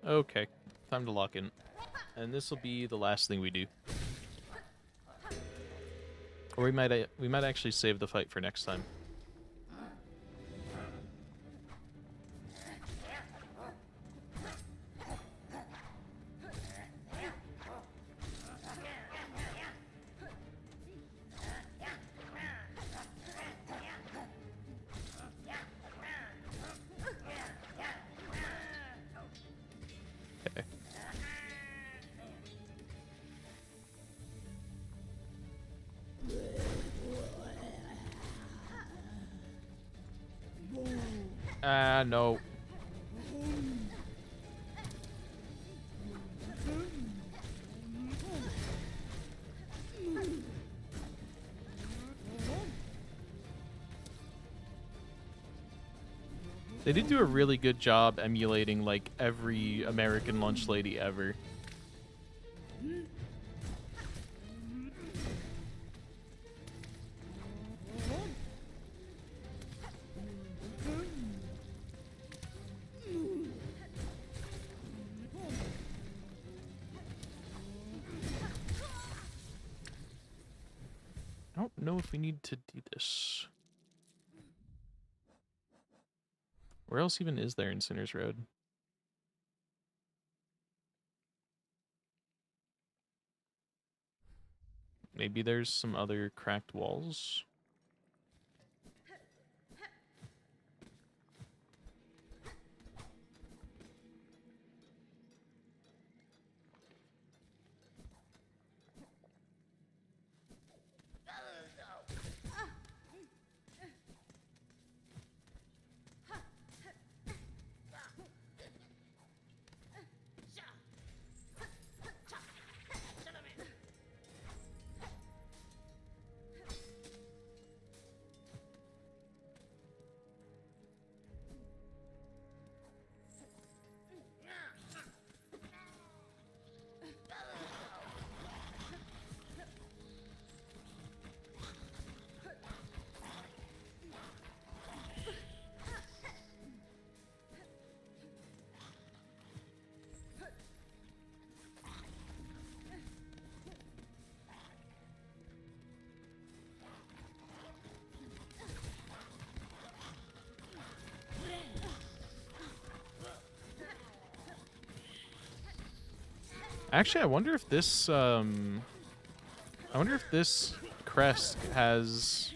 Okay, time to lock in. And this will be the last thing we do. Or we might actually save the fight for next time. Okay. No. They did do a really good job emulating, like, every American lunch lady ever. I don't know if we need to do this. Where else even is there in Sinner's Road? Maybe there's some other cracked walls? Actually, I wonder if this crest has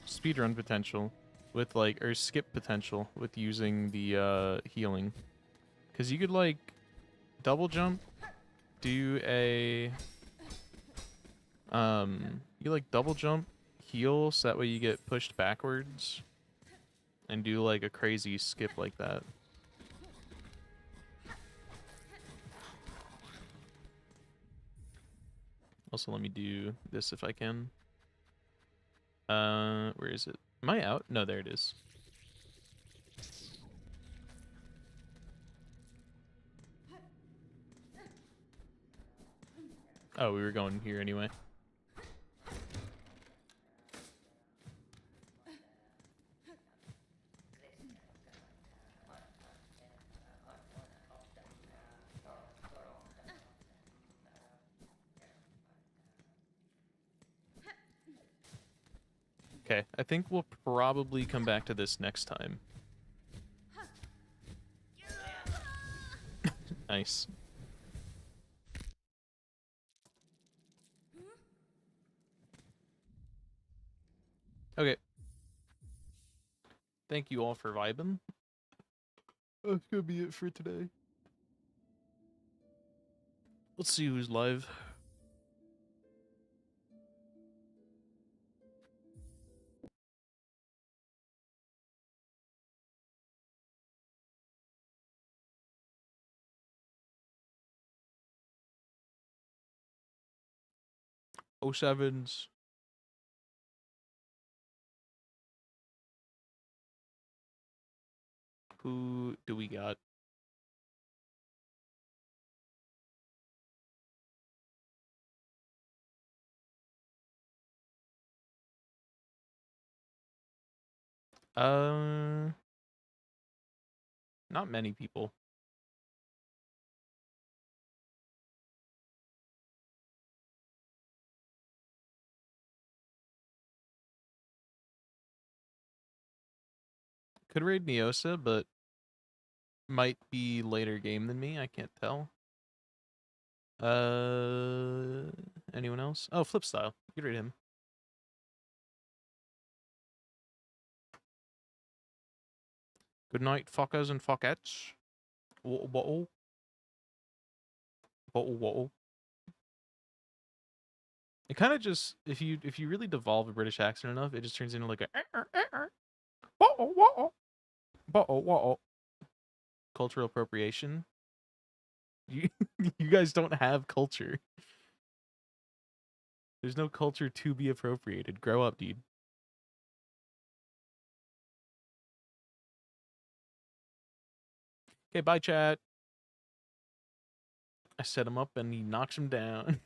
speedrun potential with like, or skip potential with using the healing. Cause you could like double jump, do a you like double jump, heal, so that way you get pushed backwards, and do like a crazy skip like that. Also, let me do this if I can. Where is it? Am I out? No, there it is. Oh, we were going here anyway. Okay, I think we'll probably come back to this next time. Nice. Okay. Thank you all for vibing. That's gonna be it for today. Let's see who's live. Oh sevens. Who do we got? Uh, not many people. Could raid Neosa, but might be later game than me. I can't tell. Anyone else? Oh, Flip Style. You could raid him. Good night, fuckers and fuckettes. Wottle bottle. Bottle wottle. It kind of just, if you really devolve a British accent enough, it just turns into like a bottle wottle. Bottle wottle. Cultural appropriation. You you guys don't have culture. There's no culture to be appropriated. Grow up, dude. Okay, bye, chat. I set him up and he knocks him down.